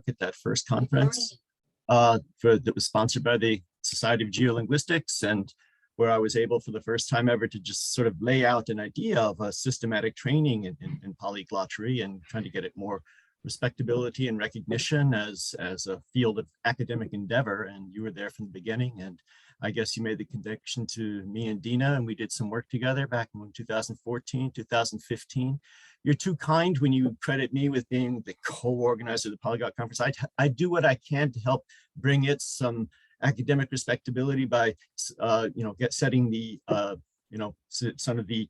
at that first conference that was sponsored by the Society of Geolinguistics, and where I was able for the first time ever to just sort of lay out an idea of a systematic training in polyglottery and trying to get it more respectability and recognition as a field of academic endeavor. And you were there from the beginning, and I guess you made the connection to me and Dina, and we did some work together back in 2014, 2015. You're too kind when you credit me with being the co-organizer of the Polyglot Conference. I do what I can to help bring it some academic respectability by, setting the, some of the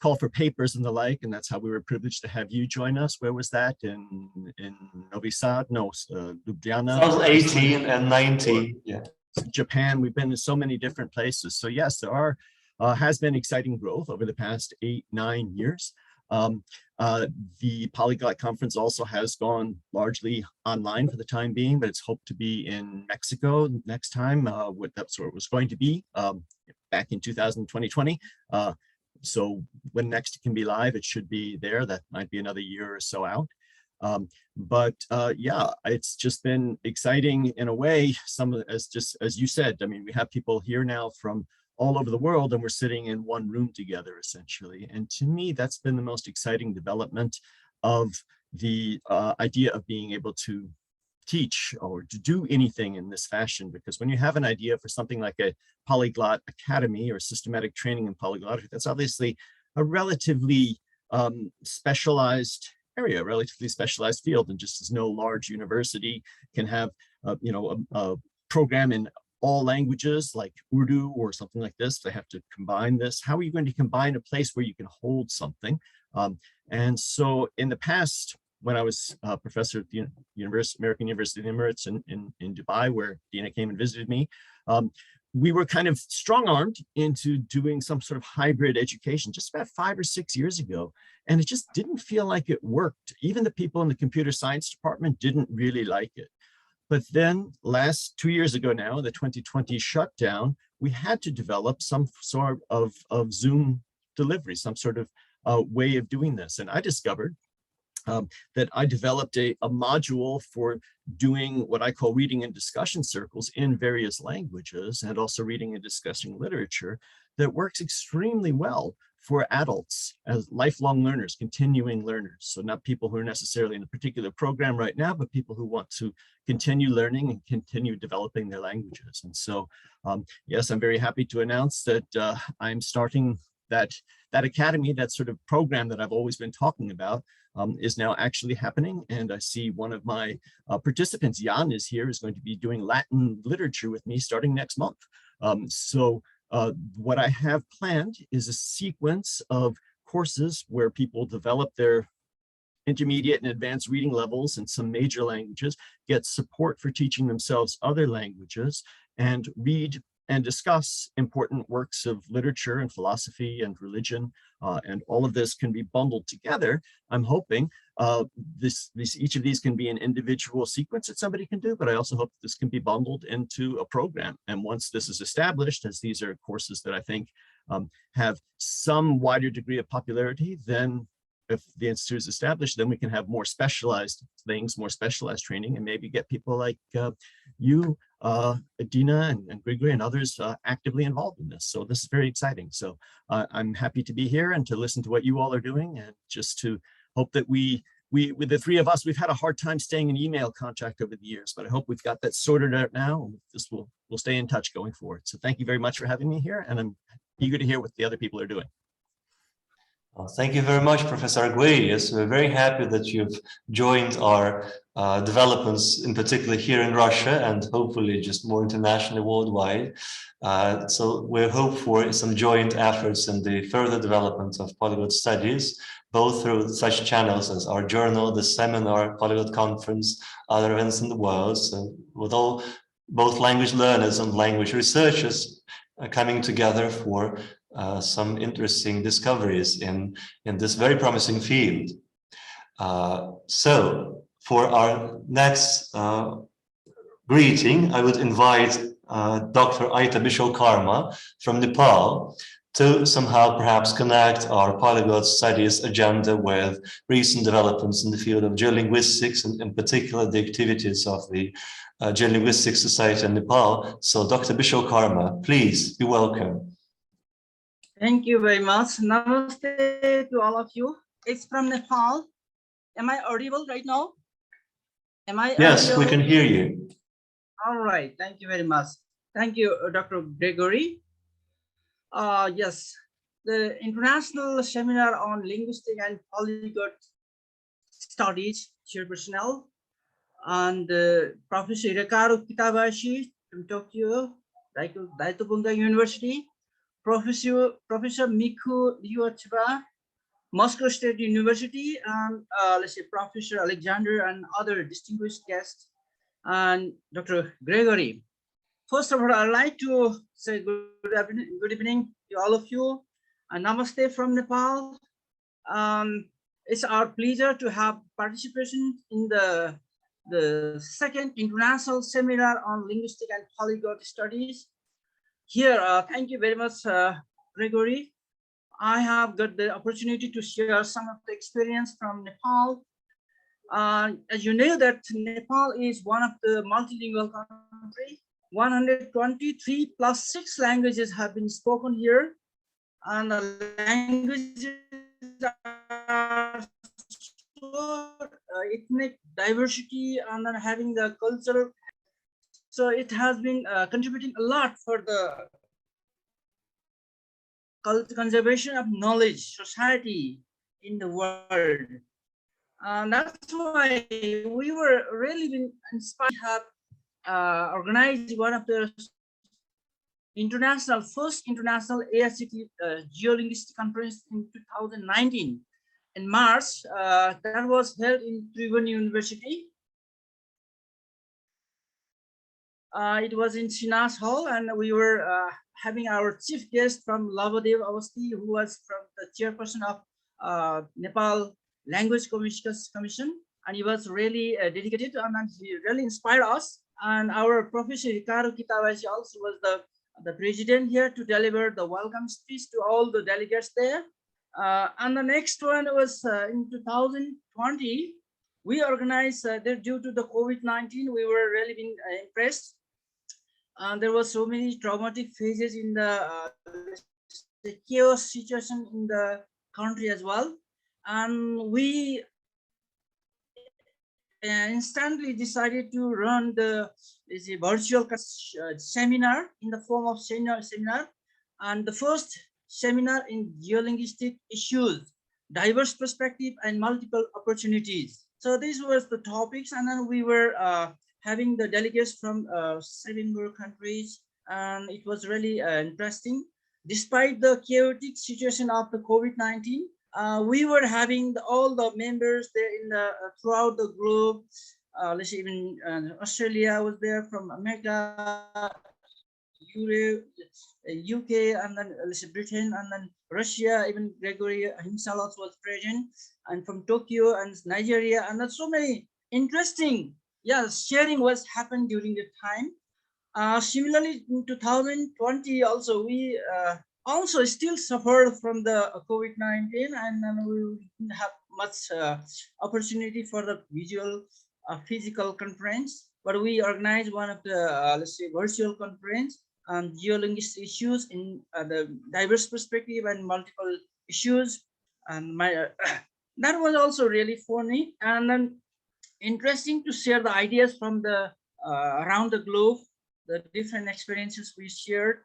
call for papers and the like, and that's how we were privileged to have you join us. Where was that? In Novi Sad? No, Ljubljana. 2018 and 19, yeah. Japan. We've been in so many different places. So yes, there has been exciting growth over the past 8-9 years. The Polyglot Conference also has gone largely online for the time being, but it's hoped to be in Mexico next time. That's where it was going to be back in 2020. So when next it can be live, it should be there. That might be another year or so out. Yeah, it's just been exciting in a way. As you said, I mean, we have people here now from all over the world, and we're sitting in one room together, essentially. And to me, that's been the most exciting development of the idea of being able to teach or to do anything in this fashion. Because when you have an idea for something like a polyglot academy or systematic training in polyglottery, that's obviously a relatively specialized area, relatively specialized field. And just as no large university can have, a program in all languages like Urdu or something like this, they have to combine this. How are you going to combine a place where you can hold something? And so in the past, when I was a professor at the American University of the Emirates in Dubai, where Dina came and visited me, we were kind of strong-armed into doing some sort of hybrid education just about 5 or 6 years ago. And it just didn't feel like it worked. Even the people in the computer science department didn't really like it. But then 2 years ago now, the 2020 shutdown, we had to develop some sort of Zoom delivery, some sort of way of doing this. And I discovered that I developed a module for doing what I call reading and discussion circles in various languages, and also reading and discussing literature that works extremely well for adults as lifelong learners, continuing learners. So not people who are necessarily in a particular program right now, but people who want to continue learning and continue developing their languages. And so, yes, I'm very happy to announce that I'm starting that academy, that sort of program that I've always been talking about, is now actually happening. And I see one of my participants, Jan, is going to be doing Latin literature with me starting next month. What I have planned is a sequence of courses where people develop their intermediate and advanced reading levels in some major languages, get support for teaching themselves other languages, and read and discuss important works of literature and philosophy and religion, and all of this can be bundled together. I'm hoping each of these can be an individual sequence that somebody can do, but I also hope this can be bundled into a program. And once this is established, as these are courses that I think have some wider degree of popularity, then if the institute is established, then we can have more specialized things, more specialized training, and maybe get people like you, Dina and Grigory and others actively involved in this. So this is very exciting. So I'm happy to be here and to listen to what you all are doing, and just to hope that we with the three of us, we've had a hard time staying in email contact over the years, but I hope we've got that sorted out now. And this we'll stay in touch going forward. So thank you very much for having me here, and I'm eager to hear what the other people are doing. Well, thank you very much, Professor Arguelles. We're very happy that you've joined our developments, in particular here in Russia, and hopefully just more internationally, worldwide. So we hope for some joint efforts in the further development of polyglot studies, both through such channels as our journal, the seminar, Polyglot Conference, other events in the world. So with both language learners and language researchers coming together for some interesting discoveries in this very promising field. So for our next greeting, I would invite Dr. Aita Bishokarma from Nepal to somehow perhaps connect our polyglot studies agenda with recent developments in the field of geolinguistics, and in particular the activities of the Geolinguistics Society in Nepal. So Dr. Bishwakarma, please be welcome. Thank you very much. Namaste to all of you. It's from Nepal. Am I audible right now? Am I Yes, audible? we can hear you. All right. Thank you very much. Thank you, Dr. Grigory. Yes, the International Seminar on Linguistic and Polyglot Studies chairpersonnel and Professor Karina from Tokyo, Daitobunga University, Professor Nikulicheva, Moscow State University, and let's say Professor Alexander and other distinguished guests, and Dr. Grigory. First of all, I'd like to say good evening to all of you, and namaste from Nepal. It's our pleasure to have participation in the second international seminar on linguistic and polyglot studies. Here, thank you very much, Grigory. I have got the opportunity to share some of the experience from Nepal. As you know that Nepal is one of the multilingual countries. 123 plus 6 languages have been spoken here, and the languages are so ethnic diversity and then having the cultural. So it has been contributing a lot for the conservation of knowledge society in the world. And that's why we were really been inspired to have organized one of the first international ASCT geolinguistic conference in 2019 in March. That was held in Tribhuvan University. It was in Sinas Hall, and we were having our chief guest from Lavadev Avasti, who was from the chairperson of Nepal Language Commission, and he was really dedicated, and he really inspired us. And our Professor Ricardo Kitavashi also was the president here to deliver the welcome speech to all the delegates there. And the next one was in 2020. We organized, due to the COVID-19, we were really being impressed. And there was so many traumatic phases in the chaos situation in the country as well. And we instantly decided to run the virtual seminar in the form of seminar, and the first seminar in geolinguistic issues, diverse perspective and multiple opportunities. So these were the topics, and then we were having the delegates from 7 more countries, and it was really interesting. Despite the chaotic situation of the COVID-19, we were having all the members there in the throughout the globe. Let's say even Australia was there, from America, Europe, UK, and then let's say Britain, and then Russia. Even Grigory himself was present, and from Tokyo and Nigeria, and that's so many interesting, sharing was happened during the time. Similarly, in 2020 also we also still suffered from the COVID-19, and then we didn't have much opportunity for the physical conference, but we organized one of the let's say virtual conference on geolinguistic issues in the diverse perspective and multiple issues, and that was also really funny and then interesting to share the ideas from the around the globe, the different experiences we shared.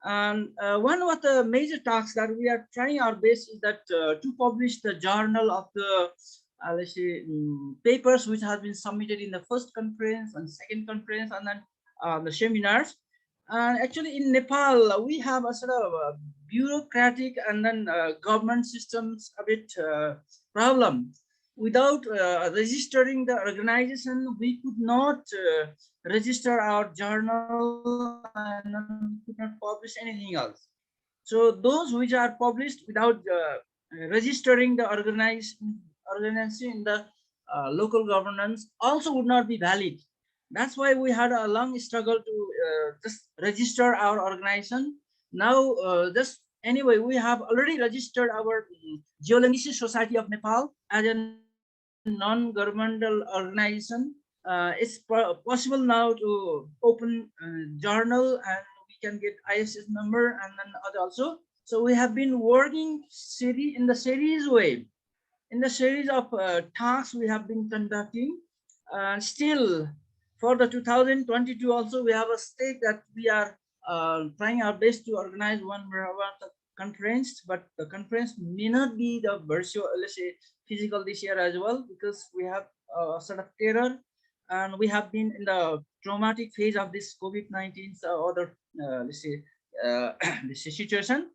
And one of the major tasks that we are trying our best is that to publish the journal of the let's say papers which have been submitted in the first conference and second conference, and then the seminars. Actually in Nepal we have a sort of bureaucratic and then government systems a bit problem. Without registering the organization, we could not register our journal and could not publish anything else. So those which are published without registering the organization in the local governance also would not be valid. That's why we had a long struggle to just register our organization. Now just Anyway, we have already registered our Geolinguistics Society of Nepal as a non-governmental organization. It's possible now to open journal, and we can get ISS number and then other also. So we have been working in the series way. In the series of talks we have been conducting, still for the 2022 also we have a stake that we are trying our best to organize one conference, but the conference may not be the virtual, let's say physical this year as well, because we have a sort of terror, and we have been in the traumatic phase of this COVID-19 other let's say this situation.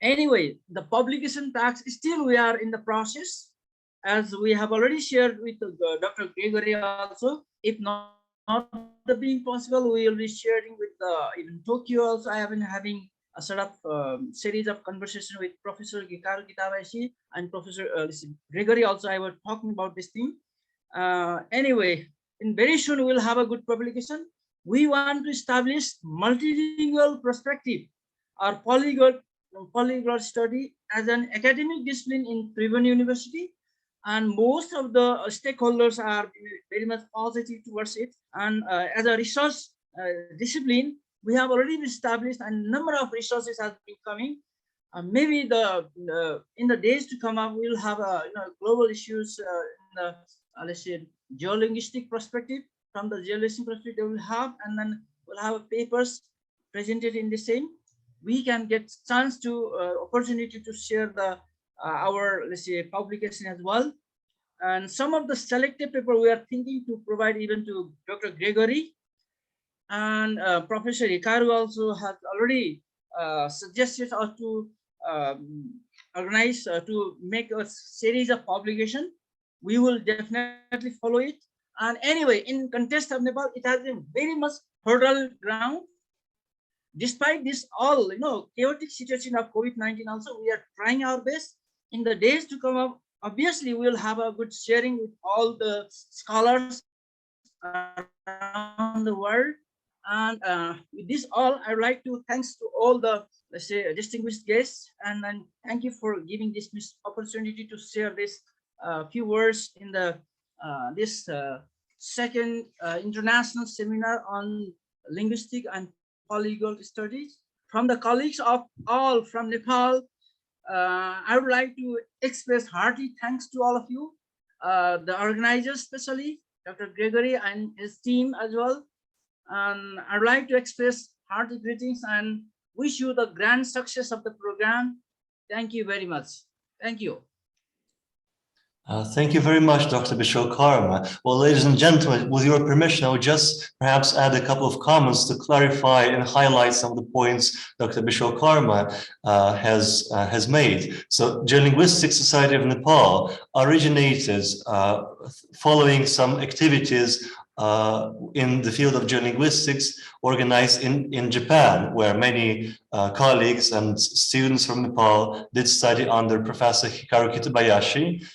Anyway, the publication tax still we are in the process, as we have already shared with Dr. Grigory also. If not being possible, we will be sharing with even Tokyo also. I have been having a sort of series of conversation with Professor Grigory Kazakov and Professor Grigory also. I was talking about this thing. Anyway, in very soon we'll have a good publication. We want to establish multilingual perspective or polyglot study as an academic discipline in Tribhuvan University, and most of the stakeholders are very much positive towards it. And as a research discipline, we have already established a number of resources have been coming. Maybe in the days to come up, we'll have global issues in the let's say geolinguistic perspective. From the geolinguistic perspective, we'll have, and then we'll have papers presented in the same. We can get chance to opportunity to share the our, let's say, publication as well. And some of the selected paper we are thinking to provide even to Dr. Grigory, and Professor Hikaru also has already suggested us to organize to make a series of publication. We will definitely follow it. And anyway, in context of Nepal, it has been very much fertile ground. Despite this all chaotic situation of COVID-19, also we are trying our best. In the days to come up, obviously we will have a good sharing with all the scholars around the world. And with this all, I would like to thanks to all the, let's say, distinguished guests, and then thank you for giving this opportunity to share this few words in the this second international seminar on linguistic and polyglot studies from the colleagues of all from Nepal. I would like to express hearty thanks to all of you, the organizers, especially Dr. Grigory and his team as well. And I would like to express hearty greetings and wish you the grand success of the program. Thank you very much. Thank you. Thank you very much, Dr. Bishokarma. Well, ladies and gentlemen, with your permission, I would just perhaps add a couple of comments to clarify and highlight some of the points Dr. Bishokarma has made. So, Geolinguistics Society of Nepal originated following some activities in the field of geolinguistics organized in Japan, where many colleagues and students from Nepal did study under Professor Hikaru Kitabayashi,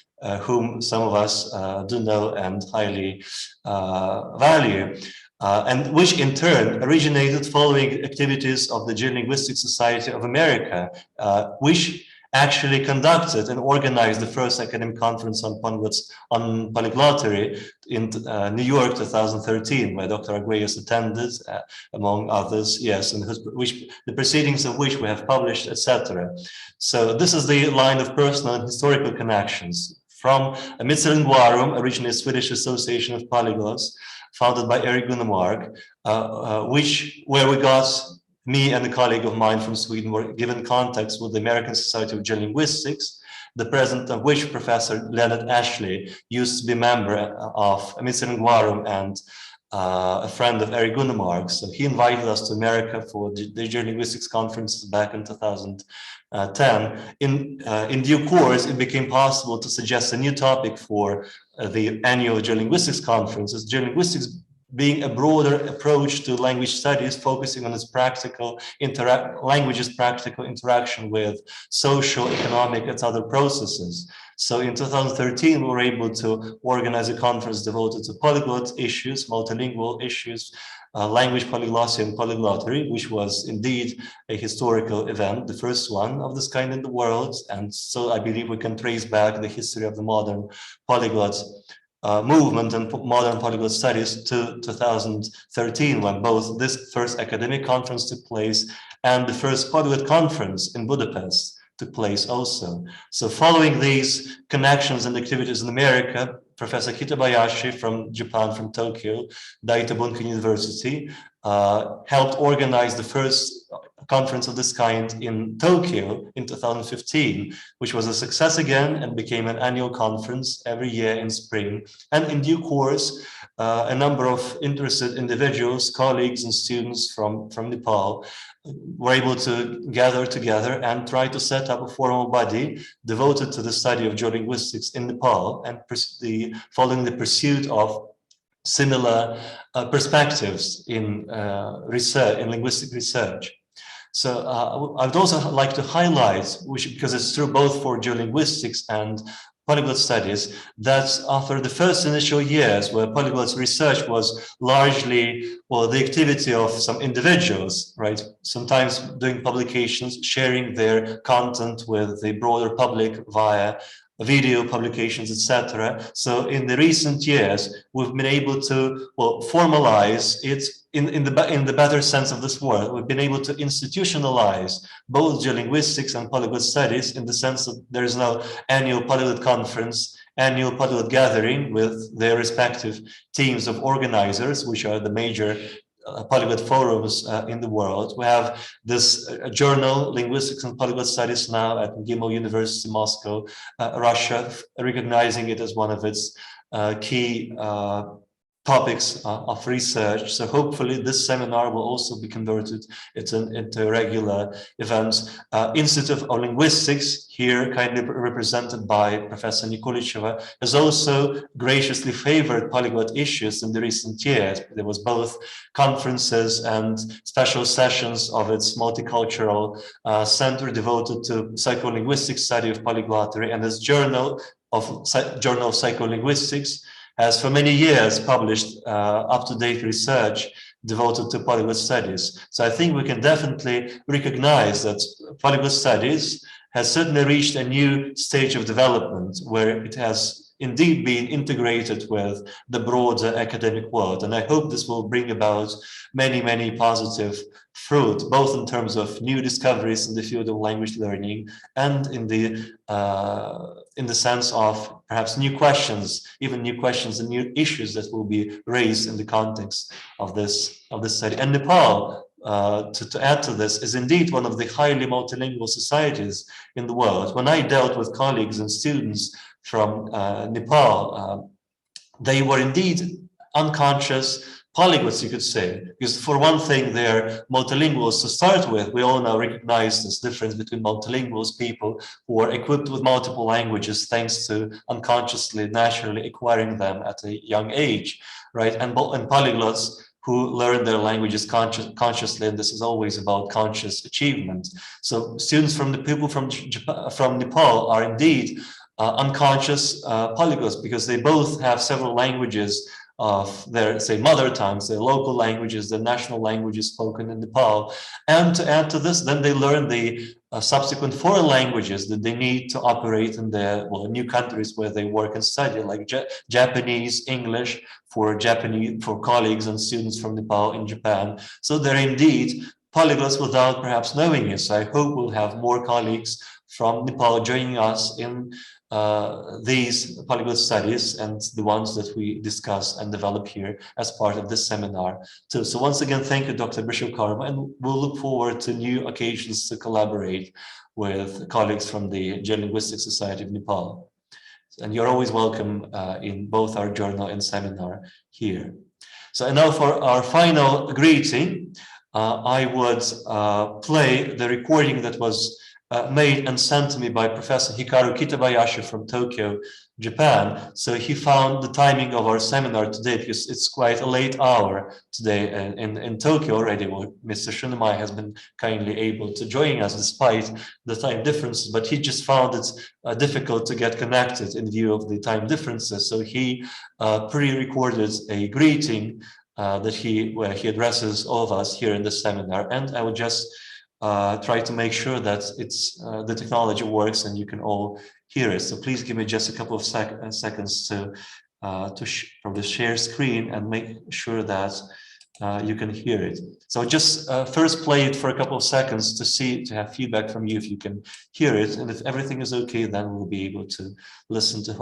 whom some of us do know and highly value, and which in turn originated following activities of the Geolinguistics Society of America, which actually conducted and organized the first academic conference on polyglottery in New York 2013, where Dr. Arguelles attended, among others, yes, and which the proceedings of which we have published, etc. So this is the line of personal and historical connections. From Mittellinguarum, originally a Swedish association of polyglots, founded by Erik Gunnemark, where we got, me and a colleague of mine from Sweden were given contacts with the American Society of Geolinguistics, the president of which, Professor Leonard Ashley, used to be a member of Mittellinguarum and a friend of Erik Gunnemark. So he invited us to America for the Geolinguistics conferences back in 2010. In due course, it became possible to suggest a new topic for the annual Geolinguistics conferences, geolinguistics being a broader approach to language studies, focusing on its language's practical interaction with social, economic, and other processes. So in 2013, we were able to organize a conference devoted to polyglot issues, multilingual issues, language polyglotcy and polyglottery, which was indeed a historical event, the first one of this kind in the world. And so I believe we can trace back the history of the modern polyglot movement and modern polyglot studies to 2013, when both this first academic conference took place and the first polyglot conference in Budapest took place also. So following these connections and activities in America, Professor Kitabayashi from Japan, from Tokyo, Daito Bunken University, helped organize the first conference of this kind in Tokyo in 2015, which was a success again and became an annual conference every year in spring. And in due course, a number of interested individuals, colleagues and students from Nepal were able to gather together and try to set up a formal body devoted to the study of geolinguistics in Nepal and following the pursuit of similar perspectives in research, in linguistic research. So I would also like to highlight, because it's true both for geolinguistics and polyglot studies, that after the first initial years where polyglot research was largely, well, the activity of some individuals, right? Sometimes doing publications, sharing their content with the broader public via video publications, etc. So in the recent years, we've been able to, well, formalize it in the better sense of this word. We've been able to institutionalize both geolinguistics and polyglot studies in the sense that there is now annual polyglot conference, annual polyglot gathering with their respective teams of organizers, which are the major polyglot forums in the world. We have this journal, Linguistics and Polyglot Studies, now at МГИМО University, Moscow, Russia, recognizing it as one of its key topics of research. So hopefully this seminar will also be converted into a regular event. Institute of Linguistics, here kindly represented by Professor Nikulicheva, has also graciously favored polyglot issues in the recent years. There was both conferences and special sessions of its multicultural center devoted to psycholinguistic study of polyglottery, and its Journal of Psycholinguistics has for many years published up-to-date research devoted to polyglot studies. So I think we can definitely recognize that polyglot studies has certainly reached a new stage of development where it has indeed been integrated with the broader academic world. And I hope this will bring about many, many positive fruit, both in terms of new discoveries in the field of language learning and in the sense of perhaps new questions, even new questions and new issues that will be raised in the context of this study. And Nepal, to add to this, is indeed one of the highly multilingual societies in the world. When I dealt with colleagues and students from Nepal, they were indeed unconscious polyglots, you could say, because for one thing, they're multilinguals to start with. We all now recognize this difference between multilinguals, people who are equipped with multiple languages thanks to unconsciously, naturally acquiring them at a young age, right? And polyglots who learn their languages consciously, and this is always about conscious achievement. So students from the people from Nepal are indeed unconscious polyglots, because they both have several languages of their, say, mother tongues, their local languages, the national languages spoken in Nepal. And to add to this, then they learn the subsequent foreign languages that they need to operate in their new countries where they work and study, like Japanese, English for colleagues and students from Nepal in Japan. So they're indeed polyglots without perhaps knowing it. So I hope we'll have more colleagues from Nepal joining us in these polyglot studies and the ones that we discuss and develop here as part of this seminar too. So once again, thank you, Dr. Bishop-Karma, and we'll look forward to new occasions to collaborate with colleagues from the Geolinguistic Society of Nepal. And you're always welcome in both our journal and seminar here. So and now for our final greeting, I would play the recording that was made and sent to me by Professor Hikaru Kitabayashi from Tokyo Japan. So he found the timing of our seminar today, because it's quite a late hour today in Tokyo already, where Mr. Shunemai has been kindly able to join us despite the time differences, but he just found it difficult to get connected in view of the time differences. So he pre-recorded a greeting where he addresses all of us here in the seminar, and I would just try to make sure that the technology works and you can all hear it. So please give me just a couple of seconds to from the share screen and make sure that you can hear it. So just first play it for a couple of seconds to have feedback from you if you can hear it, and if everything is okay, then we'll be able to listen to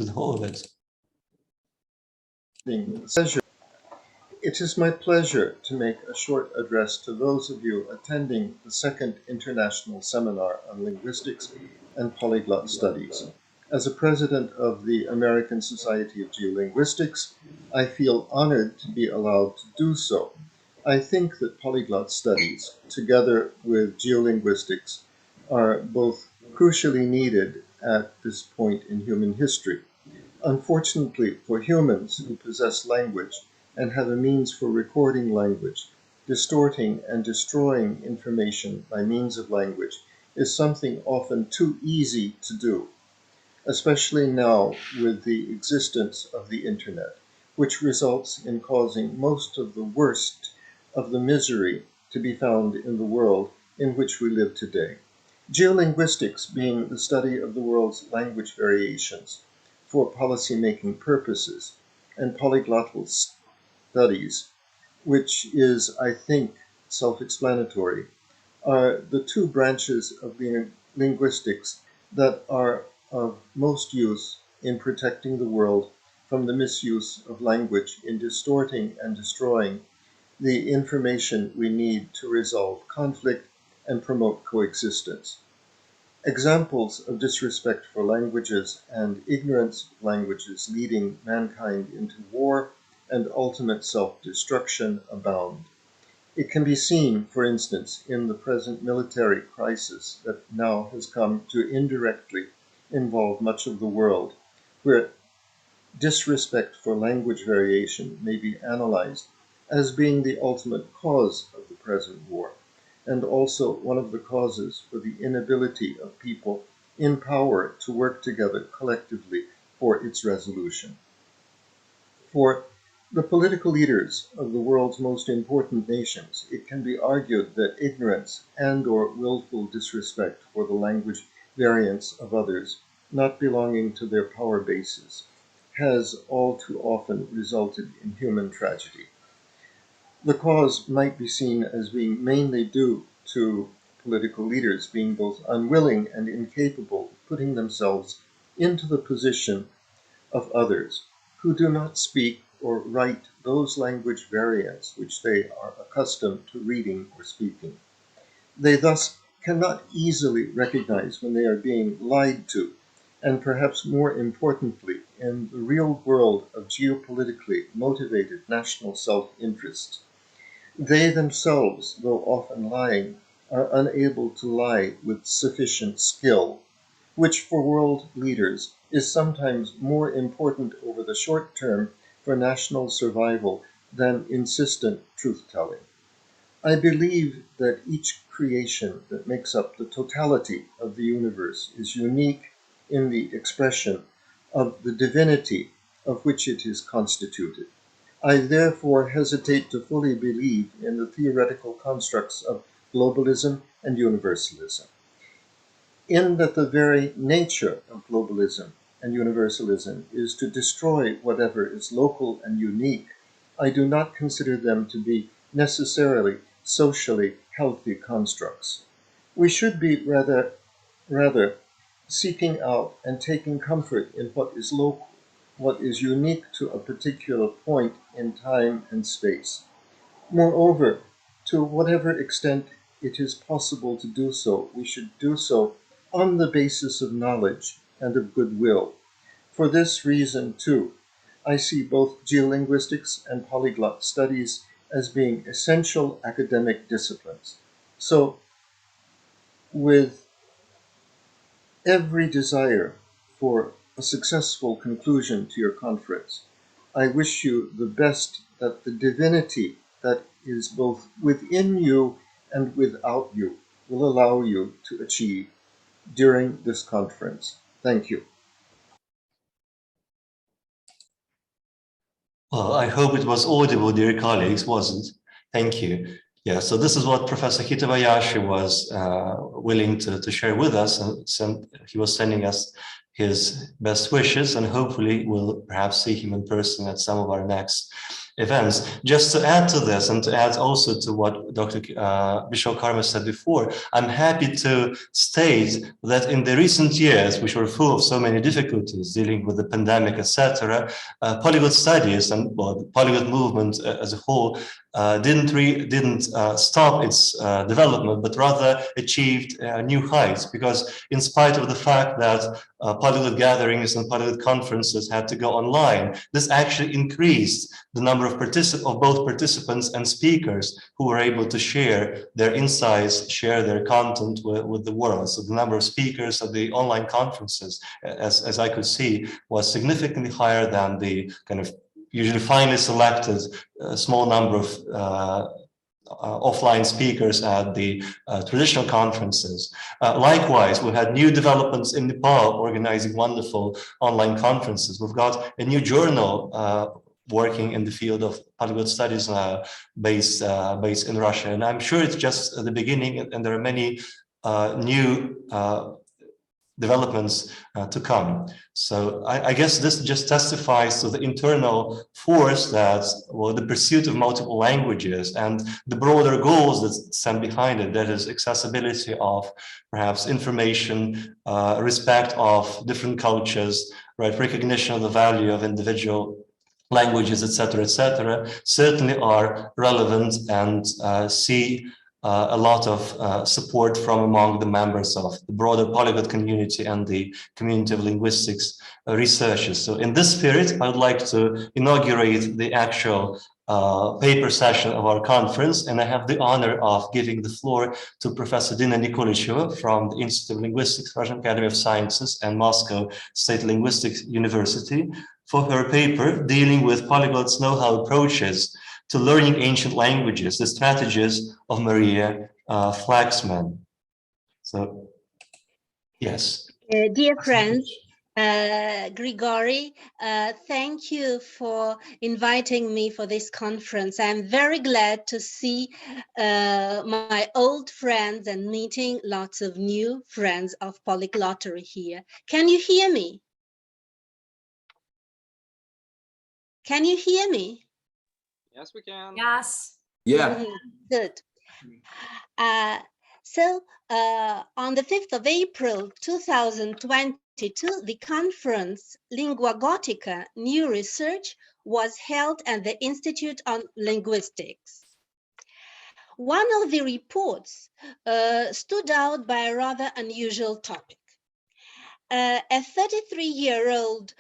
the whole of it. It is my pleasure to make a short address to those of you attending the second international seminar on linguistics and polyglot studies. As a president of the American Society of Geolinguistics, I feel honored to be allowed to do so. I think that polyglot studies, together with geolinguistics, are both crucially needed at this point in human history. Unfortunately for humans who possess language and have a means for recording language, distorting and destroying information by means of language is something often too easy to do, especially now with the existence of the internet, which results in causing most of the worst of the misery to be found in the world in which we live today. Geolinguistics being the study of the world's language variations for policy-making purposes, and polyglottal studies, which is, I think, self-explanatory, are the two branches of linguistics that are of most use in protecting the world from the misuse of language in distorting and destroying the information we need to resolve conflict and promote coexistence. Examples of disrespect for languages and ignorance of languages leading mankind into war and ultimate self-destruction abound. It can be seen, for instance, in the present military crisis that now has come to indirectly involve much of the world, where disrespect for language variation may be analyzed as being the ultimate cause of the present war, and also one of the causes for the inability of people in power to work together collectively for its resolution. For the political leaders of the world's most important nations, it can be argued that ignorance and/or willful disrespect for the language variants of others not belonging to their power bases has all too often resulted in human tragedy. The cause might be seen as being mainly due to political leaders being both unwilling and incapable of putting themselves into the position of others who do not speak or write those language variants which they are accustomed to reading or speaking. They thus cannot easily recognize when they are being lied to, and perhaps more importantly, in the real world of geopolitically motivated national self-interest, they themselves, though often lying, are unable to lie with sufficient skill, which for world leaders is sometimes more important over the short term for national survival than insistent truth-telling. I believe that each creation that makes up the totality of the universe is unique in the expression of the divinity of which it is constituted. I therefore hesitate to fully believe in the theoretical constructs of globalism and universalism, in that the very nature of globalism and universalism is to destroy whatever is local and unique. I do not consider them to be necessarily socially healthy constructs. We should be rather seeking out and taking comfort in what is local, what is unique to a particular point in time and space. Moreover, to whatever extent it is possible to do so, we should do so on the basis of knowledge and of goodwill. For this reason, too, I see both geolinguistics and polyglot studies as being essential academic disciplines. So, with every desire for a successful conclusion to your conference. I wish you the best that the divinity that is both within you and without you will allow you to achieve during this conference. Thank you. Well, I hope it was audible, dear colleagues, wasn't? Thank you. Yeah, so this is what Professor Hitabayashi was willing to share with us, and he was sending us his best wishes, and hopefully we'll perhaps see him in person at some of our next events. Just to add to this, and to add also to what Dr. Bishop Karma said before, I'm happy to state that in the recent years, which were full of so many difficulties dealing with the pandemic, etc., polyglot studies and the polyglot movement as a whole didn't stop its development, but rather achieved new heights, because in spite of the fact that polyglot gatherings and polyglot conferences had to go online, this actually increased the number of both participants and speakers who were able to share their insights, share their content with the world. So the number of speakers at the online conferences, as I could see, was significantly higher than the kind of usually finely selected small number of offline speakers at the traditional conferences. Likewise, we had new developments in Nepal organizing wonderful online conferences. We've got a new journal working in the field of polyglot studies based in Russia. And I'm sure it's just the beginning, and there are many new developments to come. So I guess this just testifies to the internal force that, well, the pursuit of multiple languages and the broader goals that stand behind it, that is accessibility of perhaps information, respect of different cultures, right, recognition of the value of individual languages, etc., certainly are relevant and see a lot of support from among the members of the broader polyglot community and the community of linguistics researchers. So in this spirit, I would like to inaugurate the actual paper session of our conference, and I have the honor of giving the floor to Professor Dina Nikulicheva from the Institute of Linguistics, Russian Academy of Sciences, and Moscow State Linguistics University for her paper dealing with polyglots' know-how approaches to learning ancient languages, the strategies of Maria Flaxman. So, yes. Dear friends, Grigory, thank you for inviting me for this conference. I'm very glad to see my old friends and meeting lots of new friends of polyglottery here. Can you hear me? Can you hear me? Yes, we can. Yes. Yeah. Good. So on the 5th of April 2022, the conference Lingua Gotica, New Research was held at the Institute on Linguistics. One of the reports stood out by a rather unusual topic. A 33-year-old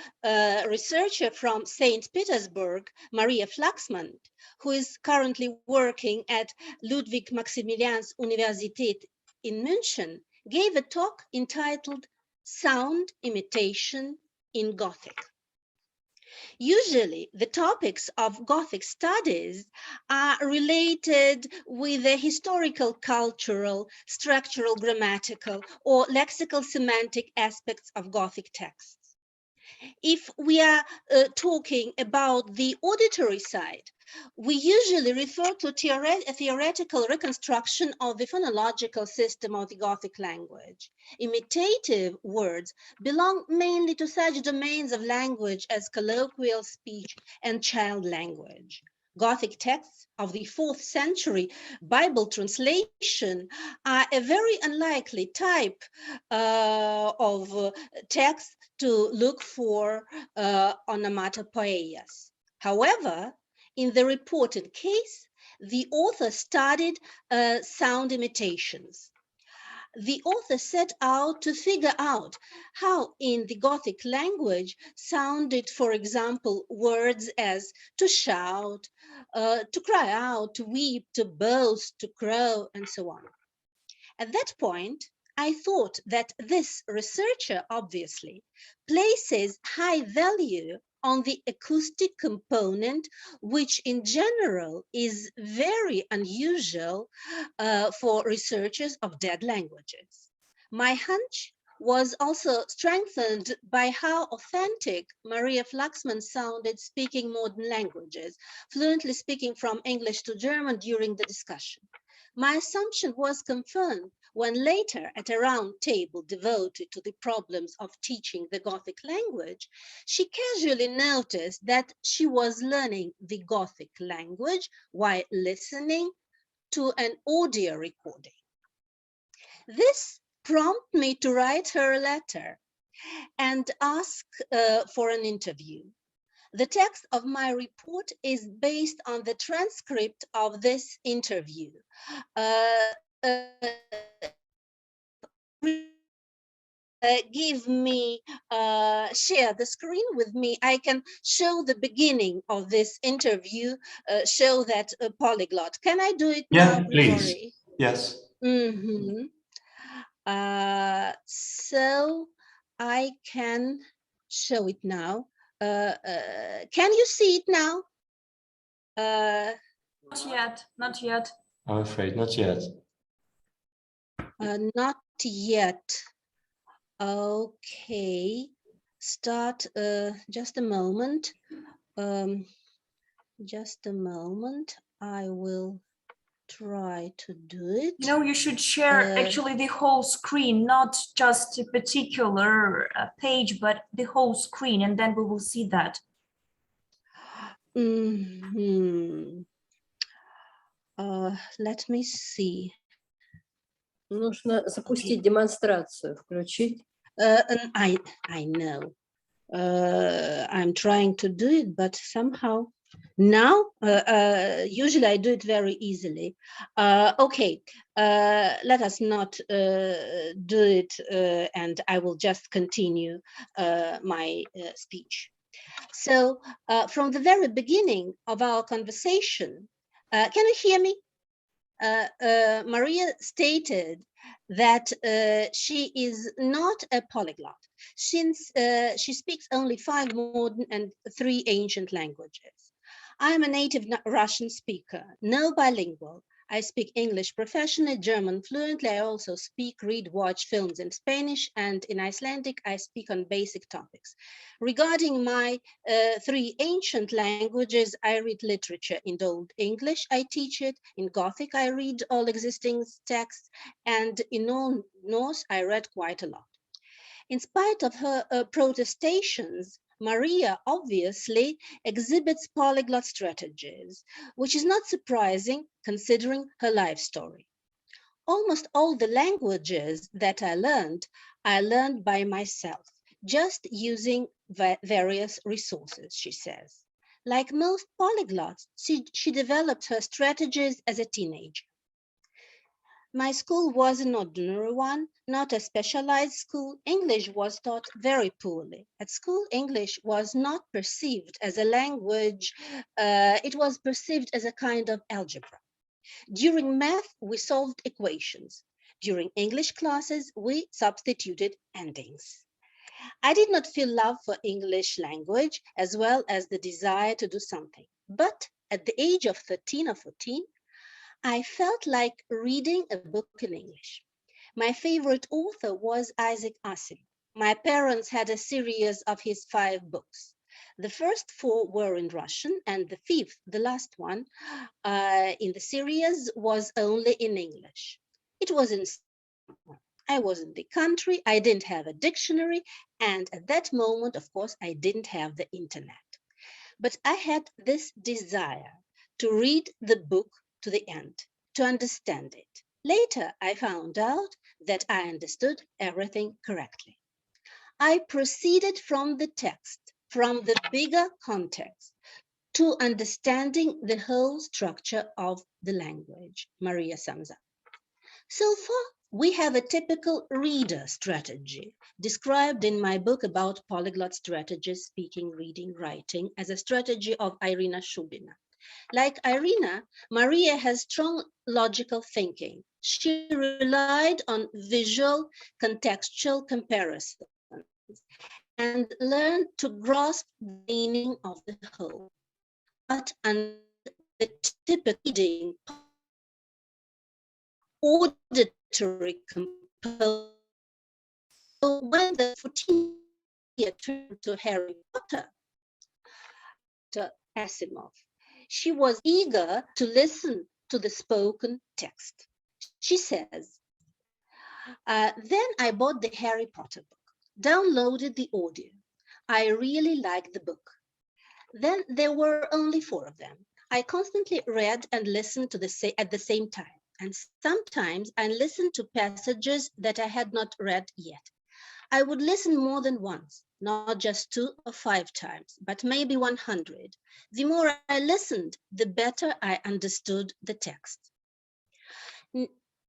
researcher from St. Petersburg, Maria Flaxman, who is currently working at Ludwig Maximilians Universität in München, gave a talk entitled Sound Imitation in Gothic. Usually, the topics of Gothic studies are related with the historical, cultural, structural, grammatical, or lexical semantic aspects of Gothic texts. If we are talking about the auditory side, we usually refer to a theoretical reconstruction of the phonological system of the Gothic language. Imitative words belong mainly to such domains of language as colloquial speech and child language. Gothic texts of the 4th century Bible translation are a very unlikely type of text to look for onomatopoeias. However, in the reported case, the author studied sound imitations. The author set out to figure out how in the Gothic language sounded, for example, words as to shout, to cry out, to weep, to boast, to crow, and so on. At that point, I thought that this researcher obviously places high value on the acoustic component, which in general is very unusual for researchers of dead languages. My hunch was also strengthened by how authentic Maria Flaxman sounded speaking modern languages, fluently speaking from English to German during the discussion. My assumption was confirmed when later at a round table devoted to the problems of teaching the Gothic language, she casually noticed that she was learning the Gothic language while listening to an audio recording. This prompted me to write her a letter and ask for an interview. The text of my report is based on the transcript of this interview. Give me, share the screen with me. I can show the beginning of this interview, show that polyglot. Can I do it now, please. Grigory? Yes. Mm-hmm. So I can show it now. Can you see it now? Not yet, not yet. I'm afraid not yet. Not yet. Okay, start, just a moment. Just a moment, I will try to do it. You know, you should share actually the whole screen, not just a particular page, but the whole screen, and then we will see that. Mm-hmm. Let me see. Нужно запустить демонстрацию, включить. I know. I'm trying to do it, but somehow now, usually I do it very easily. Okay, let us not do it, and I will just continue my speech. So from the very beginning of our conversation, can you hear me? Maria stated that she is not a polyglot since she speaks only 5 modern and 3 ancient languages. I am a native Russian speaker, no bilingual. I speak English professionally, German fluently. I also speak, read, watch films in Spanish, and in Icelandic, I speak on basic topics. Regarding my 3 ancient languages, I read literature in Old English, I teach it. In Gothic, I read all existing texts, and in Old Norse, I read quite a lot. In spite of her protestations, Maria obviously exhibits polyglot strategies, which is not surprising considering her life story. Almost all the languages that I learned by myself, just using various resources, she says. Like most polyglots, she developed her strategies as a teenager. My school was an ordinary one, not a specialized school. English was taught very poorly. At school, English was not perceived as a language. It was perceived as a kind of algebra. During math, we solved equations. During English classes, we substituted endings. I did not feel love for English language as well as the desire to do something. But at the age of 13 or 14, I felt like reading a book in English. My favorite author was Isaac Asimov. My parents had a series of his 5 books. The first 4 were in Russian, and the 5th, the last one, in the series was only in English. It was in summer. I was in the country, I didn't have a dictionary, and at that moment, of course, I didn't have the internet. But I had this desire to read the book to the end, to understand it. Later, I found out that I understood everything correctly. I proceeded from the text, from the bigger context, to understanding the whole structure of the language, Maria sums up. So far, we have a typical reader strategy described in my book about polyglot strategies, speaking, reading, writing, as a strategy of Irina Shubina. Like Irina, Maria has strong logical thinking. She relied on visual contextual comparisons and learned to grasp the meaning of the whole. But under the typical reading, auditory component, so when the 14-year turned to Harry Potter, to Asimov, she was eager to listen to the spoken text. She says, then I bought the Harry Potter book, downloaded the audio. I really liked the book. Then there were only 4 of them. I constantly read and listened to at the same time. And sometimes I listened to passages that I had not read yet. I would listen more than once, not just 2 or 5 times, but maybe 100. The more I listened, the better I understood the text.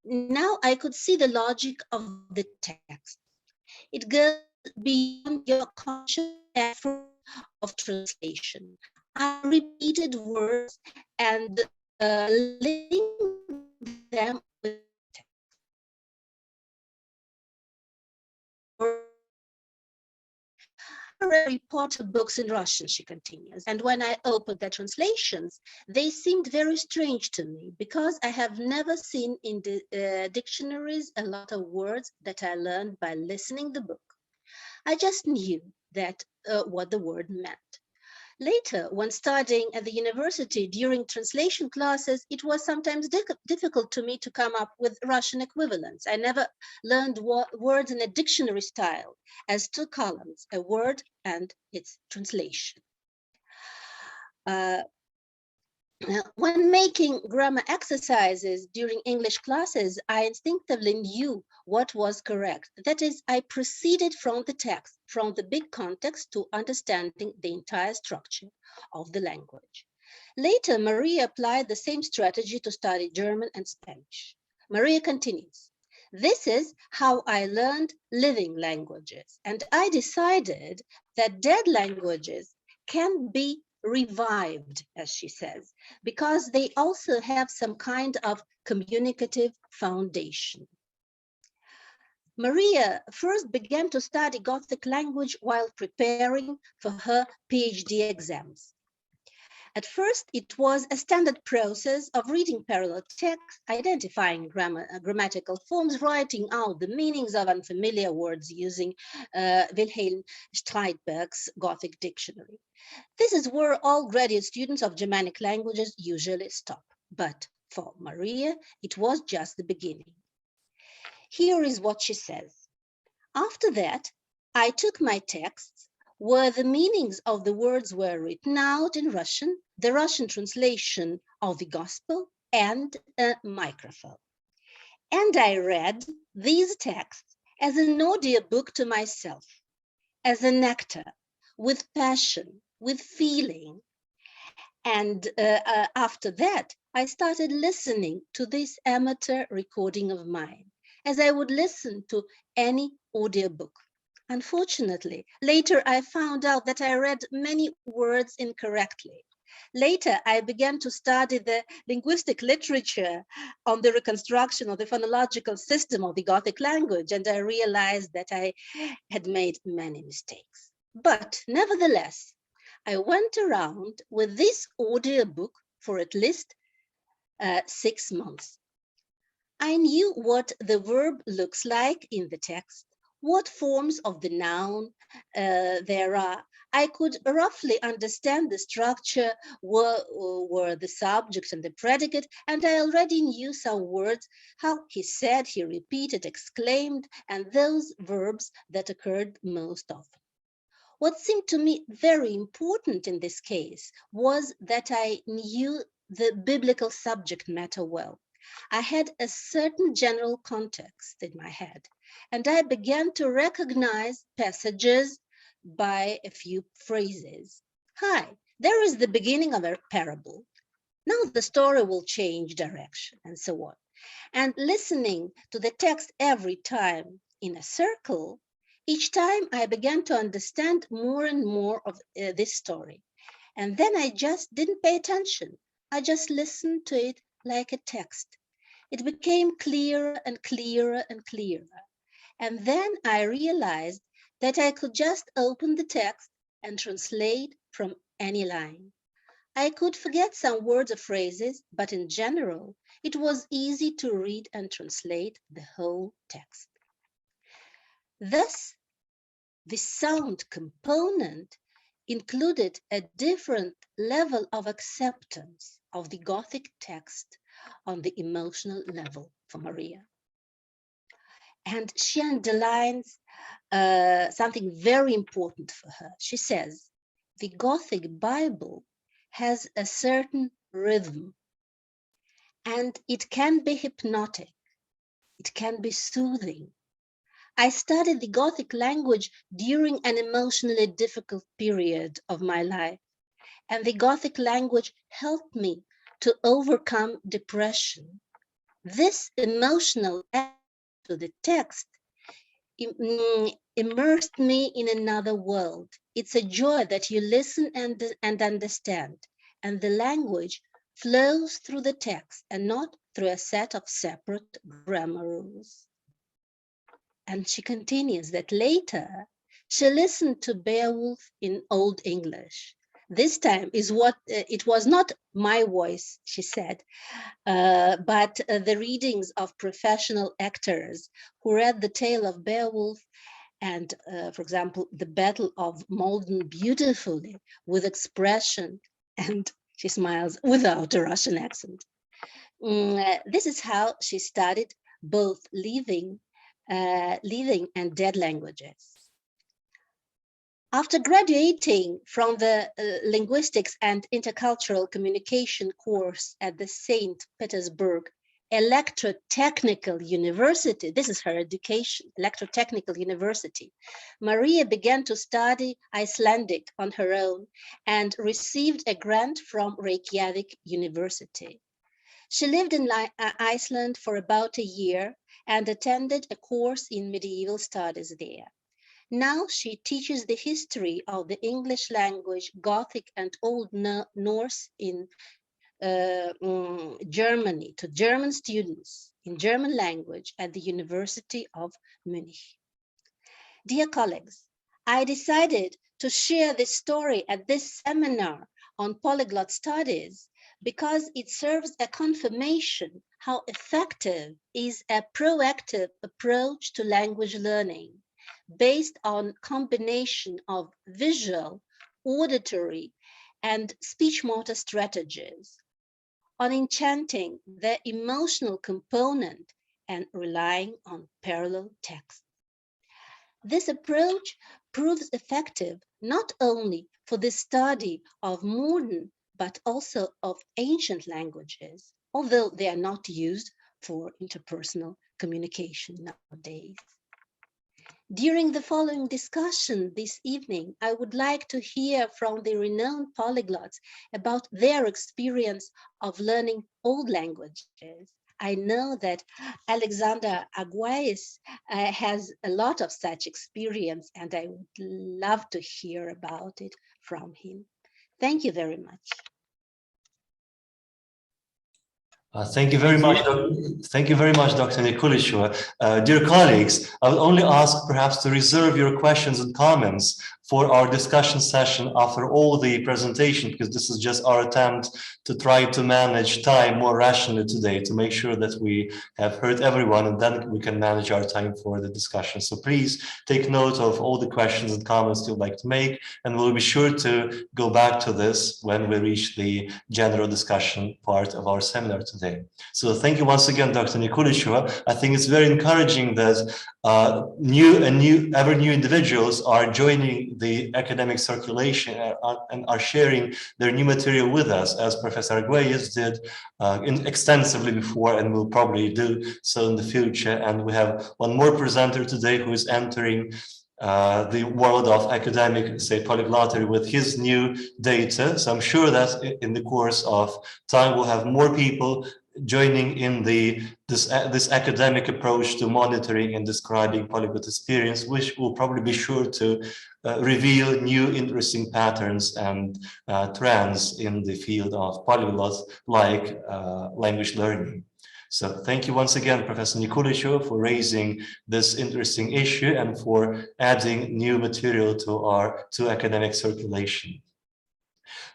Now I could see the logic of the text. It goes beyond your conscious effort of translation. I repeated words and linked them with Harry Potter books in Russian, she continues, and when I opened the translations, they seemed very strange to me because I have never seen in the dictionaries a lot of words that I learned by listening the book. I just knew that what the word meant. Later, when studying at the university during translation classes, it was sometimes difficult to me to come up with Russian equivalents. I never learned words in a dictionary style as 2 columns, a word and its translation. When making grammar exercises during English classes, I instinctively knew what was correct. That is, I proceeded from the text, from the big context to understanding the entire structure of the language. Later, Maria applied the same strategy to study German and Spanish. Maria continues, this is how I learned living languages, and I decided that dead languages can be revived, as she says, because they also have some kind of communicative foundation. Maria first began to study Gothic language while preparing for her PhD exams. At first, it was a standard process of reading parallel text, identifying grammatical forms, writing out the meanings of unfamiliar words using Wilhelm Streitberg's Gothic dictionary. This is where all graduate students of Germanic languages usually stop. But for Maria, it was just the beginning. Here is what she says. After that, I took my texts where the meanings of the words were written out in Russian, the Russian translation of the Gospel, and a microphone. And I read these texts as an audiobook to myself, as an actor, with passion, with feeling. And after that, I started listening to this amateur recording of mine, as I would listen to any audiobook. Unfortunately, later I found out that I read many words incorrectly. Later, I began to study the linguistic literature on the reconstruction of the phonological system of the Gothic language, and I realized that I had made many mistakes. But nevertheless, I went around with this audiobook for at least 6 months. I knew what the verb looks like in the text, what forms of the noun there are. I could roughly understand the structure were the subject and the predicate, and I already knew some words, how he said, he repeated, exclaimed, and those verbs that occurred most often. What seemed to me very important in this case was that I knew the biblical subject matter well. I had a certain general context in my head, and I began to recognize passages by a few phrases. Hi, there is the beginning of a parable. Now the story will change direction, and so on. And listening to the text every time in a circle, each time I began to understand more and more of this story. And then I just didn't pay attention. I just listened to it like a text. It became clearer and clearer and clearer. And then I realized that I could just open the text and translate from any line. I could forget some words or phrases, but in general, it was easy to read and translate the whole text. Thus, the sound component included a different level of acceptance of the Gothic text on the emotional level for Maria. And she underlines something very important for her. She says, the Gothic Bible has a certain rhythm, and it can be hypnotic, it can be soothing. I studied the Gothic language during an emotionally difficult period of my life, and the Gothic language helped me to overcome depression. This emotional aspect to the text immersed me in another world. It's a joy that you listen and understand, and the language flows through the text and not through a set of separate grammar rules. And she continues that later she listened to Beowulf in Old English. This time it was not my voice, she said, but the readings of professional actors who read the tale of Beowulf and, for example, the Battle of Malden beautifully with expression, and she smiles, without a Russian accent. This is how she studied both living and dead languages. After graduating from the Linguistics and Intercultural Communication course at the St. Petersburg Electrotechnical University, this is her education, Electrotechnical University, Maria began to study Icelandic on her own and received a grant from Reykjavik University. She lived in Iceland for about a year and attended a course in medieval studies there. Now she teaches the history of the English language, Gothic and Old Norse in Germany to German students in German language at the University of Munich. Dear colleagues, I decided to share this story at this seminar on polyglot studies because it serves a confirmation how effective is a proactive approach to language learning based on combination of visual, auditory, and speech motor strategies, on enchanting the emotional component and relying on parallel text. This approach proves effective not only for the study of modern but also of ancient languages, although they are not used for interpersonal communication nowadays. During the following discussion this evening, I would like to hear from the renowned polyglots about their experience of learning old languages. I know that Alexander Aguais has a lot of such experience, and I would love to hear about it from him. Thank you very much. Thank you very much. Thank you very much, Dr. Nikulicheva. Dear colleagues, I would only ask perhaps to reserve your questions and comments for our discussion session after all the presentation, because this is just our attempt to try to manage time more rationally today to make sure that we have heard everyone and then we can manage our time for the discussion. So please take note of all the questions and comments you'd like to make, and we'll be sure to go back to this when we reach the general discussion part of our seminar today. So thank you once again, Dr. Nikulicheva. I think it's very encouraging that ever new individuals are joining the academic circulation and are sharing their new material with us, as Professor Aguais did extensively before and will probably do so in the future. And we have one more presenter today who is entering the world of academic, say, polyglottery with his new data. So I'm sure that in the course of time, we'll have more people joining in this academic approach to monitoring and describing polyglot experience, which will probably be sure to reveal new interesting patterns and trends in the field of polyglots, like language learning. So thank you once again, Professor Nikulicheva, for raising this interesting issue and for adding new material to academic circulation.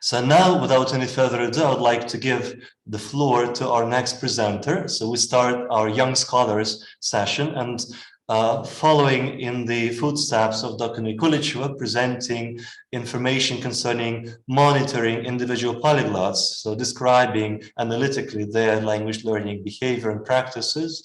So now, without any further ado, I would like to give the floor to our next presenter. So we start our Young Scholars session, and following in the footsteps of Dr. Nikulicheva, presenting information concerning monitoring individual polyglots, so describing analytically their language learning behavior and practices,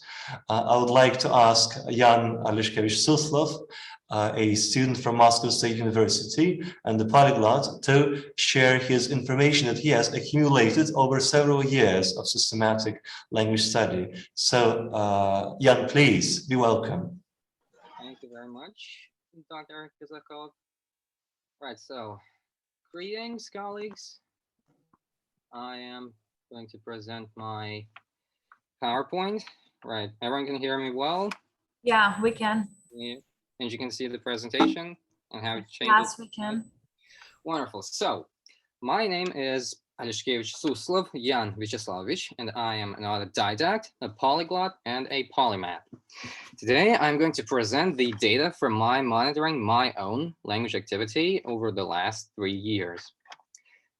I would like to ask Jan Aleshkevich-Suslov, a student from Moscow State University and the polyglot, to share his information that he has accumulated over several years of systematic language study. So, Jan, please be welcome. Thank you very much, Dr. Kazakov. Right, so greetings, colleagues. I am going to present my PowerPoint. Right, everyone can hear me well? Yeah, we can. Yeah. And you can see the presentation and how it changes. Yes, we can. Wonderful. So my name is Aleshkevich-Suslov Jan Vyacheslamovich, and I am an autodidact, a polyglot, and a polymath. Today, I'm going to present the data from my monitoring my own language activity over the last 3 years.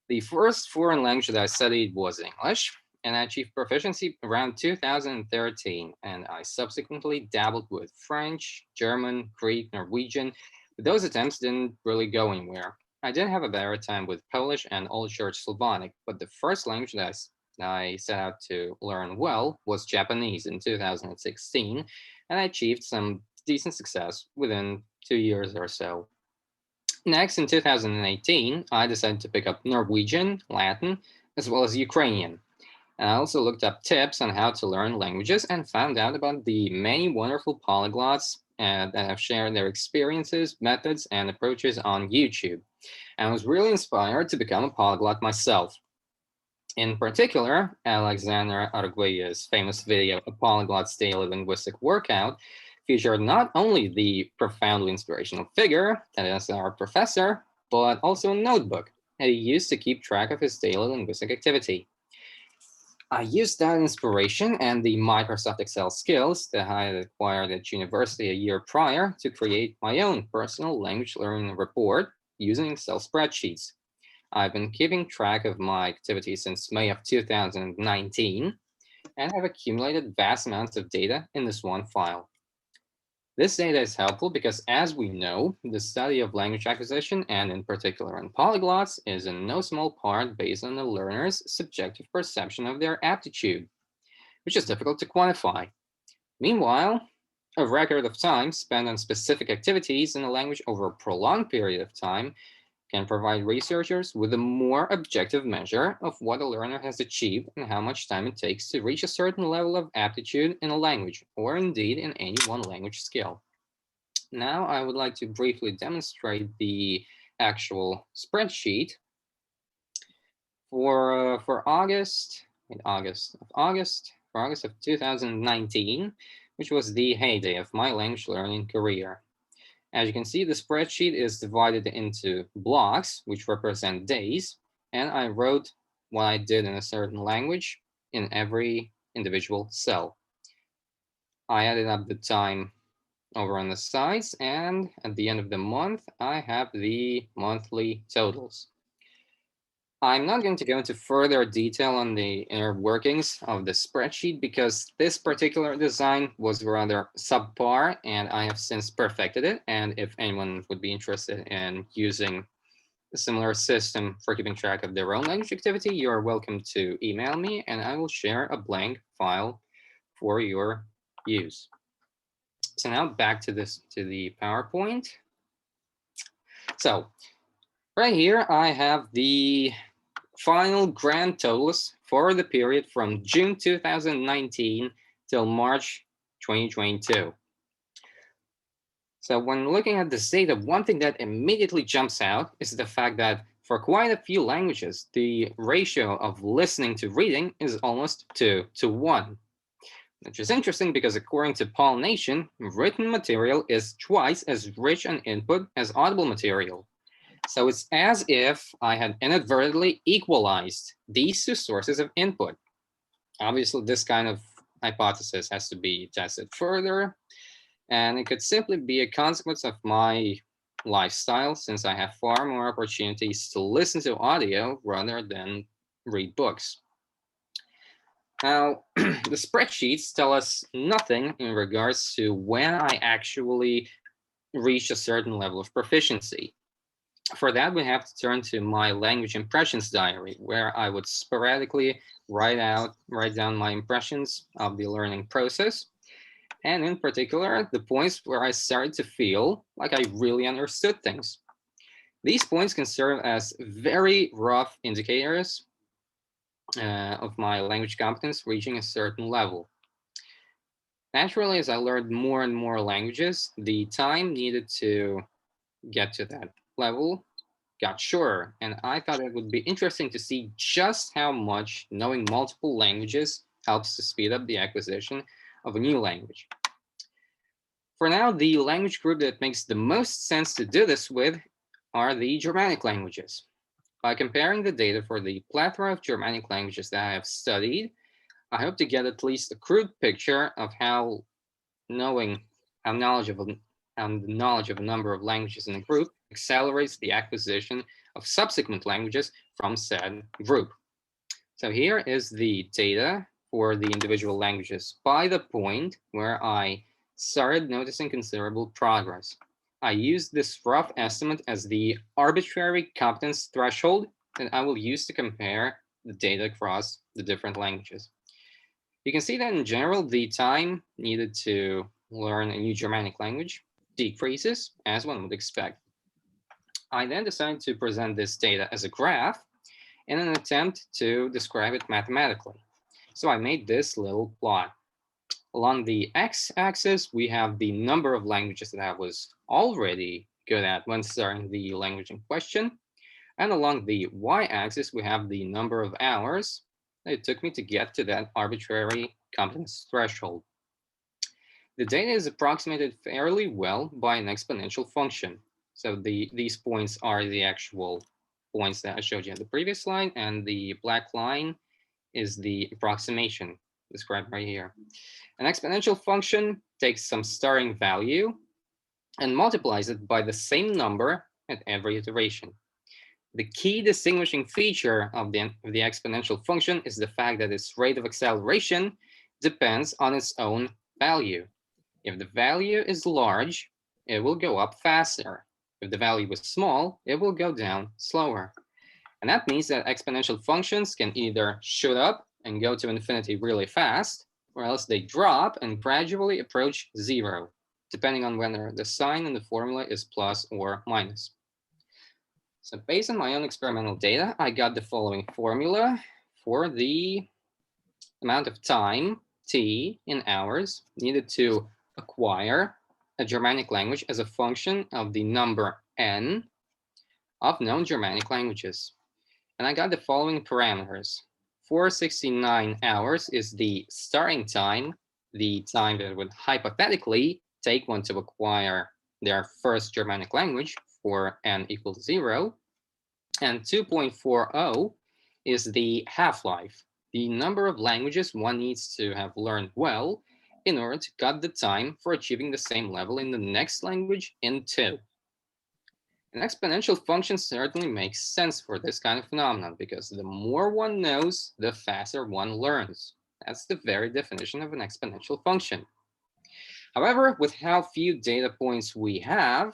The first foreign language that I studied was English, and I achieved proficiency around 2013, and I subsequently dabbled with French, German, Greek, Norwegian, but those attempts didn't really go anywhere. I did have a better time with Polish and Old Church Slavonic, but the first language that I set out to learn well was Japanese in 2016, and I achieved some decent success within 2 years or so. Next, in 2018, I decided to pick up Norwegian, Latin, as well as Ukrainian. And I also looked up tips on how to learn languages and found out about the many wonderful polyglots that have shared their experiences, methods, and approaches on YouTube. And I was really inspired to become a polyglot myself. In particular, Alexander Arguello's famous video, A Polyglot's Daily Linguistic Workout, featured not only the profoundly inspirational figure, that is our professor, but also a notebook that he used to keep track of his daily linguistic activity. I used that inspiration and the Microsoft Excel skills that I had acquired at university a year prior to create my own personal language learning report using Excel spreadsheets. I've been keeping track of my activity since May of 2019 and have accumulated vast amounts of data in this one file. This data is helpful because, as we know, the study of language acquisition, and in particular in polyglots, is in no small part based on the learner's subjective perception of their aptitude, which is difficult to quantify. Meanwhile, a record of time spent on specific activities in a language over a prolonged period of time can provide researchers with a more objective measure of what a learner has achieved and how much time it takes to reach a certain level of aptitude in a language, or indeed in any one language skill. Now, I would like to briefly demonstrate the actual spreadsheet for August of 2019, which was the heyday of my language learning career. As you can see, the spreadsheet is divided into blocks, which represent days, and I wrote what I did in a certain language in every individual cell. I added up the time over on the sides, and at the end of the month, I have the monthly totals. I'm not going to go into further detail on the inner workings of the spreadsheet because this particular design was rather subpar, and I have since perfected it. And if anyone would be interested in using a similar system for keeping track of their own language activity, you're welcome to email me and I will share a blank file for your use. So now back to the PowerPoint. So right here, I have the final grand totals for the period from June 2019 till March 2022. So when looking at this data, one thing that immediately jumps out is the fact that For quite a few languages, the ratio of listening to reading is almost 2:1, which is interesting because according to Paul Nation, written material is twice as rich an input as audible material. So it's as if I had inadvertently equalized these two sources of input. Obviously, this kind of hypothesis has to be tested further, and it could simply be a consequence of my lifestyle, since I have far more opportunities to listen to audio rather than read books. Now, the spreadsheets tell us nothing in regards to when I actually reach a certain level of proficiency. For that, we have to turn to my language impressions diary, where I would sporadically write down my impressions of the learning process, and in particular, the points where I started to feel like I really understood things. These points can serve as very rough indicators of my language competence reaching a certain level. Naturally, as I learned more and more languages, the time needed to get to that level got shorter, and I thought it would be interesting to see just how much knowing multiple languages helps to speed up the acquisition of a new language. For now, the language group that makes the most sense to do this with are the Germanic languages. By comparing the data for the plethora of Germanic languages that I have studied, I hope to get at least a crude picture of how knowledge of a number of languages in a group accelerates the acquisition of subsequent languages from said group. So here is the data for the individual languages by the point where I started noticing considerable progress. I used this rough estimate as the arbitrary competence threshold that I will use to compare the data across the different languages. You can see that in general, the time needed to learn a new Germanic language decreases, as one would expect. I then decided to present this data as a graph in an attempt to describe it mathematically. So I made this little plot. Along the x-axis, we have the number of languages that I was already good at when starting the language in question. And along the y-axis, we have the number of hours that it took me to get to that arbitrary competence threshold. The data is approximated fairly well by an exponential function. So these points are the actual points that I showed you at the previous slide, and the black line is the approximation described right here. An exponential function takes some starting value and multiplies it by the same number at every iteration. The key distinguishing feature of the exponential function is the fact that its rate of acceleration depends on its own value. If the value is large, it will go up faster. If the value is small, it will go down slower. And that means that exponential functions can either shoot up and go to infinity really fast, or else they drop and gradually approach zero, depending on whether the sign in the formula is plus or minus. So based on my own experimental data, I got the following formula for the amount of time, t, in hours, needed to acquire a Germanic language as a function of the number n of known Germanic languages. And I got the following parameters. 469 hours is the starting time, the time that would hypothetically take one to acquire their first Germanic language for n equal to 0. And 2.40 is the half-life, the number of languages one needs to have learned well in order to cut the time for achieving the same level in the next language in 2. An exponential function certainly makes sense for this kind of phenomenon because the more one knows, the faster one learns. That's the very definition of an exponential function. However, with how few data points we have,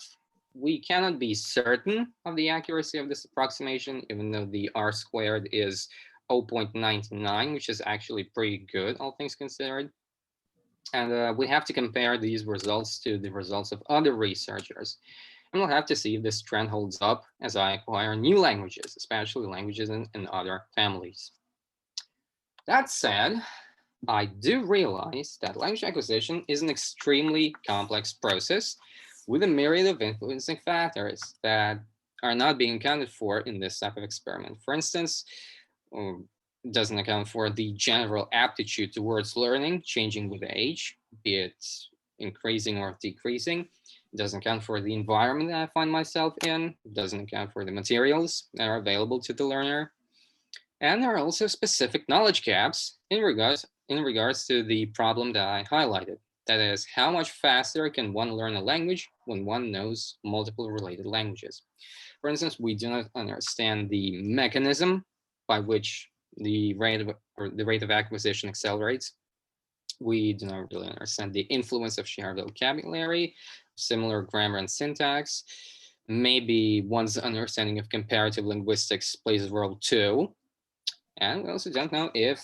we cannot be certain of the accuracy of this approximation, even though the r² is 0.99, which is actually pretty good, all things considered. And we have to compare these results to the results of other researchers. And we'll have to see if this trend holds up as I acquire new languages, especially languages in other families. That said, I do realize that language acquisition is an extremely complex process with a myriad of influencing factors that are not being accounted for in this type of experiment. For instance, it doesn't account for the general aptitude towards learning changing with age, be it increasing or decreasing. It doesn't account for the environment that I find myself in. It doesn't account for the materials that are available to the learner. And there are also specific knowledge gaps in regards to the problem that I highlighted. That is, how much faster can one learn a language when one knows multiple related languages? For instance, we do not understand the mechanism by which the rate of acquisition accelerates. We do not really understand the influence of shared vocabulary, similar grammar and syntax. Maybe one's understanding of comparative linguistics plays a role too. And we also don't know if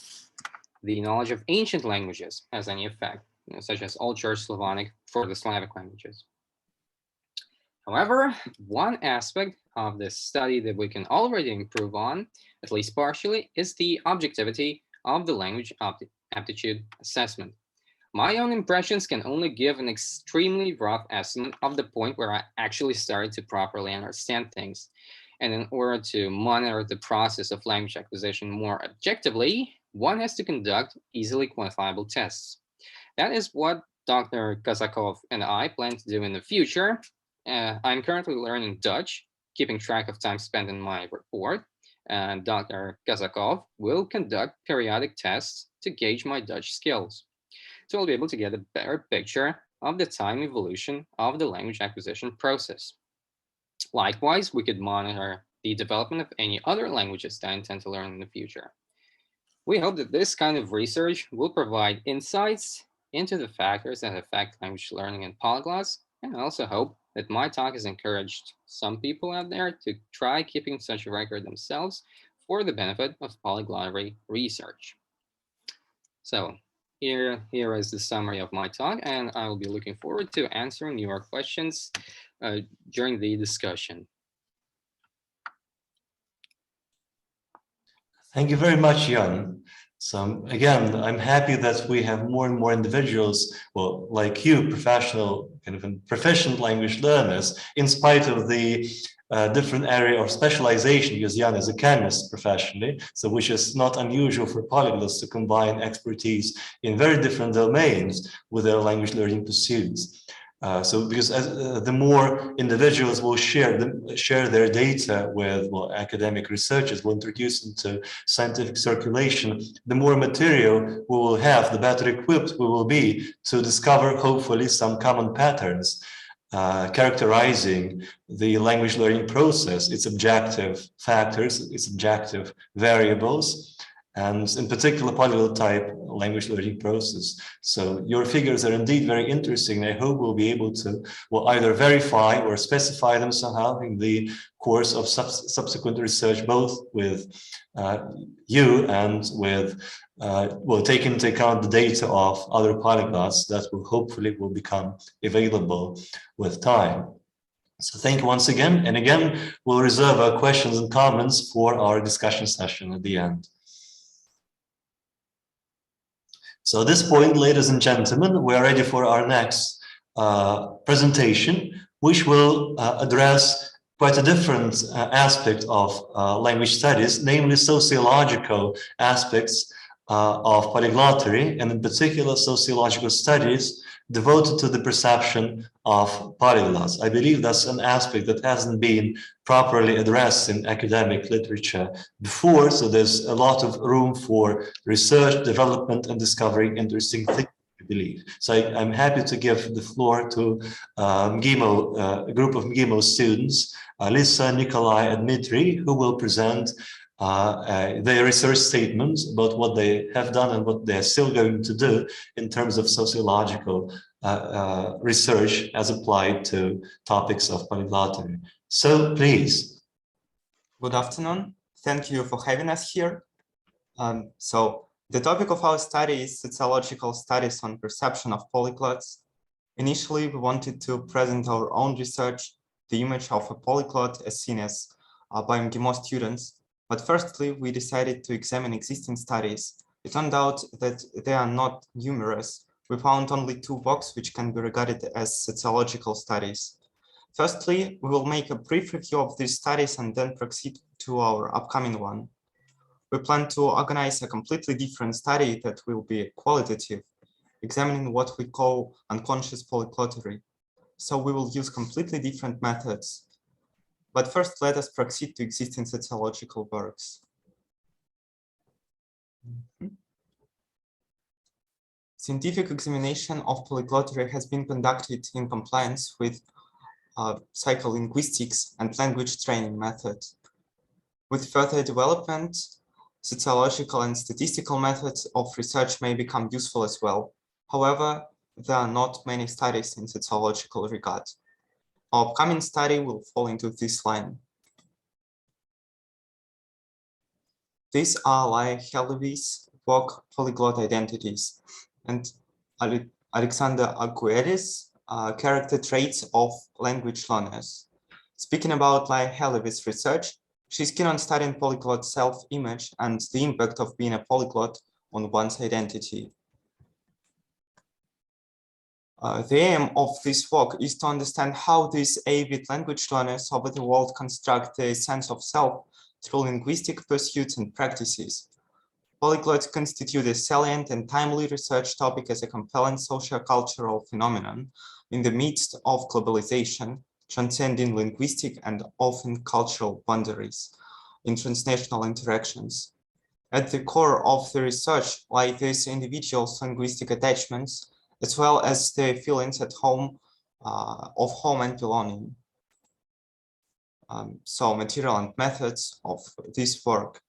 the knowledge of ancient languages has any effect, such as Old Church Slavonic for the Slavic languages. However, one aspect of this study that we can already improve on, at least partially, is the objectivity of the language aptitude assessment. My own impressions can only give an extremely rough estimate of the point where I actually started to properly understand things. And in order to monitor the process of language acquisition more objectively, one has to conduct easily quantifiable tests. That is what Dr. Kazakov and I plan to do in the future. I'm currently learning Dutch, keeping track of time spent in my report, and Dr. Kazakov will conduct periodic tests to gauge my Dutch skills. So I'll be able to get a better picture of the time evolution of the language acquisition process. Likewise, we could monitor the development of any other languages that I intend to learn in the future. We hope that this kind of research will provide insights into the factors that affect language learning in polyglots, and I also hope that my talk has encouraged some people out there to try keeping such a record themselves for the benefit of polyglottery research. So here is the summary of my talk, and I will be looking forward to answering your questions during the discussion. Thank you very much, Jan. So again, I'm happy that we have more and more individuals, well, like you, professional, kind of proficient language learners, in spite of the different area of specialization, because Jan is a chemist professionally, so which is not unusual for polyglots to combine expertise in very different domains with their language learning pursuits. So because the more individuals will share their data with, well, academic researchers, will introduce into scientific circulation, the more material we will have, the better equipped we will be to discover, hopefully, some common patterns characterizing the language learning process, its objective factors, its objective variables, and in particular polyglot type language learning process. So your figures are indeed very interesting. I hope we'll be able to, well, either verify or specify them somehow in the course of subsequent research, both with you and with, well, take into account the data of other polyglots that will hopefully will become available with time. So thank you once again. And again, we'll reserve our questions and comments for our discussion session at the end. So at this point, ladies and gentlemen, we are ready for our next presentation, which will address quite a different aspect of language studies, namely sociological aspects of polyglottery, and in particular sociological studies devoted to the perception of polyglots. I believe that's an aspect that hasn't been properly addressed in academic literature before, so there's a lot of room for research, development, and discovering interesting things, I believe. So I'm happy to give the floor to МГИМО, a group of МГИМО students, Lisa, Nikolai, and Dmitry, who will present their research statements about what they have done and what they're still going to do in terms of sociological research as applied to topics of polyglottery. So please. Good afternoon. Thank you for having us here. So the topic of our study is sociological studies on perception of polyglots. Initially, we wanted to present our own research, the image of a polyglot as seen as by МГИМО students. But firstly, we decided to examine existing studies. It turned out that they are not numerous. We found only 2 books which can be regarded as sociological studies. Firstly, we will make a brief review of these studies and then proceed to our upcoming one. We plan to organize a completely different study that will be qualitative, examining what we call unconscious polyglottery. So we will use completely different methods. But first, let us proceed to existing sociological works. Scientific examination of polyglottery has been conducted in compliance with psycholinguistics and language training methods. With further development, sociological and statistical methods of research may become useful as well. However, there are not many studies in sociological regard. Our upcoming study will fall into this line. These are like Helevy's work, Polyglot Identities, and Alexander Aguirre's character traits of language learners. Speaking about like Helevy's research, she's keen on studying polyglot self-image and the impact of being a polyglot on one's identity. The aim of this work is to understand how these avid language learners over the world construct their sense of self through linguistic pursuits and practices. Polyglots constitute a salient and timely research topic as a compelling socio-cultural phenomenon in the midst of globalization, transcending linguistic and often cultural boundaries in transnational interactions. At the core of the research lie these individuals' linguistic attachments, as well as their feelings at home, of home and belonging. So material and methods of this work.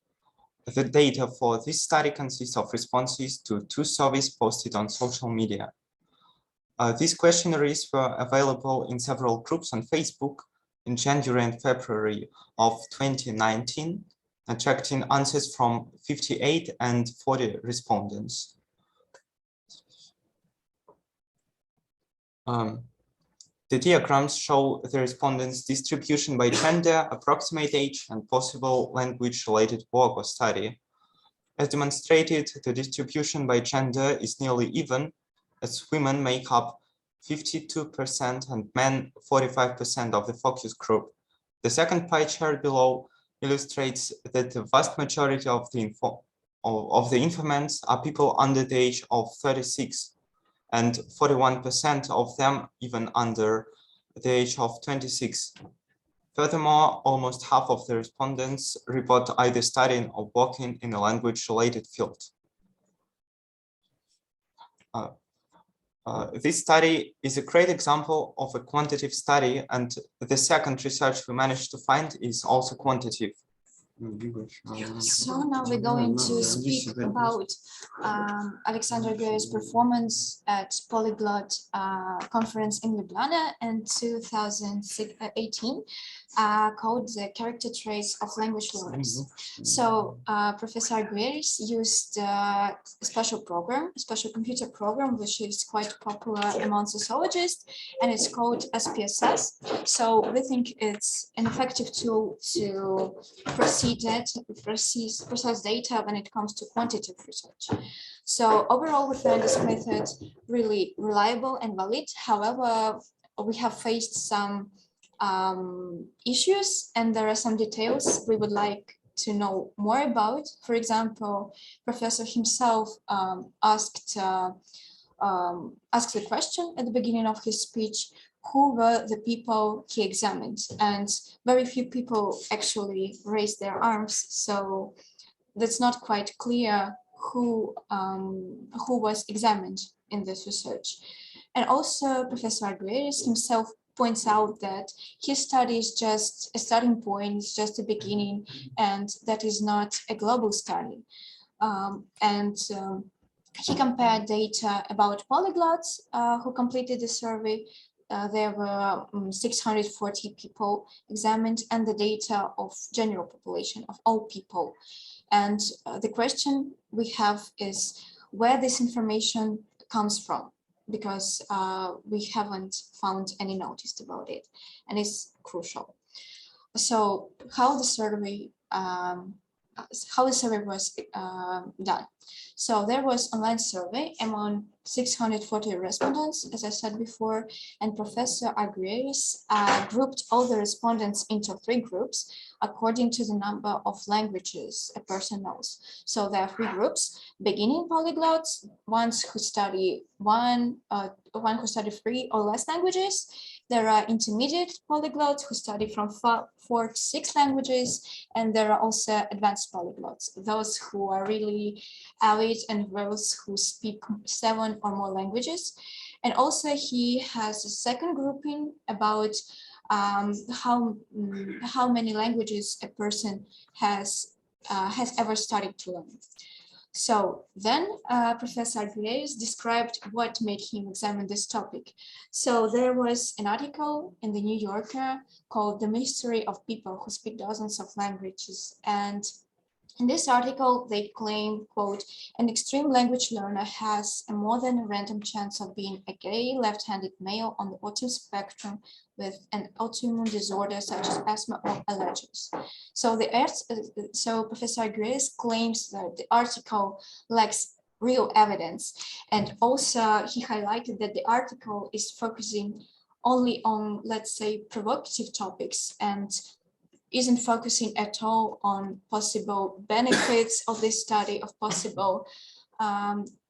The data for this study consists of responses to 2 surveys posted on social media. These questionnaires were available in several groups on Facebook in January and February of 2019, attracting answers from 58 and 40 respondents. The diagrams show the respondents' distribution by gender, approximate age, and possible language-related work or study. As demonstrated, the distribution by gender is nearly even, as women make up 52% and men 45% of the focus group. The second pie chart below illustrates that the vast majority of the informants are people under the age of 36, and 41% of them even under the age of 26. Furthermore, almost half of the respondents report either studying or working in a language-related field. This study is a great example of a quantitative study, and the second research we managed to find is also quantitative. So now we're going to speak about Alexander Aguirre's performance at Polyglot conference in Ljubljana in 2018, called The Character Traits of Language Learners. So Professor Aguirre used a special computer program, which is quite popular among sociologists, and it's called SPSS. So we think it's an effective tool to precise data when it comes to quantitative research. So overall, we find this method really reliable and valid. However, we have faced some issues, and there are some details we would like to know more about. For example, Professor himself asked the question at the beginning of his speech: who were the people he examined? And very few people actually raised their arms, so that's not quite clear who was examined in this research. And also Professor Aguirre himself points out that his study is just a starting point, it's just a beginning, and that is not a global study. He compared data about polyglots who completed the survey. There were 640 people examined, and the data of general population, of all people. And the question we have is where this information comes from, because we haven't found any notice about it, and it's crucial. So how the survey how the survey was done. So there was online survey among 640 respondents, as I said before, and Professor Agreris grouped all the respondents into 3 groups according to the number of languages a person knows. So there are 3 groups: beginning polyglots, ones who study one who study 3 or less languages. There are intermediate polyglots who study from 4 to 6 languages, and there are also advanced polyglots, those who are really avid and those who speak 7 or more languages. And also he has a second grouping about how many languages a person has ever studied to learn. So then Professor Agreris described what made him examine this topic. So there was an article in the New Yorker called "The Mystery of People Who Speak Dozens of Languages." And in this article, they claim, quote, "An extreme language learner has a more than a random chance of being a gay left-handed male on the autism spectrum with an autoimmune disorder such as asthma or allergies." So Professor Agreris claims that the article lacks real evidence, and also he highlighted that the article is focusing only on, let's say, provocative topics and isn't focusing at all on possible benefits of this study, of possible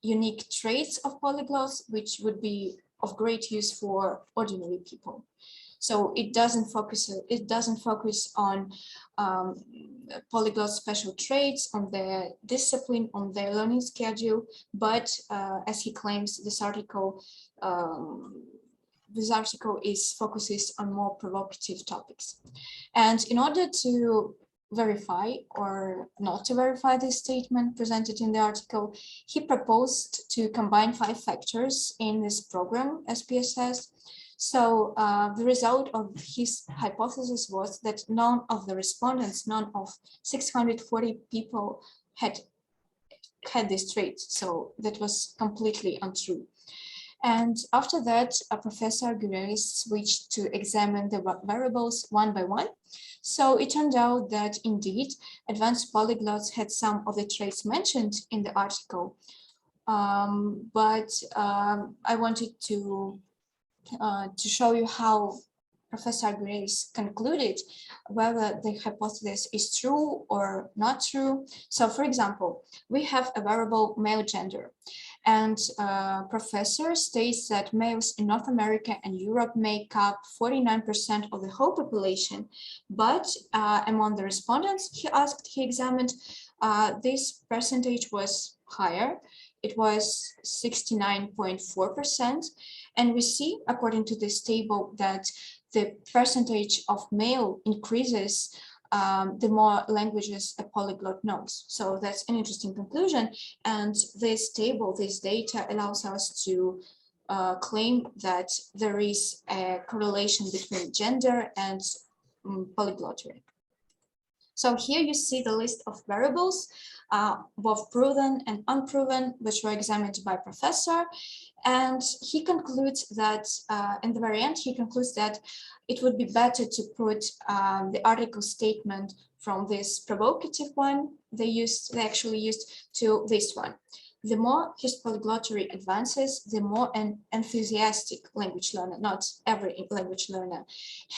unique traits of polyglots, which would be of great use for ordinary people. So it doesn't focus on polyglot special traits, on their discipline, on their learning schedule, but as he claims, this article focuses on more provocative topics. And in order to verify or not to verify this statement presented in the article, he proposed to combine 5 factors in this program, SPSS. So the result of his hypothesis was that none of the respondents, none of 640 people had this trait. So that was completely untrue. And after that, Professor Agreris switched to examine the variables one by one. So it turned out that indeed, advanced polyglots had some of the traits mentioned in the article. But I wanted to show you how Professor Agreris concluded whether the hypothesis is true or not true. So for example, we have a variable male gender. And professor states that males in North America and Europe make up 49% of the whole population, but among the respondents he examined, this percentage was higher. It was 69.4%. And we see, according to this table, that the percentage of male increases the more languages a polyglot knows. So that's an interesting conclusion. And this table, this data allows us to claim that there is a correlation between gender and polyglottery. So here you see the list of variables, both proven and unproven, which were examined by professor. And he concludes that, in the very end, he concludes that it would be better to put the article statement from this provocative one they actually used to this one. The more his polyglottery advances, the more an enthusiastic language learner, not every language learner,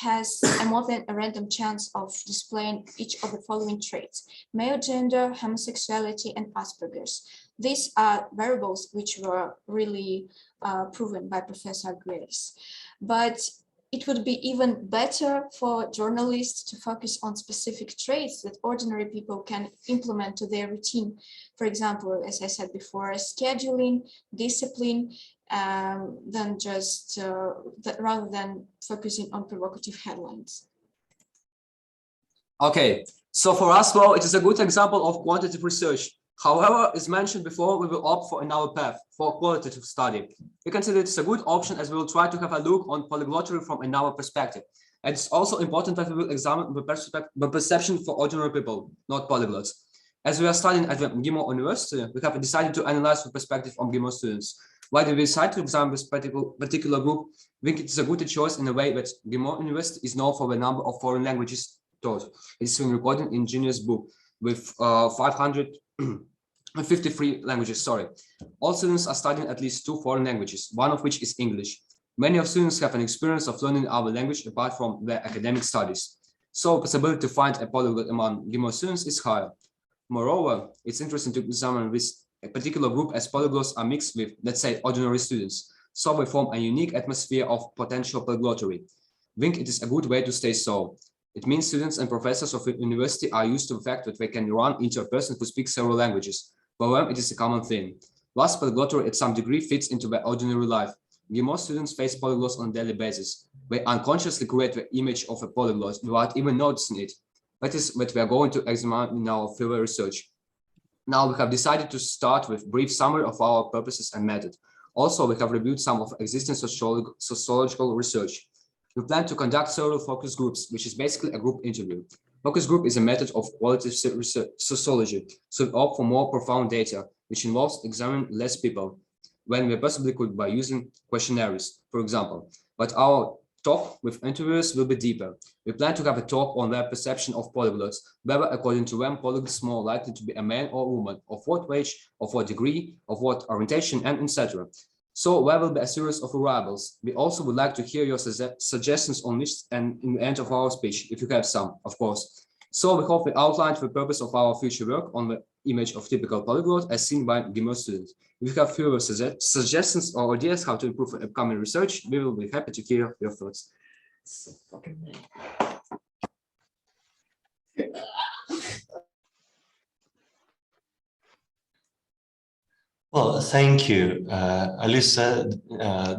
has a more than a random chance of displaying each of the following traits: male gender, homosexuality, and Asperger's. These are variables which were really proven by Professor Agreris. But it would be even better for journalists to focus on specific traits that ordinary people can implement to their routine. For example, as I said before, scheduling, discipline, rather than focusing on provocative headlines. Okay, so for us, well, it is a good example of quantitative research. However, as mentioned before, we will opt for another path, for qualitative study. We consider it a good option as we will try to have a look on polyglottery from another perspective. And it's also important that we will examine the perception for ordinary people, not polyglots. As we are studying at the МГИМО University, we have decided to analyze the perspective of МГИМО students. Why do we decide to examine this particular group? I think it's a good choice in a way that МГИМО University is known for the number of foreign languages taught. It's been recorded in Genius book. with 553 languages, sorry. All students are studying at least 2 foreign languages, one of which is English. Many of students have an experience of learning our language apart from their academic studies. So possibility to find a polyglot among МГИМО students is higher. Moreover, it's interesting to examine this particular group as polyglots are mixed with, let's say, ordinary students. So we form a unique atmosphere of potential polyglottery. I think it is a good way to stay so. It means students and professors of the university are used to the fact that they can run into a person who speaks several languages. For them, it is a common thing. Thus, polyglottery at some degree fits into their ordinary life. МГИМО students face polyglots on a daily basis. They unconsciously create the image of a polyglot without even noticing it. That is what we are going to examine in our further research. Now we have decided to start with a brief summary of our purposes and method. Also, we have reviewed some of existing sociological research. We plan to conduct several focus groups, which is basically a group interview. Focus group is a method of qualitative research, sociology, so we opt for more profound data, which involves examining less people, when we possibly could by using questionnaires, for example. But our talk with interviewers will be deeper. We plan to have a talk on their perception of polyglots, whether according to them polyglots more likely to be a man or woman, of what age, of what degree, of what orientation, and etc. So there will be a series of variables. We also would like to hear your suggestions on this and in the end of our speech, if you have some, of course. So we hope we outlined the purpose of our future work on the image of typical polyglot as seen by МГИМО students. If you have further suggestions or ideas how to improve upcoming research, we will be happy to hear your thoughts. Well, thank you, Alisa,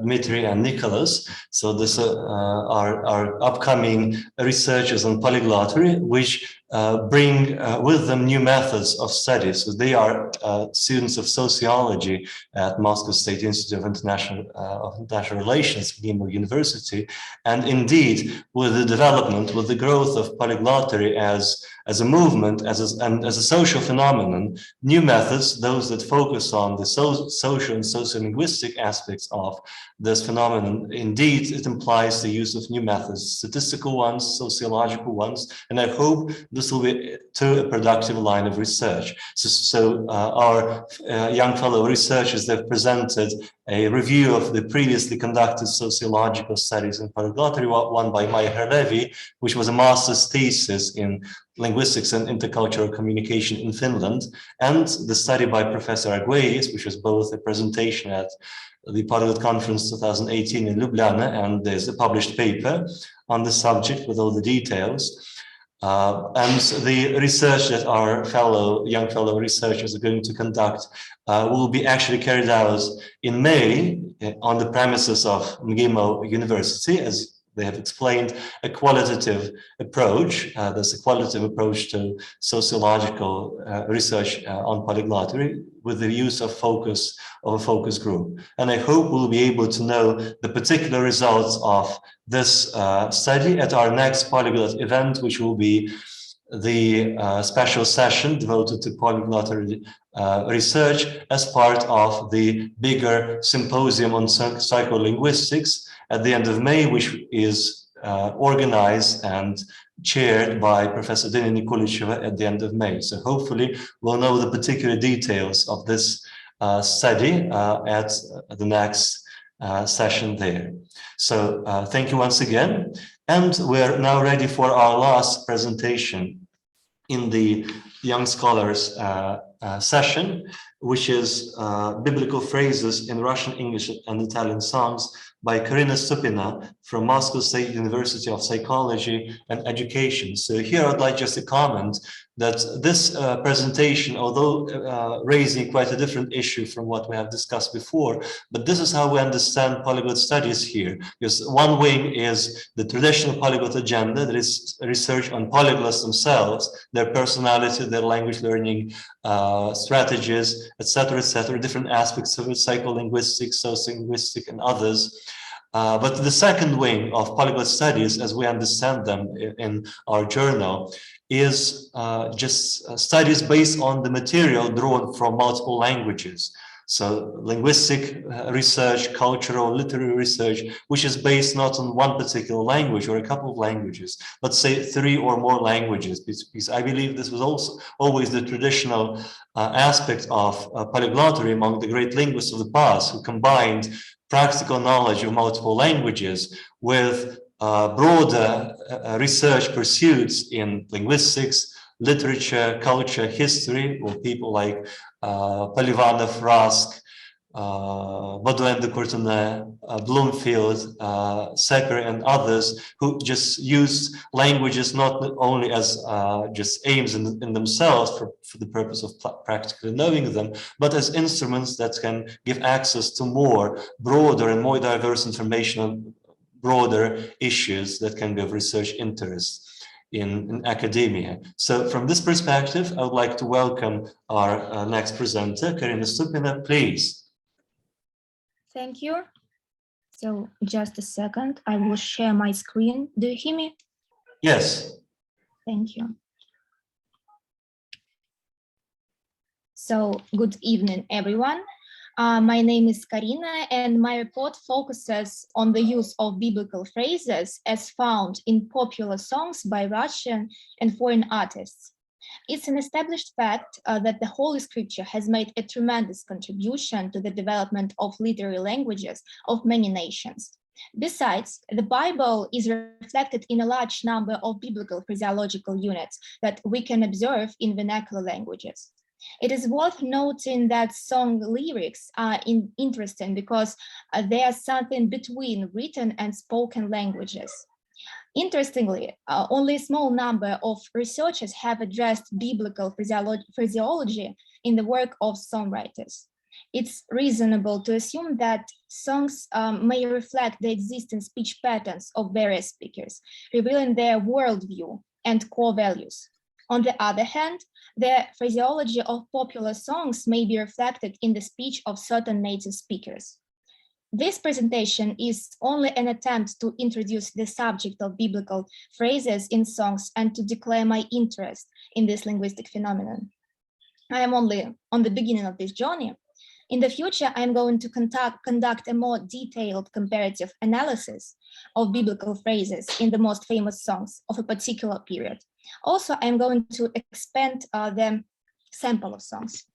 Dmitry, and Nicholas. So this are upcoming researchers on polyglottery, which bring with them new methods of study. So they are students of sociology at Moscow State Institute of International Relations, МГИМО University. And indeed, with the development, with the growth of polyglottery as a movement, as a social phenomenon, new methods, those that focus on the social and sociolinguistic aspects of this phenomenon, indeed, it implies the use of new methods, statistical ones, sociological ones, and I hope this will be to a productive line of research. So our young fellow researchers, they've presented a review of the previously conducted sociological studies in polyglottery, one by Maya Levy, which was a master's thesis in linguistics and intercultural communication in Finland, and the study by Professor Arguelles, which was both a presentation at the Polyglot Conference 2018 in Ljubljana, and there's a published paper on the subject with all the details. And the research that our young fellow researchers are going to conduct will be actually carried out in May on the premises of МГИМО University, as they have explained, a qualitative approach. There's a qualitative approach to sociological research on polyglottery with the use of a focus group. And I hope we'll be able to know the particular results of this study at our next polyglot event, which will be the special session devoted to polyglottery research as part of the bigger symposium on psycholinguistics at the end of May, which is organized and chaired by Professor Dina Nikulicheva at the end of May. So hopefully we'll know the particular details of this study at the next session there. So thank you once again. And we're now ready for our last presentation in the Young Scholars session, which is Biblical Phrases in Russian, English, and Italian Songs by Karina Stupina from Moscow State University of Psychology and Education. So here I'd like just to comment that this presentation, although raising quite a different issue from what we have discussed before, but this is how we understand polyglot studies here. Because one wing is the traditional polyglot agenda, that is research on polyglots themselves, their personality, their language learning strategies, etc., different aspects of it, psycholinguistics, sociolinguistic, and others. But the second wing of polyglot studies, as we understand them in our journal, is just studies based on the material drawn from multiple languages. So linguistic research, cultural, literary research, which is based not on one particular language or a couple of languages, but say 3 or more languages, because I believe this was also always the traditional aspect of polyglottery among the great linguists of the past, who combined practical knowledge of multiple languages with broader research pursuits in linguistics, literature, culture, history, or people like Polivanov, Rask, Baudouin de Courtenay, Bloomfield, Secker, and others, who just used languages not only as just aims in themselves for the purpose of practically knowing them, but as instruments that can give access to more broader and more diverse information on broader issues that can be of research interest in academia. So from this perspective, I would like to welcome our next presenter, Karina Stupina, please. Thank you. So just a second, I will share my screen. Do you hear me? Yes. Thank you. So good evening, everyone. My name is Karina, and my report focuses on the use of biblical phrases as found in popular songs by Russian and foreign artists. It's an established fact that the Holy Scripture has made a tremendous contribution to the development of literary languages of many nations. Besides, the Bible is reflected in a large number of biblical phraseological units that we can observe in vernacular languages. It is worth noting that song lyrics are interesting because they are something between written and spoken languages. Interestingly, only a small number of researchers have addressed biblical phraseology in the work of songwriters. It's reasonable to assume that songs may reflect the existing speech patterns of various speakers, revealing their worldview and core values. On the other hand, the phraseology of popular songs may be reflected in the speech of certain native speakers. This presentation is only an attempt to introduce the subject of biblical phrases in songs and to declare my interest in this linguistic phenomenon. I am only on the beginning of this journey. In the future, I'm going to conduct a more detailed comparative analysis of biblical phrases in the most famous songs of a particular period. Also, I'm going to expand the sample of songs.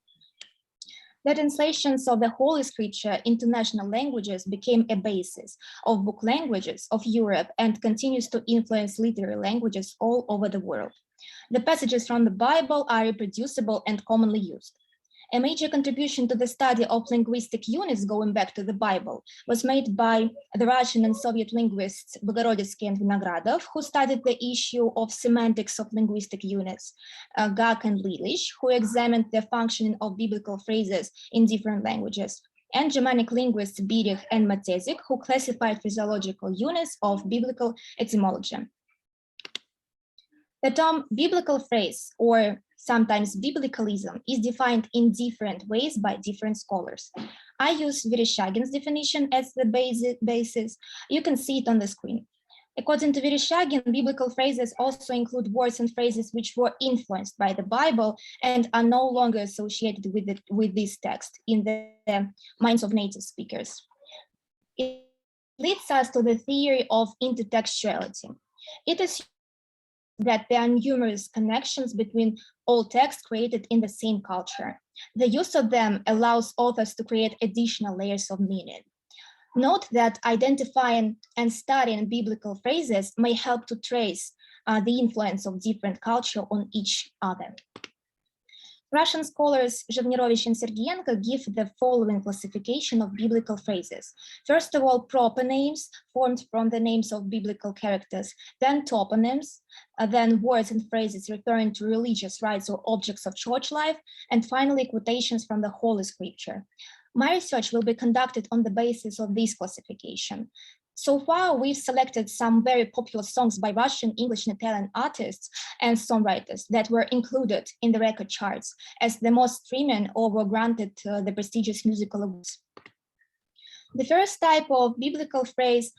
The translations of the Holy Scripture into national languages became a basis of book languages of Europe and continues to influence literary languages all over the world. The passages from the Bible are reproducible and commonly used. A major contribution to the study of linguistic units going back to the Bible was made by the Russian and Soviet linguists Bogorodidsky and Vinogradov, who studied the issue of semantics of linguistic units, Gak and Lilich, who examined the functioning of biblical phrases in different languages, and Germanic linguists Birich and Matezik, who classified physiological units of biblical etymology. The term biblical phrase, or sometimes biblicalism, is defined in different ways by different scholars. I use Vereshchagin's definition as the basis. You can see it on the screen. According to Vereshchagin, biblical phrases also include words and phrases which were influenced by the Bible and are no longer associated with this text in the minds of native speakers. It leads us to the theory of intertextuality. It is that there are numerous connections between all texts created in the same culture. The use of them allows authors to create additional layers of meaning. Note that identifying and studying biblical phrases may help to trace the influence of different culture on each other. Russian scholars Zhevnirovich and Sergienko give the following classification of biblical phrases. First of all, proper names formed from the names of biblical characters, then toponyms, then words and phrases referring to religious rites or objects of church life, and finally quotations from the Holy Scripture. My research will be conducted on the basis of this classification. So far, we've selected some very popular songs by Russian, English, and Italian artists and songwriters that were included in the record charts as the most streaming or were granted the prestigious musical awards. The first type of biblical phrase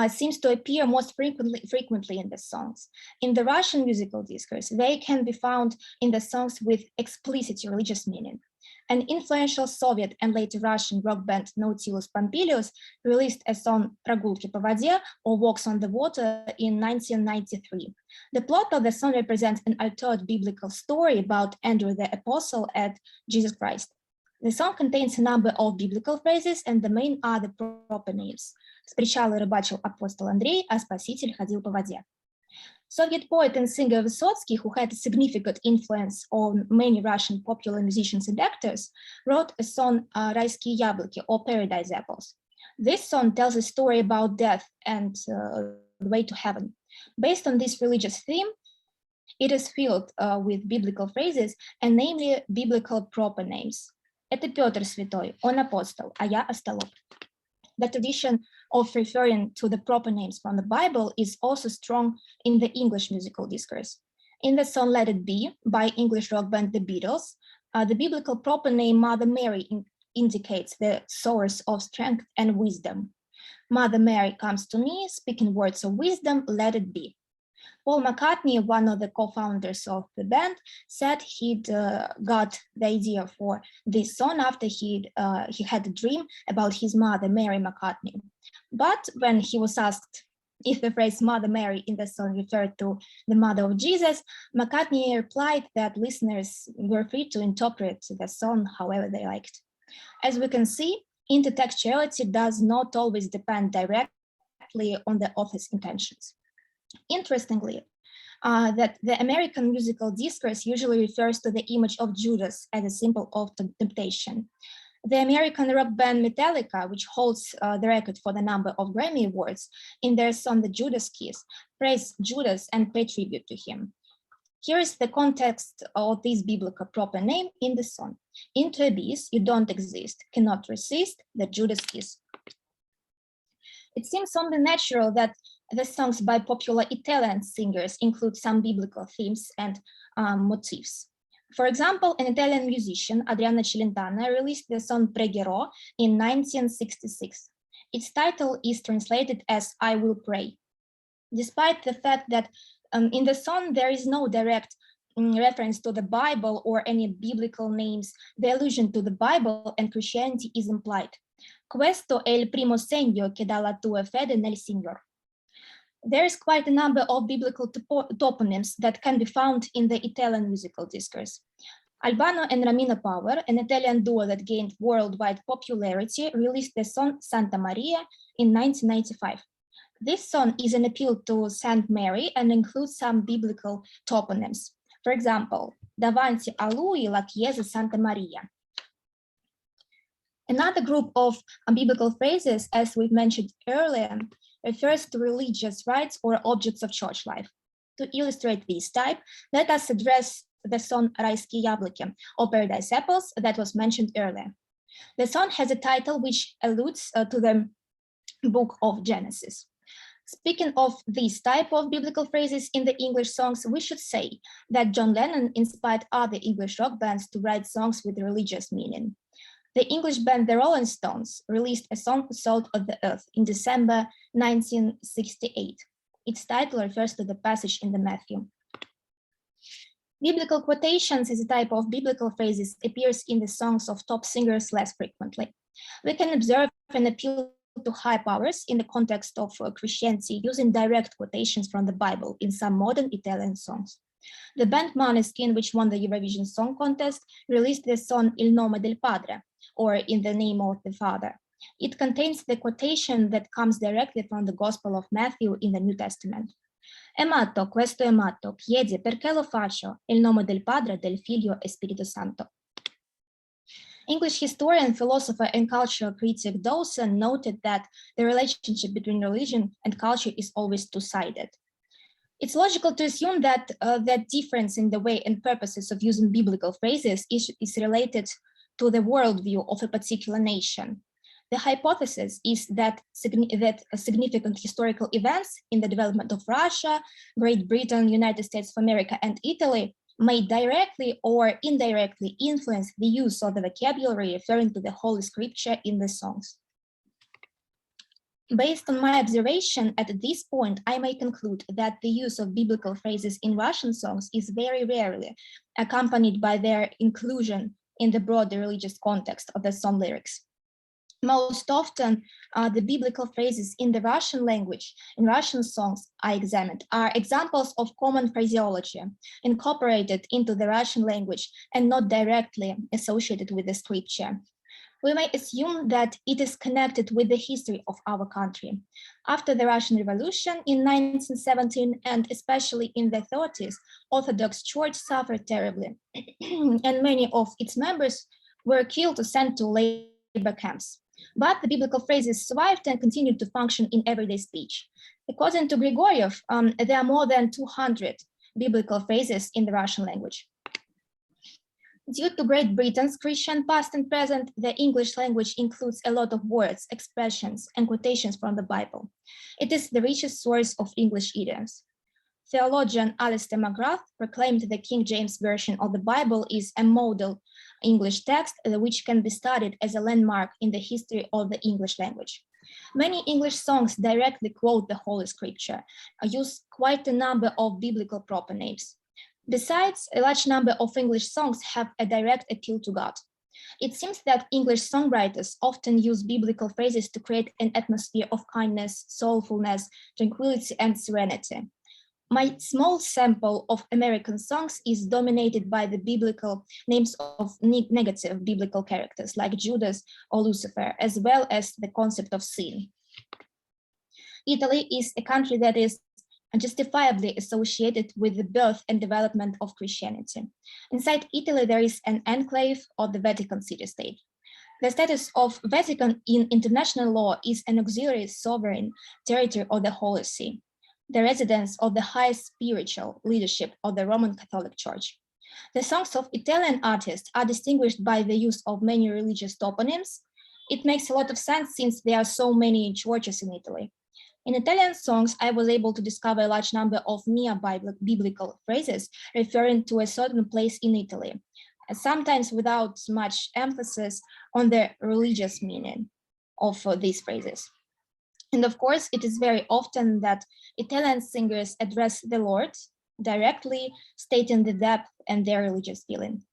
seems to appear most frequently in the songs. In the Russian musical discourse, they can be found in the songs with explicit religious meaning. An influential Soviet and later Russian rock band Nautilus Pompilius released a song "Прогулки по воде" or "Walks on the Water" in 1993. The plot of the song represents an altered biblical story about Andrew the Apostle and Jesus Christ. The song contains a number of biblical phrases, and the main are the proper names. Встречал и рыбачил апостол Андрей, а Спаситель ходил по воде. Soviet poet and singer Vysotsky, who had a significant influence on many Russian popular musicians and actors, wrote a song "Райские яблоки" or Paradise Apples. This song tells a story about death and the way to heaven. Based on this religious theme, it is filled with biblical phrases and namely biblical proper names. Это Петр Святой, он апостол, а я остолоп. The tradition of referring to the proper names from the Bible is also strong in the English musical discourse. In the song "Let It Be" by English rock band The Beatles, the biblical proper name Mother Mary indicates the source of strength and wisdom. Mother Mary comes to me, speaking words of wisdom, let it be. Paul McCartney, one of the co-founders of the band, said he'd got the idea for this song after he had a dream about his mother, Mary McCartney. But when he was asked if the phrase Mother Mary in the song referred to the mother of Jesus, McCartney replied that listeners were free to interpret the song however they liked. As we can see, intertextuality does not always depend directly on the author's intentions. Interestingly, that the American musical discourse usually refers to the image of Judas as a symbol of temptation. The American rock band Metallica, which holds the record for the number of Grammy Awards, in their song The Judas Kiss, praise Judas and pay tribute to him. Here is the context of this biblical proper name in the song. Into abyss, you don't exist, cannot resist, the Judas Kiss. It seems only natural that the songs by popular Italian singers include some biblical themes and motifs. For example, an Italian musician, Adriana Celentano, released the song Pregherò in 1966. Its title is translated as I Will Pray. Despite the fact that in the song there is no direct reference to the Bible or any biblical names, the allusion to the Bible and Christianity is implied. Questo è il primo segno che dà la tua fede nel Signore. There is quite a number of biblical toponyms that can be found in the Italian musical discourse. Albano and Ramina Power, an Italian duo that gained worldwide popularity, released the song Santa Maria in 1995. This song is an appeal to Saint Mary and includes some biblical toponyms. For example, Davanti a lui la chiesa Santa Maria. Another group of biblical phrases, as we've mentioned earlier, refers to religious rites or objects of church life. To illustrate this type, let us address the song "Райские яблоки" or Paradise Apples that was mentioned earlier. The song has a title which alludes to the book of Genesis. Speaking of this type of biblical phrases in the English songs, we should say that John Lennon inspired other English rock bands to write songs with religious meaning. The English band The Rolling Stones released a song Salt of the Earth in December 1968. Its title refers to the passage in the Matthew. Biblical quotations as a type of biblical phrases appears in the songs of top singers less frequently. We can observe an appeal to high powers in the context of Christianity using direct quotations from the Bible in some modern Italian songs. The band Måneskin, which won the Eurovision Song Contest, released the song Il nome del Padre, or In the Name of the Father. It contains the quotation that comes directly from the Gospel of Matthew in the New Testament. È matto, questo è matto, chiede perché lo faccio, il nome del Padre, del Figlio e Spirito Santo. English historian, philosopher, and cultural critic Dawson noted that the relationship between religion and culture is always two-sided. It's logical to assume that that difference in the way and purposes of using biblical phrases is related to the worldview of a particular nation. The hypothesis is that significant historical events in the development of Russia, Great Britain, United States of America, and Italy may directly or indirectly influence the use of the vocabulary referring to the Holy Scripture in the songs. Based on my observation at this point, I may conclude that the use of biblical phrases in Russian songs is very rarely accompanied by their inclusion in the broader religious context of the song lyrics. Most often, the biblical phrases in the Russian language, in Russian songs I examined, are examples of common phraseology incorporated into the Russian language and not directly associated with the scripture. We may assume that it is connected with the history of our country. After the Russian Revolution in 1917, and especially in the 30s, Orthodox Church suffered terribly, and many of its members were killed or sent to labor camps. But the biblical phrases survived and continued to function in everyday speech. According to Grigoriev, there are more than 200 biblical phrases in the Russian language. Due to Great Britain's Christian past and present, the English language includes a lot of words, expressions, and quotations from the Bible. It is the richest source of English idioms. Theologian Alistair McGrath proclaimed the King James Version of the Bible is a model English text which can be studied as a landmark in the history of the English language. Many English songs directly quote the Holy Scripture, use quite a number of biblical proper names. Besides, a large number of English songs have a direct appeal to God. It seems that English songwriters often use biblical phrases to create an atmosphere of kindness, soulfulness, tranquility, and serenity. My small sample of American songs is dominated by the biblical names of negative biblical characters like Judas or Lucifer, as well as the concept of sin. Italy is a country that is justifiably associated with the birth and development of Christianity. Inside Italy, there is an enclave of the Vatican city-state. The status of Vatican in international law is an auxiliary sovereign territory of the Holy See, the residence of the highest spiritual leadership of the Roman Catholic Church. The songs of Italian artists are distinguished by the use of many religious toponyms. It makes a lot of sense since there are so many churches in Italy. In Italian songs, I was able to discover a large number of near-biblical phrases referring to a certain place in Italy, sometimes without much emphasis on the religious meaning of these phrases. And of course, it is very often that Italian singers address the Lord directly, stating the depth and their religious feeling.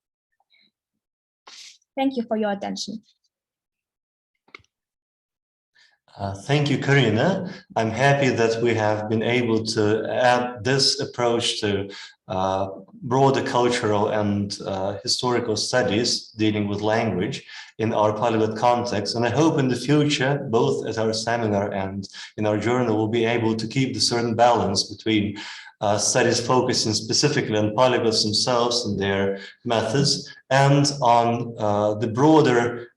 Thank you for your attention. Thank you, Karina. I'm happy that we have been able to add this approach to broader cultural and historical studies dealing with language in our polyglot context. And I hope in the future, both at our seminar and in our journal, we'll be able to keep the certain balance between studies focusing specifically on polyglots themselves and their methods, and on the broader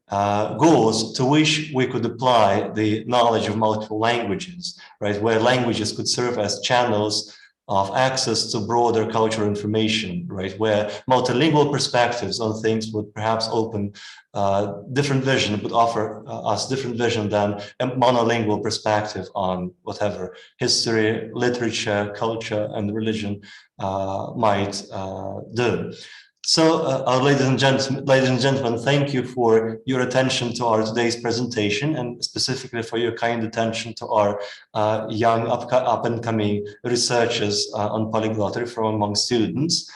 goals to which we could apply the knowledge of multiple languages, right? Where languages could serve as channels of access to broader cultural information, right? Where multilingual perspectives on things would perhaps open different vision, would offer us different vision than a monolingual perspective on whatever history, literature, culture, and religion might do. So, ladies and gentlemen, thank you for your attention to our today's presentation, and specifically for your kind attention to our young up-and-coming researchers on polyglottery from among students.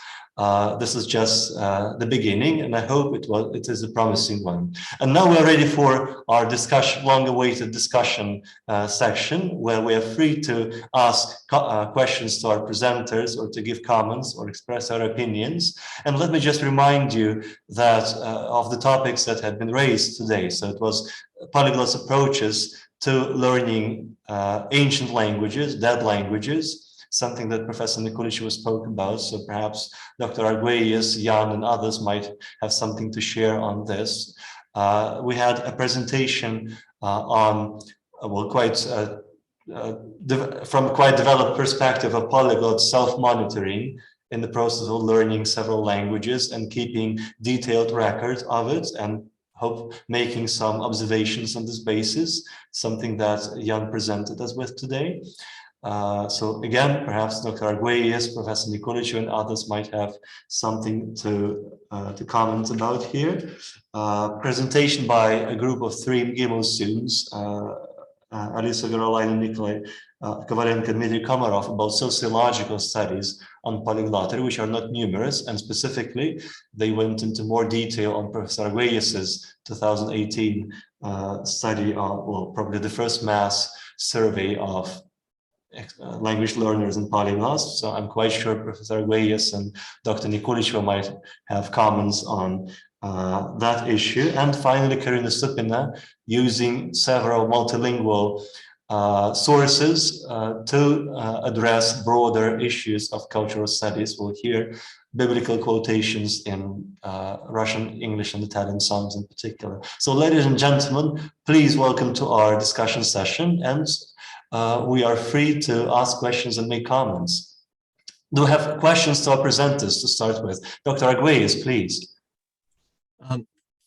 This is just the beginning, and I hope it is a promising one. And now we're ready for our discussion, long-awaited discussion section, where we are free to ask questions to our presenters or to give comments or express our opinions. And let me just remind you that of the topics that have been raised today. So it was polyglots' approaches to learning ancient languages, dead languages, something that Professor Nikulicheva spoke about. So perhaps Dr. Arguelles, Jan, and others might have something to share on this. We had a presentation on, well, from a quite developed perspective of polyglot self-monitoring in the process of learning several languages and keeping detailed records of it, and hope making some observations on this basis, something that Jan presented us with today. So again, perhaps Dr. Arguelles, Professor Nikulicheva, and others might have something to comment about here. Presentation by a group of 3 МГИМО students, Alisa, Caroline, and Nikolai, Kovalenko and Dmitry Komarov about sociological studies on polyglottery, which are not numerous, and specifically they went into more detail on Professor Arguelles's 2018 study of, well, probably the first mass survey of language learners and polyglots. So I'm quite sure Professor Arguelles and Dr. Nikulicheva might have comments on that issue. And finally, Karina Stupina, using several multilingual sources to address broader issues of cultural studies. We'll hear biblical quotations in Russian, English, and Italian songs in particular. So ladies and gentlemen, please welcome to our discussion session, and we are free to ask questions and make comments. Do we have questions to our presenters to start with? Dr. Arguelles, please.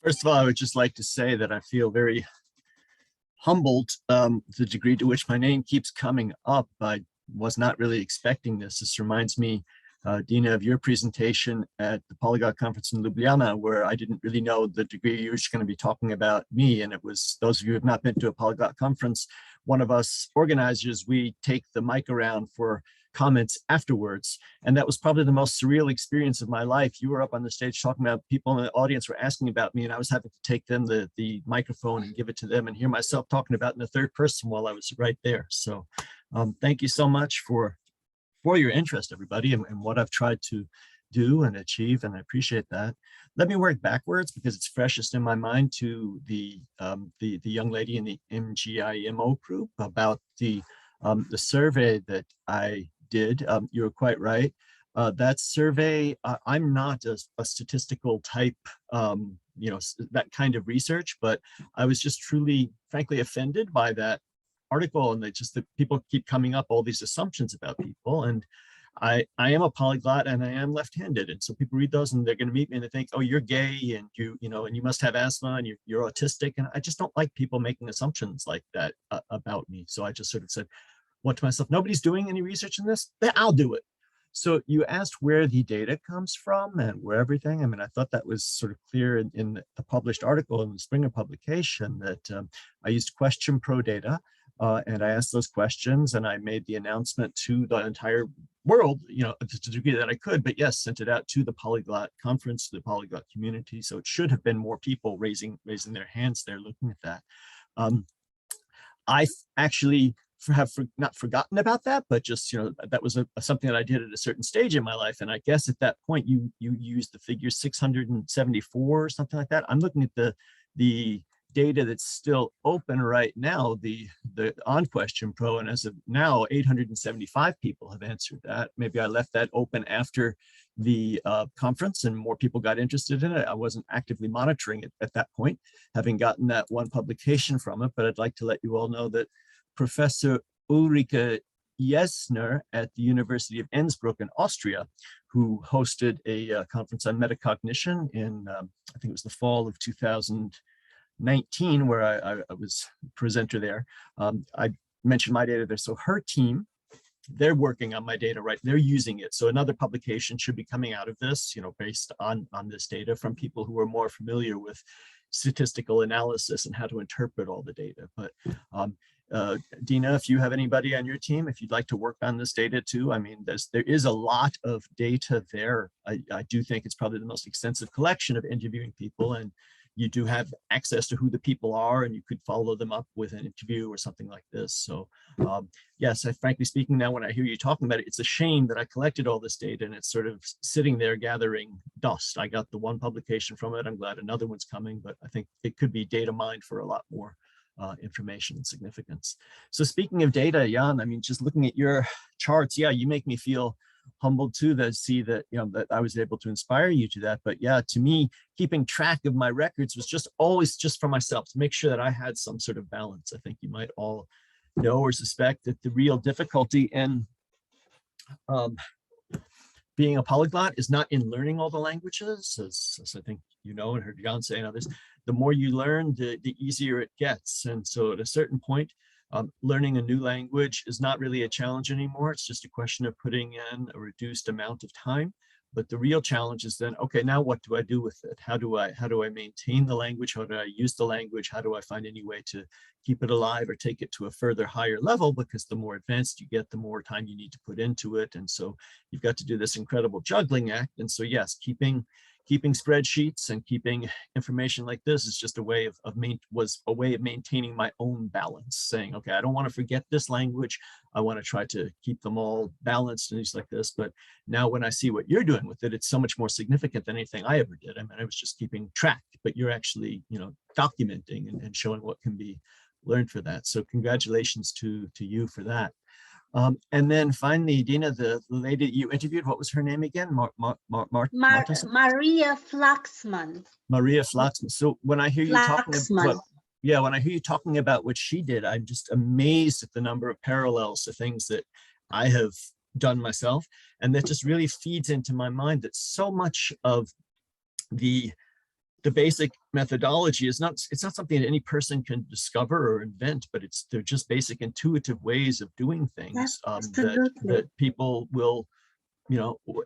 First of all, I would just like to say that I feel very humbled the degree to which my name keeps coming up. I was not really expecting this. This reminds me, Dina, of your presentation at the Polyglot Conference in Ljubljana, where I didn't really know the degree you were going to be talking about me. And it was, those of you who have not been to a Polyglot Conference, one of us organizers, we take the mic around for comments afterwards. And that was probably the most surreal experience of my life. You were up on the stage talking about, people in the audience were asking about me, and I was having to take them the microphone and give it to them and hear myself talking about in the third person while I was right there. So thank you so much for your interest, everybody, and what I've tried to do and achieve, and I appreciate that. Let me work backwards because it's freshest in my mind to the young lady in the MGIMO group about the survey that I did. You were quite right. That survey, I'm not a statistical type, you know, that kind of research, but I was just truly, frankly, offended by that article, and that people keep coming up all these assumptions about people. And I am a polyglot and I am left-handed, and so people read those and they're going to meet me and they think, oh, you're gay and you know, and you must have asthma and you're autistic, and I just don't like people making assumptions like that about me. So I just sort of said, what to myself, nobody's doing any research in this, then I'll do it. So you asked where the data comes from and where everything, I mean, I thought that was sort of clear in the published article in the Springer publication that I used Question Pro data, and I asked those questions and I made the announcement to the entire world, you know, to the degree that I could, but yes, sent it out to the Polyglot Conference, to the Polyglot community. So it should have been more people raising their hands there looking at that. I actually have not forgotten about that, but just, you know, that was something that I did at a certain stage in my life. And I guess at that point you used the figure 674 or something like that. I'm looking at the data that's still open right now, the on Question Pro, and as of now 875 people have answered that. Maybe I left that open after the conference and more people got interested in it. I wasn't actively monitoring it at that point, having gotten that one publication from it, but I'd like to let you all know that Professor Ulrike Jesner at the University of Innsbruck in Austria, who hosted a conference on metacognition in, I think it was the fall of 2019, where I was presenter there. I mentioned my data there. So her team, they're working on my data, right? They're using it. So another publication should be coming out of this, you know, based on this data from people who are more familiar with statistical analysis and how to interpret all the data. But Dina, if you have anybody on your team, if you'd like to work on this data too, I mean, there is a lot of data there. I do think it's probably the most extensive collection of interviewing people, and you do have access to who the people are, and you could follow them up with an interview or something like this. So yes, frankly speaking, now when I hear you talking about it, it's a shame that I collected all this data and it's sort of sitting there gathering dust. I got the one publication from it. I'm glad another one's coming, but I think it could be data mined for a lot more information and significance. So speaking of data, Jan, I mean, just looking at your charts, yeah, you make me feel humbled too to see that, you know, that I was able to inspire you to that. But yeah, to me, keeping track of my records was just always just for myself to make sure that I had some sort of balance. I think you might all know or suspect that the real difficulty in being a polyglot is not in learning all the languages, as I think you know and heard Jan say and others. The more you learn, the easier it gets. And so at a certain point, learning a new language is not really a challenge anymore. It's just a question of putting in a reduced amount of time. But the real challenge is then, okay, now what do I do with it? How do I maintain the language? How do I use the language? How do I find any way to keep it alive or take it to a further higher level? Because the more advanced you get, the more time you need to put into it. And so you've got to do this incredible juggling act. And so yes, keeping spreadsheets and keeping information like this is just a way of maintaining my own balance, saying, okay, I don't want to forget this language. I want to try to keep them all balanced and things like this. But now when I see what you're doing with it, it's so much more significant than anything I ever did. I mean, I was just keeping track, but you're actually, documenting and showing what can be learned for that. So congratulations to you for that. And then finally, Dina, the lady you interviewed, what was her name again? Maria Flaxman. Maria Flaxman. So when I hear you talking about what she did, I'm just amazed at the number of parallels to things that I have done myself. And that just really feeds into my mind that so much of the basic methodology it's not something that any person can discover or invent, but they're just basic intuitive ways of doing things that people will,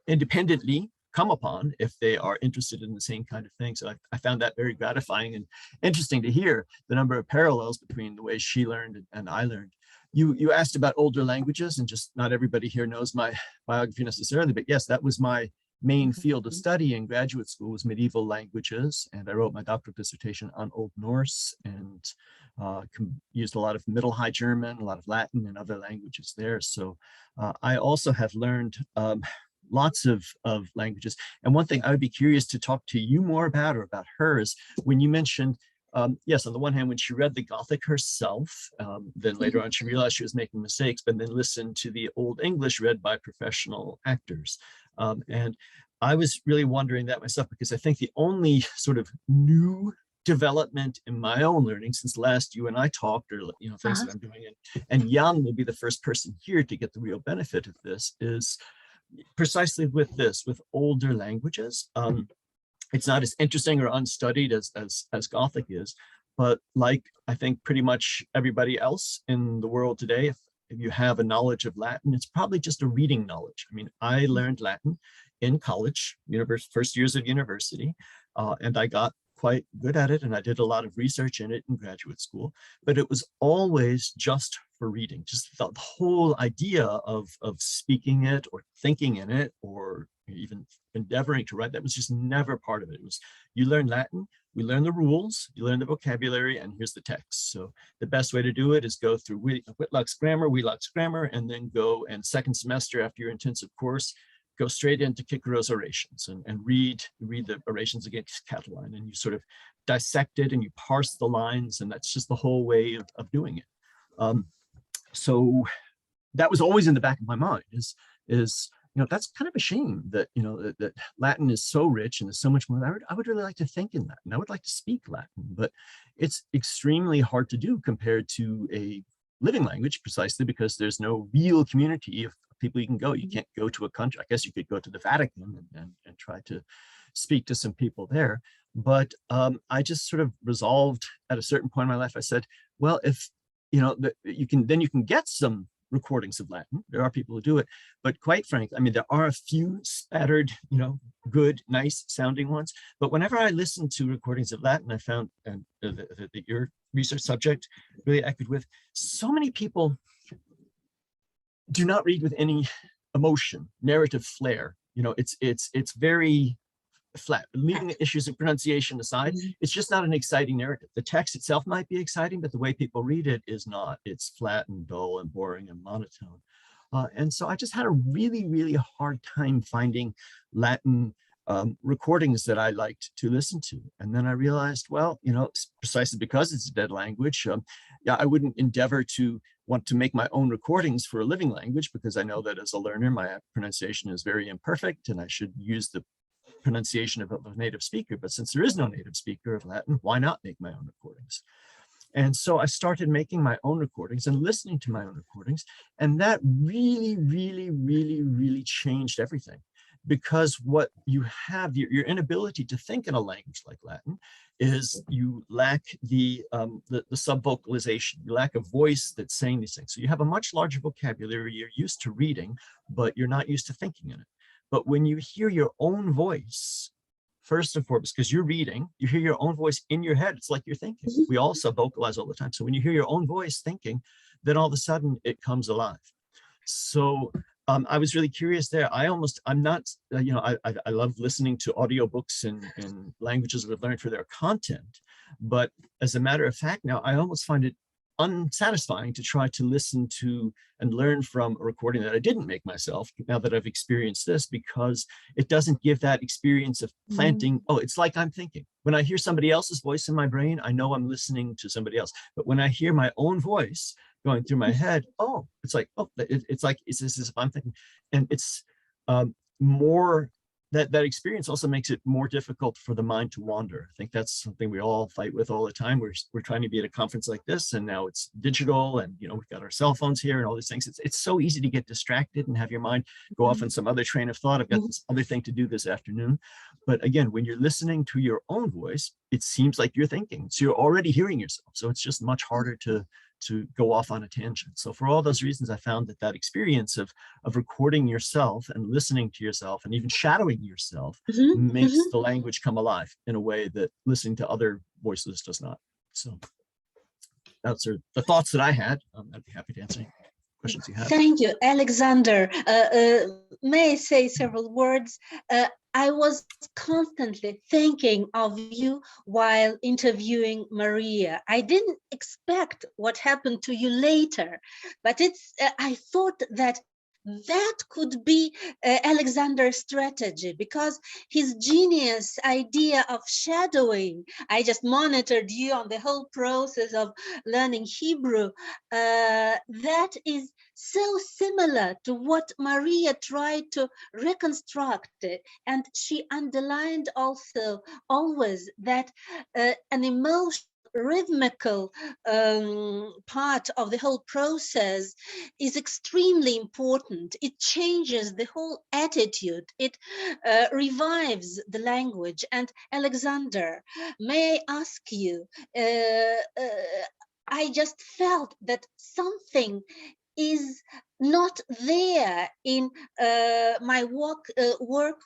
independently come upon if they are interested in the same kind of thing. So I found that very gratifying and interesting to hear the number of parallels between the way she learned and I learned. You asked about older languages, and just not everybody here knows my biography necessarily, but yes, that was my main field of study in graduate school, was medieval languages, and I wrote my doctoral dissertation on Old Norse and used a lot of Middle High German, a lot of Latin and other languages there. So I also have learned lots of languages. And one thing I would be curious to talk to you more about, or about her, is when you mentioned, yes, on the one hand, when she read the Gothic herself, then later on she realized she was making mistakes, but then listened to the Old English read by professional actors. And I was really wondering that myself, because I think the only sort of new development in my own learning since last you and I talked, or things that I'm doing, and Jan will be the first person here to get the real benefit of this, is precisely with older languages. It's not as interesting or unstudied as Gothic is, but like I think pretty much everybody else in the world today, if you have a knowledge of Latin, it's probably just a reading knowledge. I mean, I learned Latin in college, first years of university, and I got quite good at it, and I did a lot of research in it in graduate school, but it was always just for reading. Just the whole idea of speaking it or thinking in it or even endeavoring to write, that was just never part of it. It was, you learn Latin, we learn the rules, you learn the vocabulary, and here's the text. So the best way to do it is go through Whitlock's grammar, Wheelock's grammar, and then go, and second semester after your intensive course, go straight into Cicero's orations and read the orations against Catiline, and you sort of dissect it and you parse the lines, and that's just the whole way of doing it. So that was always in the back of my mind, is that's kind of a shame that that Latin is so rich and there's so much more. I would really like to think in Latin. I would like to speak Latin, but it's extremely hard to do compared to a living language, precisely because there's no real community of people you can go. You can't go to a country. I guess you could go to the Vatican and try to speak to some people there. But I just sort of resolved at a certain point in my life, I said, well, if you can get some recordings of Latin. There are people who do it, but quite frankly, I mean, there are a few spattered, good, nice sounding ones. But whenever I listened to recordings of Latin, I found that your research subject really echoed with, so many people do not read with any emotion, narrative flair. It's very flat. Leaving issues of pronunciation aside, it's just not an exciting narrative. The text itself might be exciting, but the way people read it is not. It's flat and dull and boring and monotone. And so I just had a really, really hard time finding Latin recordings that I liked to listen to. And then I realized, well, precisely because it's a dead language, I wouldn't endeavor to want to make my own recordings for a living language, because I know that as a learner, my pronunciation is very imperfect and I should use the pronunciation of a native speaker. But since there is no native speaker of Latin, why not make my own recordings? And so I started making my own recordings and listening to my own recordings. And that really, really, really, really changed everything. Because what you have, your inability to think in a language like Latin, is you lack the subvocalization. You lack a voice that's saying these things. So you have a much larger vocabulary. You're used to reading, but you're not used to thinking in it. But when you hear your own voice, first and foremost, because you're reading, you hear your own voice in your head. It's like you're thinking. We all sub-vocalize all the time. So when you hear your own voice thinking, then all of a sudden it comes alive. So I was really curious there. I'm not, I love listening to audiobooks in languages we've learned for their content. But as a matter of fact, now I almost find it unsatisfying to try to listen to and learn from a recording that I didn't make myself, now that I've experienced this, because it doesn't give that experience of planting. Oh, it's like I'm thinking. When I hear somebody else's voice in my brain, I know I'm listening to somebody else. But when I hear my own voice going through my head, oh, it's like, oh, it's like, it's as if I'm thinking. And it's more, that experience also makes it more difficult for the mind to wander. I think that's something we all fight with all the time. We're trying to be at a conference like this, and now it's digital, and we've got our cell phones here and all these things. It's so easy to get distracted and have your mind go off on some other train of thought. I've got this other thing to do this afternoon. But again, when you're listening to your own voice, it seems like you're thinking. So you're already hearing yourself. So it's just much harder to go off on a tangent. So for all those reasons, I found that experience of recording yourself and listening to yourself and even shadowing yourself makes the language come alive in a way that listening to other voices does not. So those are the thoughts that I had. I'd be happy to answer any questions you have. Thank you, Alexander. May I say several words? I was constantly thinking of you while interviewing Maria. I didn't expect what happened to you later, but I thought that could be Alexander's strategy, because his genius idea of shadowing, I just monitored you on the whole process of learning Hebrew, that is so similar to what Maria tried to reconstruct it. And she underlined also always that an emotion, rhythmical part of the whole process is extremely important. It changes the whole attitude. It revives the language. And Alexander, may I ask you, I just felt that something is not there in my work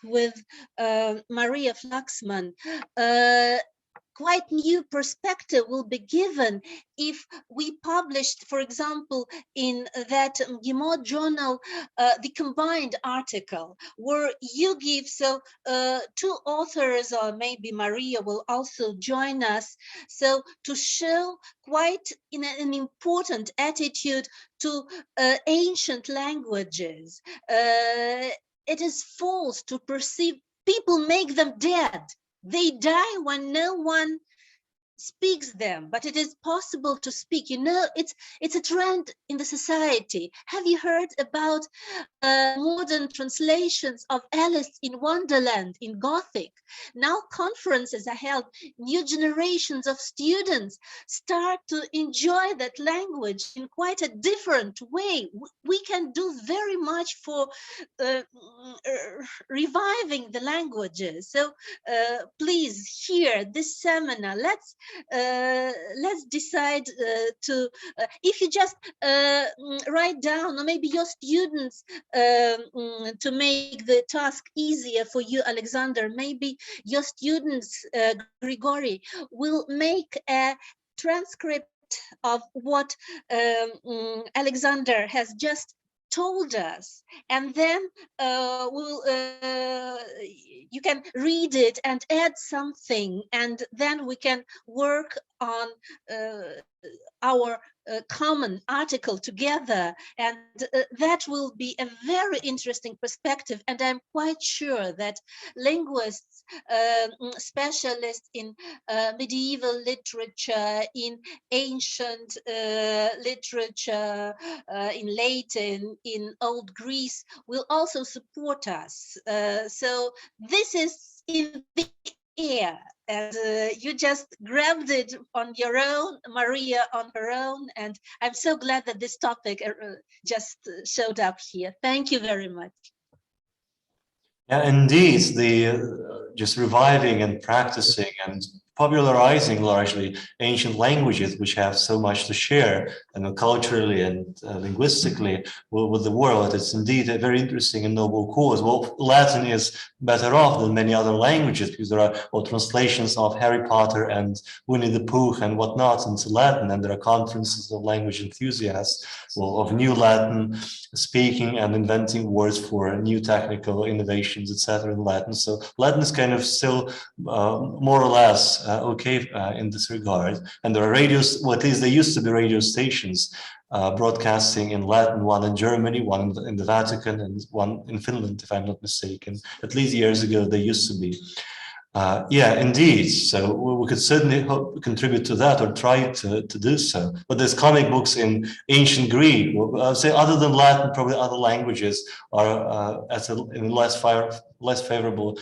with Maria Flaxman. Quite new perspective will be given if we published, for example, in that МГИМО journal, the combined article where you give, so two authors, or maybe Maria will also join us, so to show quite in an important attitude to ancient languages. It is false to perceive people make them dead. They die when no one speaks them, but it is possible to speak. It's a trend in the society. Have you heard about modern translations of Alice in Wonderland in Gothic? Now conferences are held. New generations of students start to enjoy that language in quite a different way. We can do very much for reviving the languages. So please, here, this seminar, let's decide to, if you just write down, or maybe your students, to make the task easier for you, Alexander, maybe your students, Grigory, will make a transcript of what Alexander has just told us, and then you can read it and add something, and then we can work on our common article together, and that will be a very interesting perspective. And I'm quite sure that linguists, specialists in medieval literature, in ancient literature, in Latin, in Old Greece, will also support us. So this is in the air, and you just grabbed it on your own, Maria on her own, and I'm so glad that this topic just showed up here. Thank you very much. Yeah, indeed, the just reviving and practicing and popularizing largely ancient languages, which have so much to share, and culturally and linguistically with the world. It's indeed a very interesting and noble cause. Well, Latin is better off than many other languages because there are translations of Harry Potter and Winnie the Pooh and whatnot into Latin, and there are conferences of language enthusiasts of new Latin speaking and inventing words for new technical innovations, etc. in Latin. So Latin is kind of still more or less okay in this regard. And there are radios, well, at least there used to be radio stations broadcasting in Latin, one in Germany, one in the Vatican, and one in Finland, if I'm not mistaken. At least years ago, they used to be. Yeah, indeed. So we could certainly contribute to that or try to do so. But there's comic books in ancient Greek. I'd say other than Latin, probably other languages are in less favorable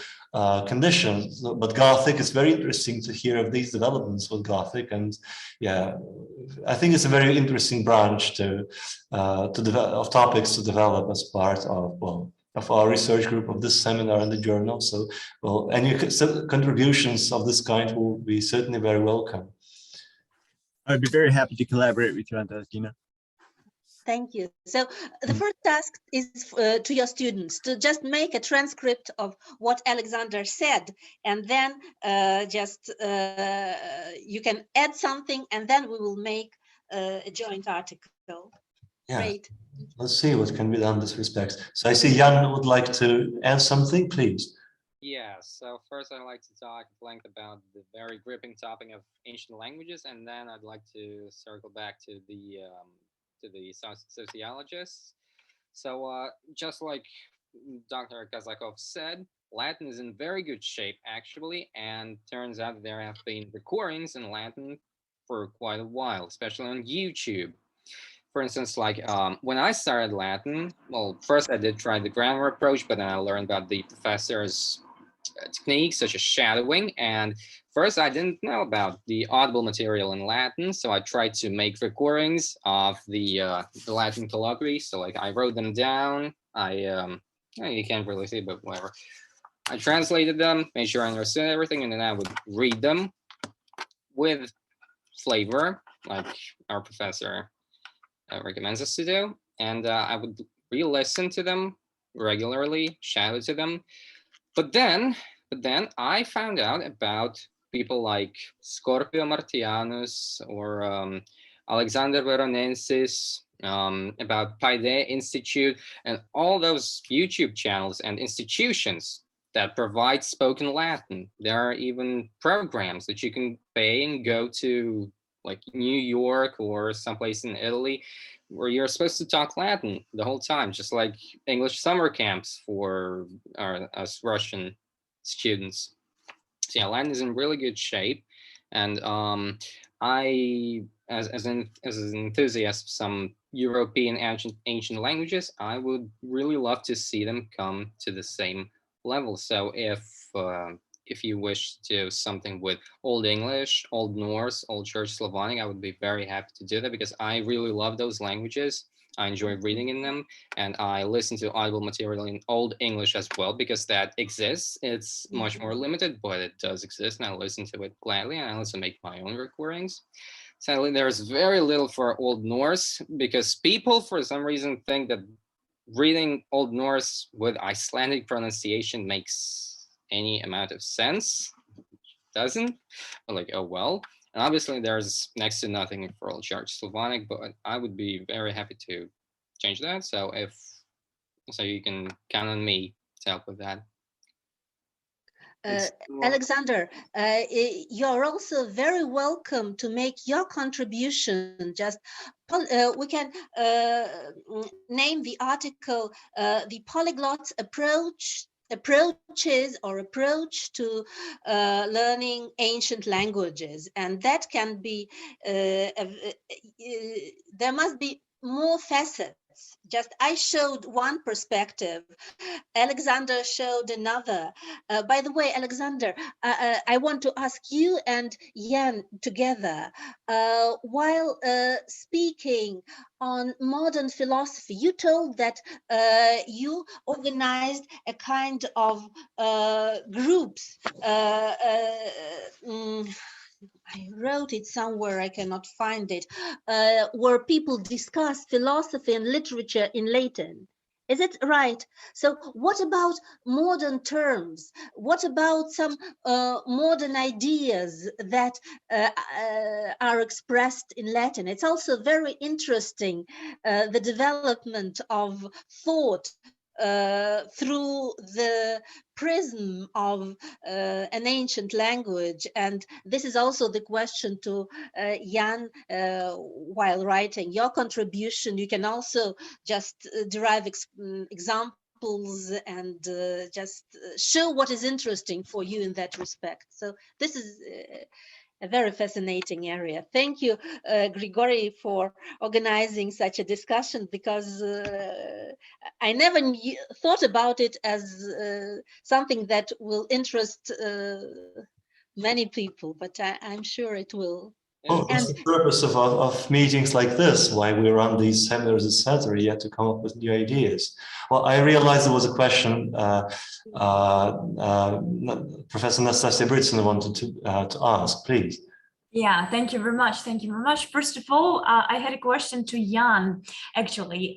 conditions. But Gothic is very interesting to hear of these developments with Gothic. And yeah, I think it's a very interesting branch of topics to develop as part of, well, of our research group, of this seminar and the journal. So, well, any contributions of this kind will be certainly very welcome. I'd be very happy to collaborate with you on that, Dina. Thank you. So the first task is to your students to just make a transcript of what Alexander said, and then you can add something, and then we will make a joint article. Yeah. Great. Let's see what can be done in this respect. So I see Jan would like to add something, please. Yeah, so first I'd like to talk at length about the very gripping topic of ancient languages, and then I'd like to circle back to the sociologists. So just like Dr. Kazakov said, Latin is in very good shape actually, and turns out there have been recordings in Latin for quite a while, especially on YouTube. For instance, like when I started Latin, well, first I did try the grammar approach, but then I learned about the professor's techniques such as shadowing. And first I didn't know about the audible material in Latin, so I tried to make recordings of the Latin colloquy. So like I wrote them down. You can't really see, but whatever. I translated them, made sure I understood everything, and then I would read them with flavor, like our professor recommends us to do, and I would re-listen to them regularly, shadow to them. But then I found out about people like Scorpio Martianus or Alexander Veronensis, about Paide Institute, and all those YouTube channels and institutions that provide spoken Latin. There are even programs that you can pay and go to, like New York or someplace in Italy, where you're supposed to talk Latin the whole time, just like English summer camps for us Russian students. So yeah, Latin is in really good shape, and I, as an enthusiast of some European ancient languages, I would really love to see them come to the same level. So if you wish to do something with Old English, Old Norse, Old Church Slavonic, I would be very happy to do that because I really love those languages. I enjoy reading in them, and I listen to audible material in Old English as well because that exists. It's much more limited, but it does exist, and I listen to it gladly, and I also make my own recordings. Sadly, there's very little for Old Norse because people, for some reason, think that reading Old Norse with Icelandic pronunciation makes any amount of sense. Doesn't, but like, oh well. And obviously there's next to nothing for Old Church Slavonic, but I would be very happy to change that. So you can count on me to help with that. Alexander, you're also very welcome to make your contribution. Just we can name the article "The Polyglot's approach to learning ancient languages," and that can be there must be more facets just I showed one perspective, Alexander showed another. By the way, Alexander, I want to ask you and Jan together, while speaking on modern philosophy, you told that you organized a kind of groups. I wrote it somewhere, I cannot find it, where people discuss philosophy and literature in Latin. Is it right? So what about modern terms? What about some modern ideas that are expressed in Latin? It's also very interesting, the development of thought through the prism of an ancient language. And this is also the question to Jan while writing your contribution. You can also just derive examples and just show what is interesting for you in that respect. So this is a very fascinating area. Thank you, Grigory, for organizing such a discussion, because I never thought about it as something that will interest many people, but I'm sure it will. Oh, that's the purpose of meetings like this, why we run these seminars, etc. You have to come up with new ideas. Well, I realized there was a question Professor Nastasia Britsina wanted to ask, please. Yeah, thank you very much. Thank you very much. First of all, I had a question to Jan, actually,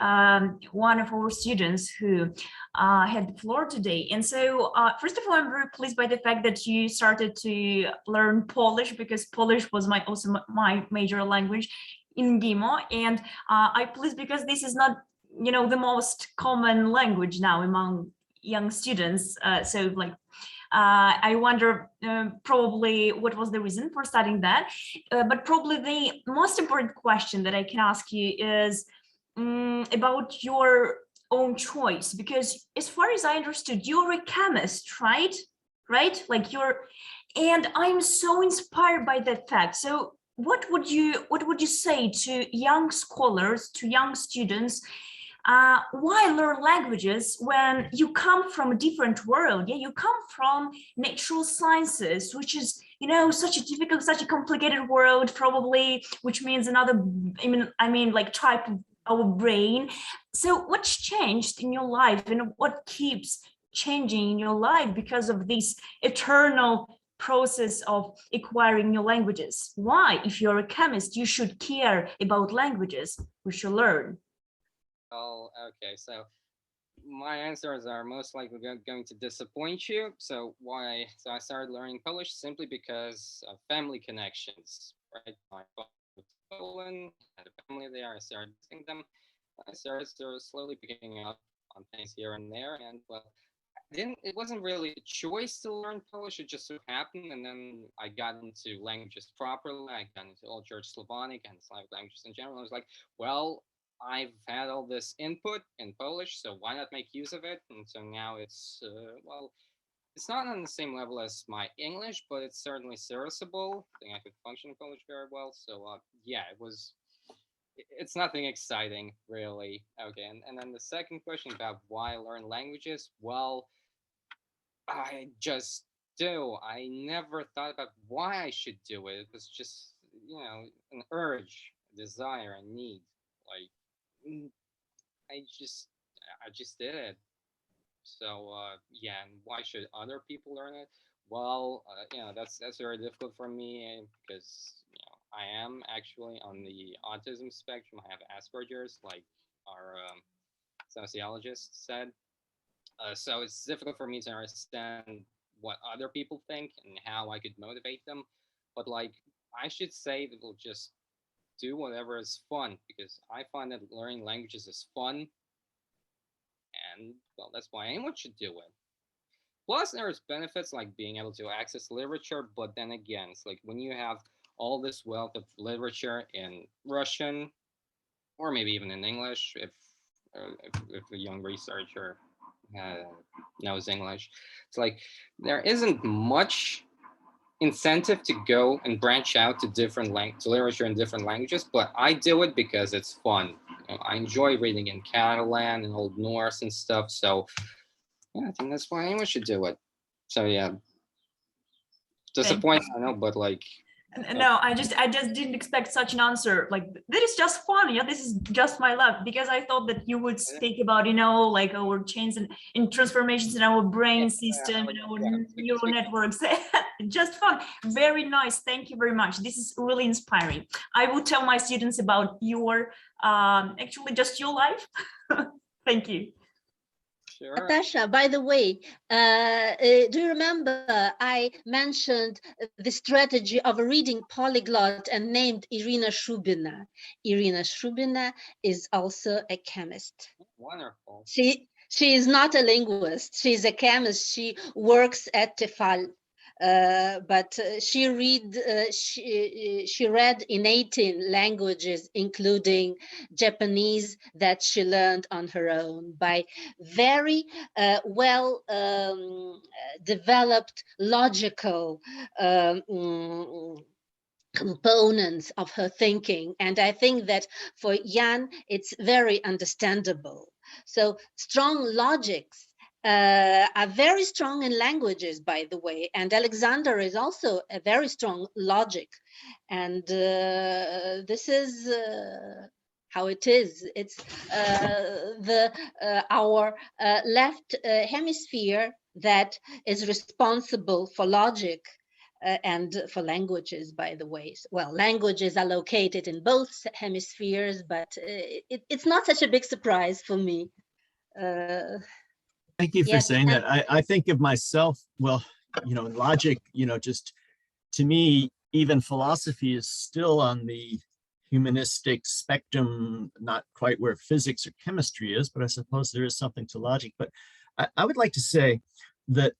one of our students who had the floor today. And so, first of all, I'm very pleased by the fact that you started to learn Polish, because Polish was also my major language in МГИМО. And I'm pleased because this is not, you know, the most common language now among young students. So like, I wonder probably what was the reason for studying that, but probably the most important question that I can ask you is about your own choice, because as far as I understood, you're a chemist, right? Like and I'm so inspired by that fact. So what would you say to young scholars, to young students? Why learn languages when you come from a different world? Yeah, you come from natural sciences, which is, you know, such a difficult, such a complicated world, probably, which means another, I mean, like type of our brain. So what's changed in your life, and what keeps changing in your life because of this eternal process of acquiring new languages? Why, if you're a chemist, you should care about languages we should learn? Oh, okay. So my answers are most likely going to disappoint you. So why? So I started learning Polish simply because of family connections, right? My father was in Poland, had a family there. I started visiting them. I started slowly picking up on things here and there, and well, it wasn't really a choice to learn Polish. It just so happened, and then I got into languages properly. I got into Old Church Slavonic and Slavic languages in general. I was like, well, I've had all this input in Polish, so why not make use of it? And so now it's, well, it's not on the same level as my English, but it's certainly serviceable. I think I could function in Polish very well. So yeah, it's nothing exciting, really. Okay, and then the second question about why learn languages? Well, I just do. I never thought about why I should do it. It was just, you know, an urge, a desire, a need. Like, I just did it. So yeah, and why should other people learn it? Well, you know, that's very difficult for me because, you know, I am actually on the autism spectrum. I have Asperger's, like our sociologist said. So it's difficult for me to understand what other people think and how I could motivate them. But like, I should say that we'll just do whatever is fun, because I find that learning languages is fun, and well, that's why anyone should do it. Plus, there's benefits like being able to access literature, but then again, it's like when you have all this wealth of literature in Russian, or maybe even in English, if a young researcher knows English, it's like there isn't much incentive to go and branch out to different literature in different languages, but I do it because it's fun. I enjoy reading in Catalan and Old Norse and stuff. So yeah, I think that's why anyone should do it. So yeah, disappointing, I know, but like. No, I just didn't expect such an answer. Like, this is just fun. Yeah, this is just my luck, because I thought that you would speak about, you know, like our change in transformations in our brain system and our neural networks. Just fun. Very nice. Thank you very much. This is really inspiring. I will tell my students about your actually just your life. Thank you. Sure. Natasha, by the way, do you remember I mentioned the strategy of a reading polyglot and named Irina Shubina? Irina Shubina is also a chemist. Wonderful. She is not a linguist. She's a chemist. She works at Tefal. But she read in 18 languages, including Japanese, that she learned on her own by very well developed logical components of her thinking. And I think that for Jan, it's very understandable. So strong logics are very strong in languages, by the way, and Alexander is also a very strong logic, and this is how it is. It's our left hemisphere that is responsible for logic and for languages, by the way. Well, languages are located in both hemispheres, but it's not such a big surprise for me. Thank you for saying that. I think of myself, well, you know, logic, you know, just to me, even philosophy is still on the humanistic spectrum, not quite where physics or chemistry is, but I suppose there is something to logic. But I would like to say that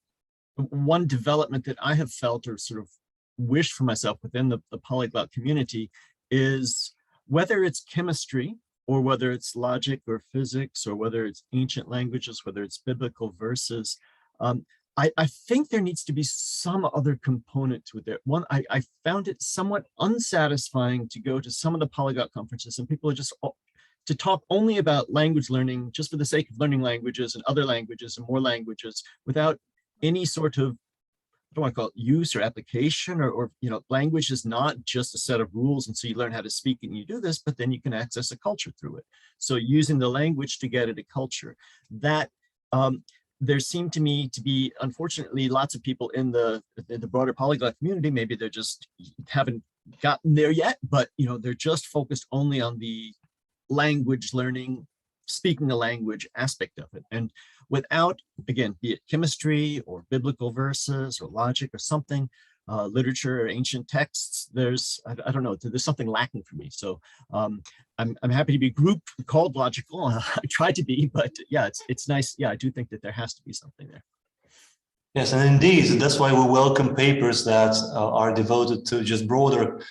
one development that I have felt or sort of wished for myself within the polyglot community is whether it's chemistry, or whether it's logic or physics, or whether it's ancient languages, whether it's biblical verses, I think there needs to be some other component to it. There, I found it somewhat unsatisfying to go to some of the polyglot conferences and people are just to talk only about language learning just for the sake of learning languages and other languages and more languages without any sort of, I don't want to call it use or application, or you know, language is not just a set of rules and so you learn how to speak and you do this, but then you can access a culture through it. So using the language to get at a culture, that there seemed to me to be, unfortunately, lots of people in the broader polyglot community, maybe they're just haven't gotten there yet, but you know, they're just focused only on the language learning, speaking the language aspect of it. And without, again, be it chemistry or biblical verses or logic or something, literature or ancient texts, there's, I don't know, there's something lacking for me. So I'm happy to be grouped, called logical. I try to be, but yeah, it's nice. Yeah, I do think that there has to be something there. Yes, and indeed, that's why we welcome papers that are devoted to just broader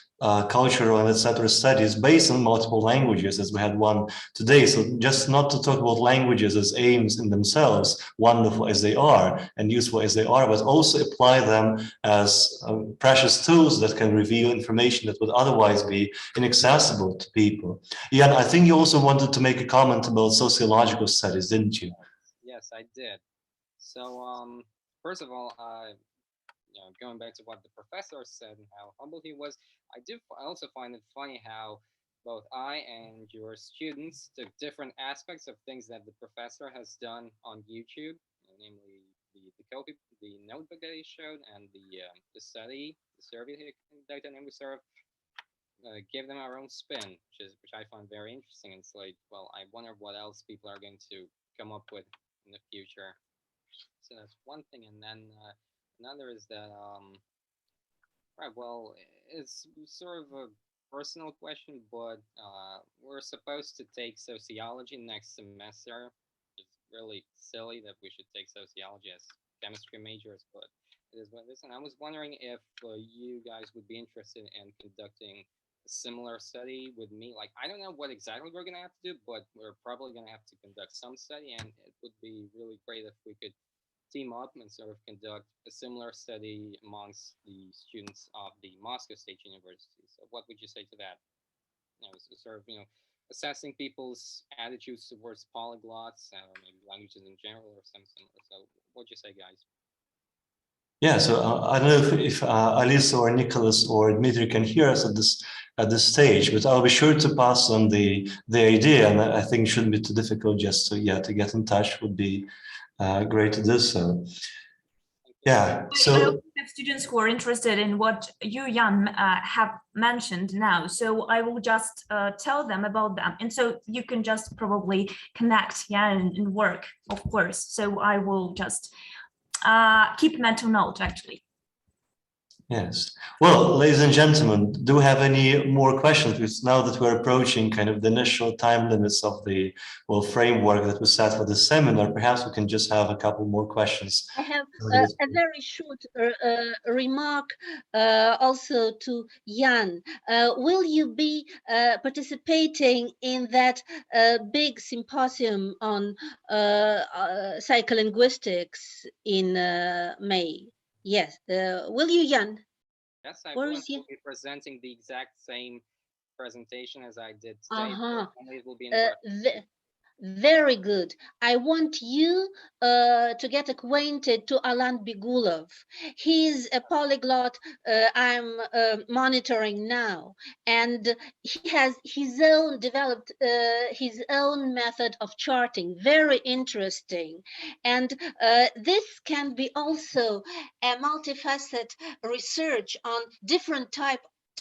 cultural and etc. studies based on multiple languages, as we had one today. So just not to talk about languages as aims in themselves, wonderful as they are and useful as they are, but also apply them as precious tools that can reveal information that would otherwise be inaccessible to people. Jan, I think you also wanted to make a comment about sociological studies, didn't you? Yes, I did. So first of all, you know, going back to what the professor said and how humble he was, I also find it funny how both I and your students took different aspects of things that the professor has done on YouTube, namely the notebook that he showed and the study, the survey he conducted, and we sort of gave them our own spin, which I find very interesting. It's like, well, I wonder what else people are going to come up with in the future. So that's one thing, and then another is that right, well, it's sort of a personal question, but we're supposed to take sociology next semester. It's really silly that we should take sociology as chemistry majors, but it is what it is. And I was wondering if you guys would be interested in conducting a similar study with me. Like, I don't know what exactly we're gonna have to do, but we're probably gonna have to conduct some study, and it would be really great if we could team up and sort of conduct a similar study amongst the students of the Moscow State University. So what would you say to that? You know, sort of, you know, assessing people's attitudes towards polyglots or maybe languages in general or something. So what do you say, guys? Yeah, so I don't know if Alisa or Nicholas or Dmitry can hear us at this stage, but I'll be sure to pass on the idea, and I think it shouldn't be too difficult just to get in touch. Would be great to do so. Yeah, so I also have students who are interested in what you, Jan, have mentioned now. So I will just tell them about them. And so you can just probably connect, yeah, and work, of course. So I will just keep mental note, actually. yes. Well, ladies and gentlemen, do we have any more questions? Because now that we're approaching kind of the initial time limits of the framework that we set for the seminar, perhaps we can just have a couple more questions. I have a very short remark also to Jan. Will you be participating in that big symposium on psycholinguistics in May? Yes. Will you, Jan? Yes, I will be presenting the exact same presentation as I did today. So it will be in very good. I want you to get acquainted to Alan Bigulov. He's a polyglot I'm monitoring now, and he has developed his own method of charting. Very interesting, and this can be also a multifaceted research on different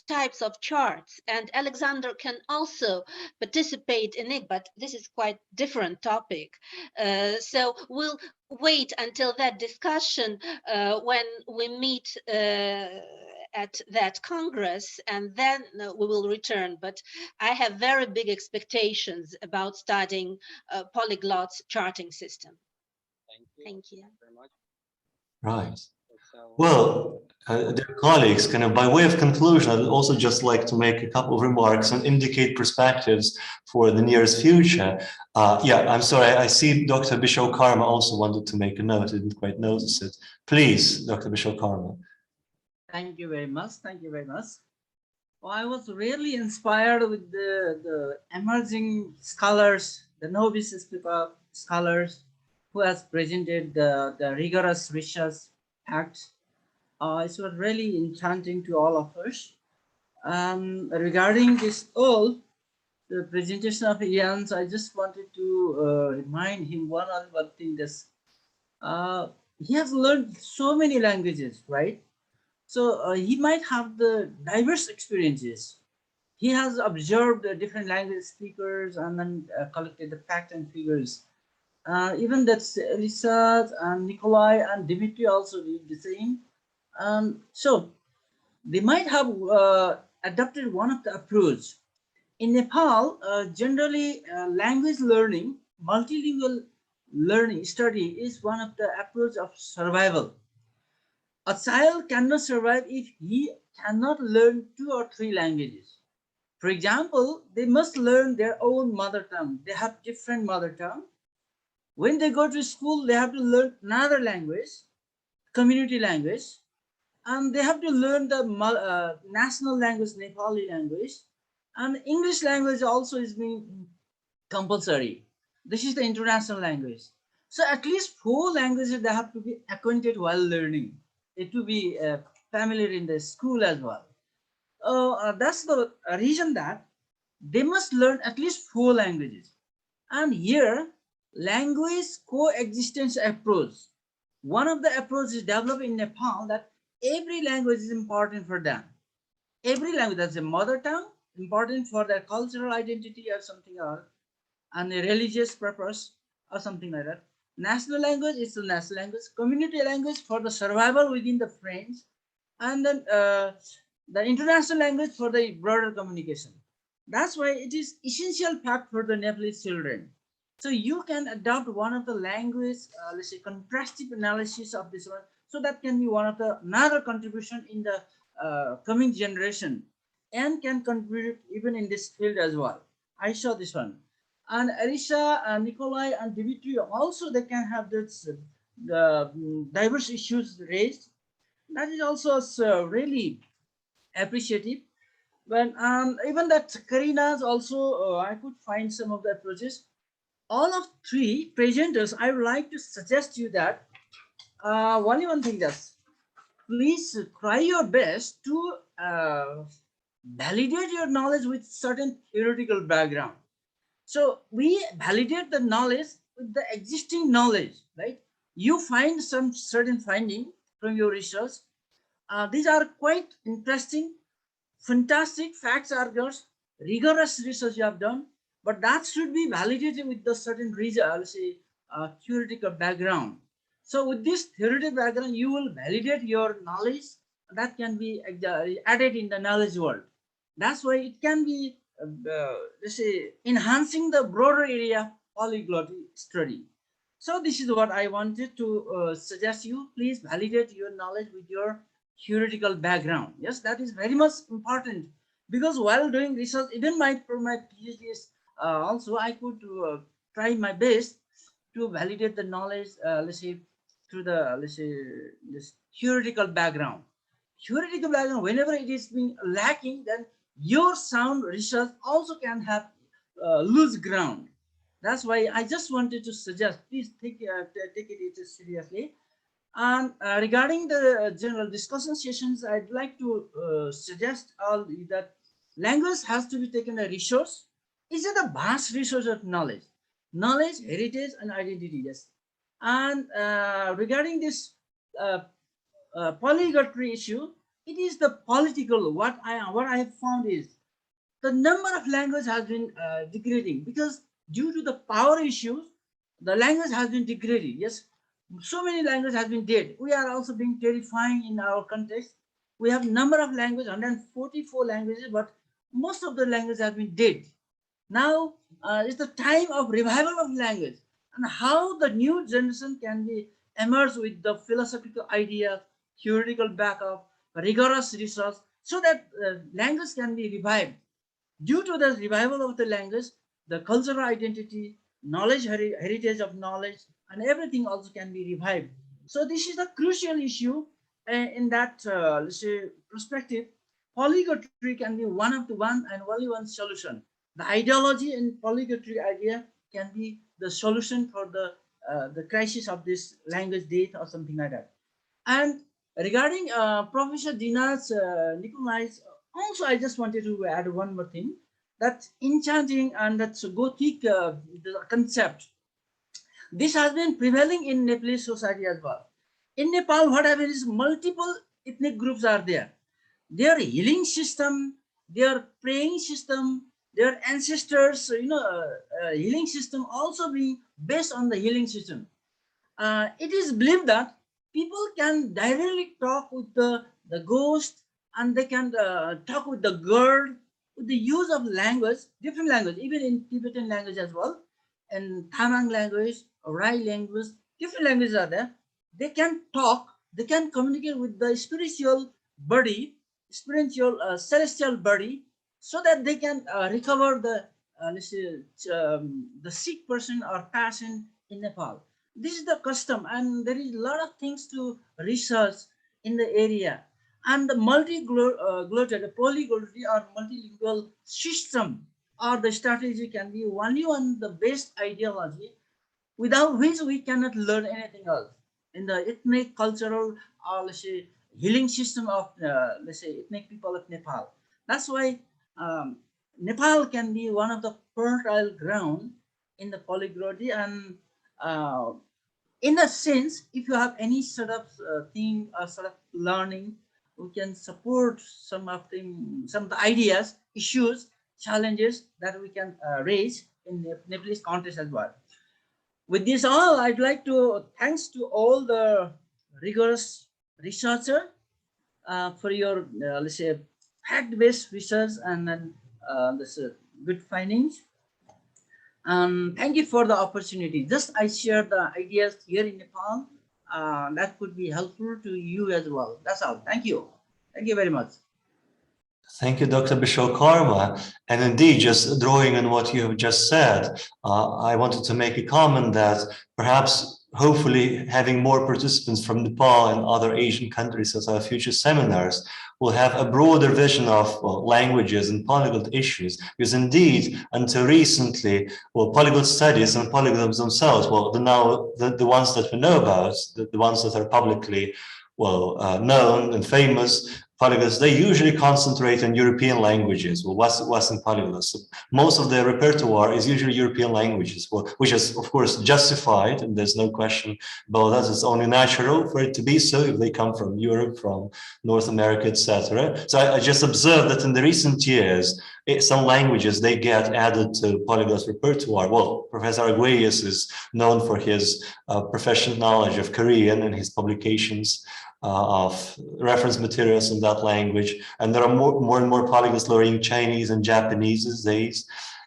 types of charts, and Alexander can also participate in it, but this is quite different topic. So we'll wait until that discussion when we meet at that Congress, and then we will return. But I have very big expectations about studying polyglots charting system. Thank you very much. Right. Well, dear colleagues, kind of by way of conclusion, I'd also just like to make a couple of remarks and indicate perspectives for the nearest future. Yeah, I'm sorry, I see Dr. Bishop Karma also wanted to make a note. I didn't quite notice it. Please, Dr. Bishop Karma. Thank you very much. Thank you very much. Well, I was really inspired with the emerging scholars, the novice scholars who has presented the rigorous research facts. It was really enchanting to all of us. Regarding this the presentation of Jan's, I just wanted to remind him one thing. He has learned so many languages, right? So he might have the diverse experiences. He has observed the different language speakers and then collected the facts and figures. Even that's Elisa and Nikolai and Dimitri also did the same. So they might have adopted one of the approach. In Nepal, generally language learning, multilingual learning study is one of the approach of survival. A child cannot survive if he cannot learn 2 or 3 languages. For example, they must learn their own mother tongue. They have different mother tongue. When they go to school, they have to learn another language, community language, and they have to learn the national language, Nepali language, and English language also is being compulsory. This is the international language. So at least 4 languages they have to be acquainted while learning. It will be familiar in the school as well. That's the reason that they must learn at least 4 languages. And here, language coexistence approach. One of the approaches developed in Nepal that every language is important for them. Every language, that's a mother tongue, important for their cultural identity or something else, and a religious purpose or something like that. National language is the national language, community language for the survival within the friends, and then the international language for the broader communication. That's why it is essential fact for the Nepalese children. So you can adopt one of the language, let's say contrastive analysis of this one. So that can be one of the another contribution in the coming generation, and can contribute even in this field as well. I saw this one. And Arisha, Nikolai, and Dimitri also, they can have this the diverse issues raised. That is also really appreciative. When even that Karina's also, I could find some of the approaches. All of three presenters, I would like to suggest you that only one thing, just please try your best to validate your knowledge with certain theoretical background. So we validate the knowledge with the existing knowledge, right? You find some certain finding from your research. These are quite interesting, fantastic facts are yours, rigorous research you have done, but that should be validated with the certain theoretical background. So with this theoretical background, you will validate your knowledge that can be added in the knowledge world. That's why it can be, enhancing the broader area polyglot study. So this is what I wanted to suggest you. Please validate your knowledge with your theoretical background. Yes, that is very much important, because while doing research, even for my PhDs, also I could try my best to validate the knowledge, through the this theoretical background. Theoretical background, whenever it is being lacking, then your sound research also can have loose ground. That's why I just wanted to suggest, please take it seriously. And regarding the general discussion sessions, I'd like to suggest all that language has to be taken a resource. Is it a vast resource of knowledge, heritage, and identity? Yes. And regarding this polyglottery issue, it is the political. What I have found is the number of language has been degrading, because due to the power issues, the language has been degraded. Yes, so many languages has been dead. We are also being terrifying in our context. We have number of languages, 144 languages, but most of the languages have been dead. Now it's the time of revival of language, and how the new generation can be emerge with the philosophical idea, theoretical backup, rigorous research, so that language can be revived. Due to the revival of the language, the cultural identity, knowledge, heritage of knowledge, and everything also can be revived. So this is a crucial issue in that perspective. Polyglottery can be one and only one solution. The ideology and polyglottery idea can be the solution for the crisis of this language death or something like that. And regarding Professor Dina Nikulicheva, also I just wanted to add one more thing, that enchanting and that's Gothic the concept. This has been prevailing in Nepalese society as well. In Nepal, what happens is multiple ethnic groups are there. Their healing system, their praying system, their ancestors, healing system also being based on the healing system. It is believed that people can directly talk with the ghost, and they can talk with the girl with the use of language, different language, even in Tibetan language as well, and Tamang language, Rai language, different languages are there. They can talk, they can communicate with the spiritual body, celestial body, so that they can recover the sick person or patient in Nepal. This is the custom, and there is a lot of things to research in the area. And the multi-glotted, polyglottery or multilingual system or the strategy can be only one the best ideology, without which we cannot learn anything else in the ethnic, cultural, or healing system of ethnic people of Nepal. That's why Nepal can be one of the fertile ground in the polyglottery. And in a sense, if you have any sort of thing or sort of learning, we can support some of the ideas, issues, challenges that we can raise in the Nepalese context as well. With this all, I'd like to thanks to all the rigorous researcher for your fact-based research and then good findings. Thank you for the opportunity. Just I share the ideas here in Nepal that could be helpful to you as well. That's all. Thank you. Thank you very much. Thank you, Dr. Bishwakarma. And indeed, just drawing on what you have just said, I wanted to make a comment that perhaps hopefully having more participants from Nepal and other Asian countries as our future seminars, will have a broader vision of languages and polyglot issues. Because indeed, until recently, polyglot studies and polyglots themselves, the ones that we know about, the ones that are publicly known and famous polyglots, they usually concentrate on European languages, Western polyglots. So most of their repertoire is usually European languages, which is of course justified, and there's no question about that. It's only natural for it to be so if they come from Europe, from North America, etc. So I just observed that in the recent years, some languages, they get added to polyglot repertoire. Well, Professor Arguelles is known for his proficient knowledge of Korean and his publications of reference materials in that language, and there are more and more polyglots learning Chinese and Japanese these days.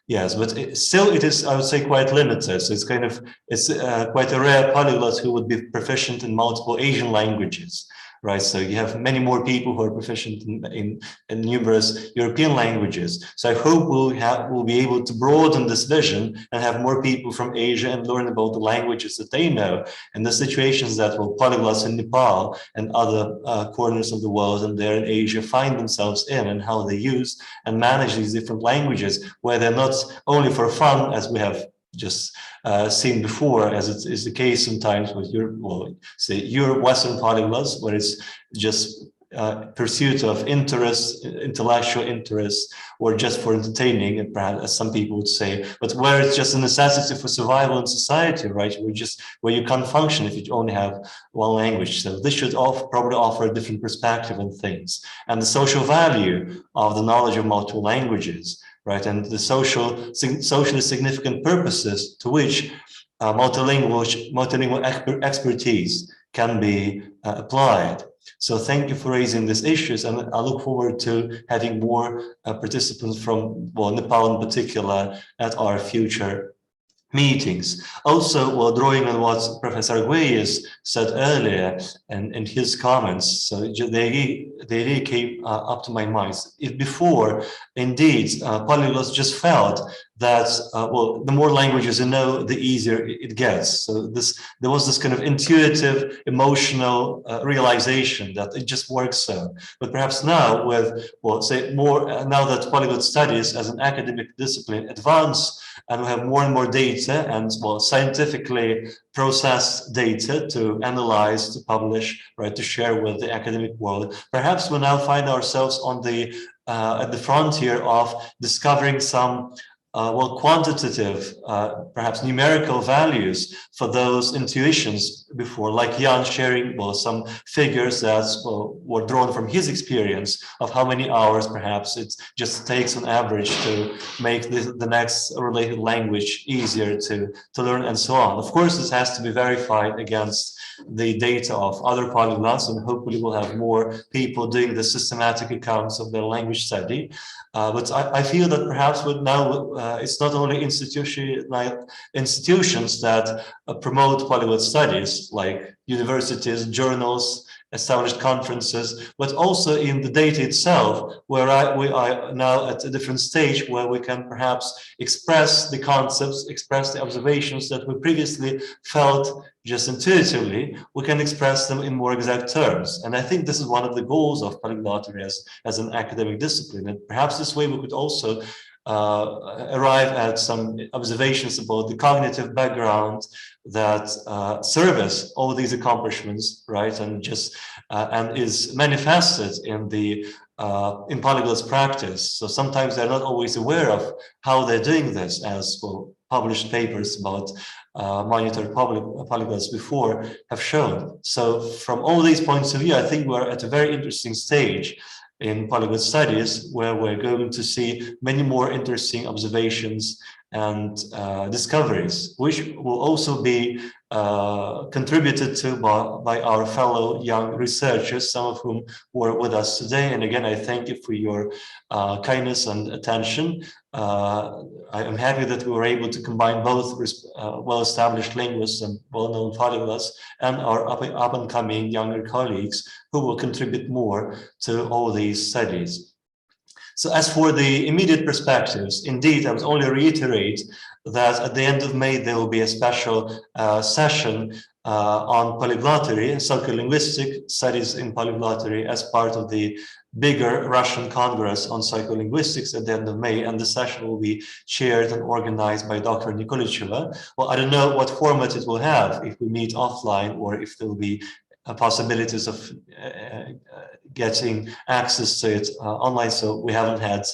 Yes, but still it is, I would say, quite limited. So it's quite a rare polyglot who would be proficient in multiple Asian languages. Right, so you have many more people who are proficient in numerous European languages. So I hope we'll be able to broaden this vision and have more people from Asia and learn about the languages that they know and the situations that polyglots in Nepal and other corners of the world and there in Asia find themselves in, and how they use and manage these different languages, where they're not only for fun, as we have just seen before, as it is the case sometimes with your Western polyglots, where it's just pursuit of interest, intellectual interest, or just for entertaining, and perhaps, as some people would say, but where it's just a necessity for survival in society, right? Where you can't function if you only have one language. So this should probably offer a different perspective on things, and the social value of the knowledge of multiple languages, right, and the socially significant purposes to which multilingual expertise can be applied. So thank you for raising these issues, and I look forward to having more participants from Nepal in particular at our future meetings. Also, drawing on what Professor Arguelles said earlier and his comments, so they really came up to my mind. If before, indeed, polyglots just felt that, the more languages you know, the easier it gets. So there was this kind of intuitive, emotional realization that it just works so. But perhaps now with, now that polyglot studies as an academic discipline advance, and we have more and more data and scientifically processed data to analyze, to publish, right, to share with the academic world. Perhaps we now find ourselves on the at the frontier of discovering some quantitative, perhaps numerical values for those intuitions before, like Jan sharing some figures that were drawn from his experience of how many hours perhaps it just takes on average to make the next related language easier to learn, and so on. Of course, this has to be verified against the data of other polyglots, and hopefully we'll have more people doing the systematic accounts of their language study. But I feel that perhaps now it's not only institutions that promote polyglot studies, like universities, journals, established conferences, but also in the data itself, where we are now at a different stage where we can perhaps express the concepts, express the observations that we previously felt just intuitively. We can express them in more exact terms. And I think this is one of the goals of polyglottery as an academic discipline. And perhaps this way we could also arrive at some observations about the cognitive background that service all these accomplishments, right, and is manifested in in polyglots practice. So sometimes they're not always aware of how they're doing this, as published papers about monitored polyglots before have shown. So from all these points of view, I think we're at a very interesting stage in polyglot studies, where we're going to see many more interesting observations and discoveries, which will also be contributed to by our fellow young researchers, some of whom were with us today. And again, I thank you for your kindness and attention. I am happy that we were able to combine both well-established linguists and well-known polyglots and our up-and-coming younger colleagues who will contribute more to all these studies. So as for the immediate perspectives, indeed, I would only reiterate that at the end of May, there will be a special session on polyglottery, psycholinguistic studies in polyglottery as part of the bigger Russian Congress on psycholinguistics at the end of May, and the session will be chaired and organized by Dr. Nikulicheva. Well, I don't know what format it will have, if we meet offline or if there will be possibilities of getting access to it online, so we haven't had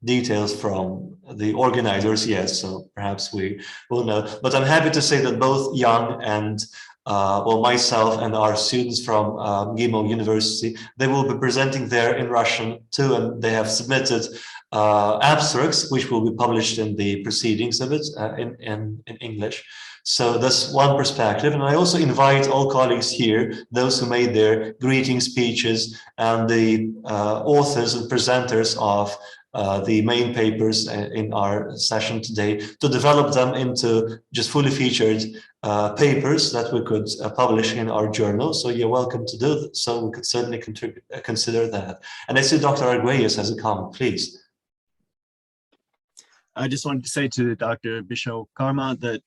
details from the organizers yet, so perhaps we will know. But I'm happy to say that both Jan and well, myself and our students from МГИМО University, they will be presenting there in Russian too, and they have submitted abstracts, which will be published in the proceedings of it in English. So that's one perspective. And I also invite all colleagues here, those who made their greeting speeches and the authors and presenters of the main papers in our session today, to develop them into just fully featured papers that we could publish in our journal. So you're welcome to do that. So we could certainly consider that. And I see Dr. Arguelles has a comment, please. I just wanted to say to Dr. Bisho-Karma that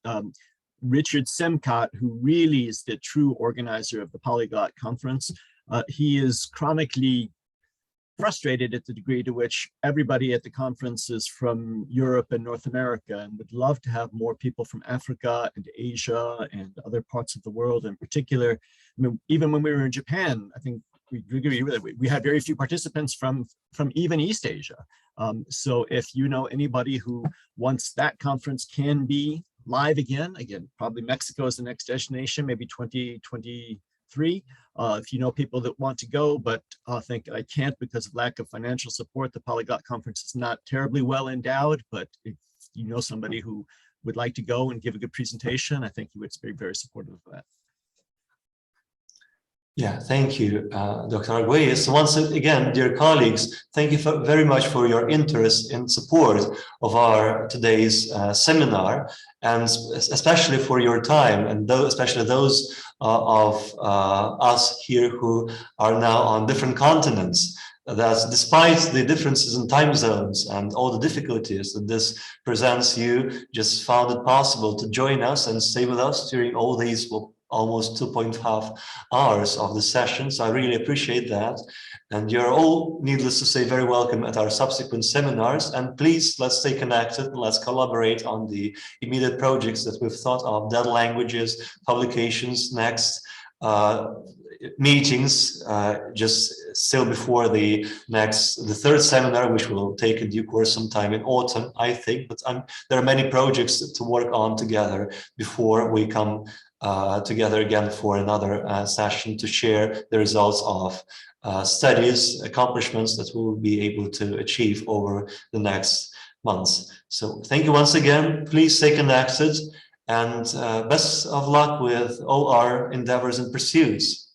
Richard Semcott, who really is the true organizer of the Polyglot Conference, he is chronically frustrated at the degree to which everybody at the conference is from Europe and North America, and would love to have more people from Africa and Asia and other parts of the world in particular. I mean, even when we were in Japan, I think we had very few participants from even East Asia. So if you know anybody who wants that conference can be live again, probably Mexico is the next destination, maybe 2023. If you know people that want to go, but think I can't because of lack of financial support, the Polyglot Conference is not terribly well endowed, but if you know somebody who would like to go and give a good presentation, I think you would be very supportive of that. Yeah, thank you, Dr. Arguelles. Once again, dear colleagues, thank you very much for your interest and support of our today's seminar, and especially for your time, and especially those of us here who are now on different continents. That despite the differences in time zones and all the difficulties that this presents, you just found it possible to join us and stay with us during all these almost 2.5 hours of the session. So I really appreciate that. And you're all, needless to say, very welcome at our subsequent seminars. And please, let's stay connected and let's collaborate on the immediate projects that we've thought of, dead languages, publications, next meetings, just still before the third seminar, which will take in due course sometime in autumn, I think. But there are many projects to work on together before we come together again for another session to share the results of studies, accomplishments that we will be able to achieve over the next months. So thank you once again. Please stay connected, and best of luck with all our endeavors and pursuits.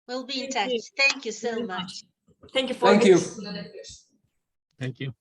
We'll be in touch. Thank you so much. Thank you for Thank you. Thank you.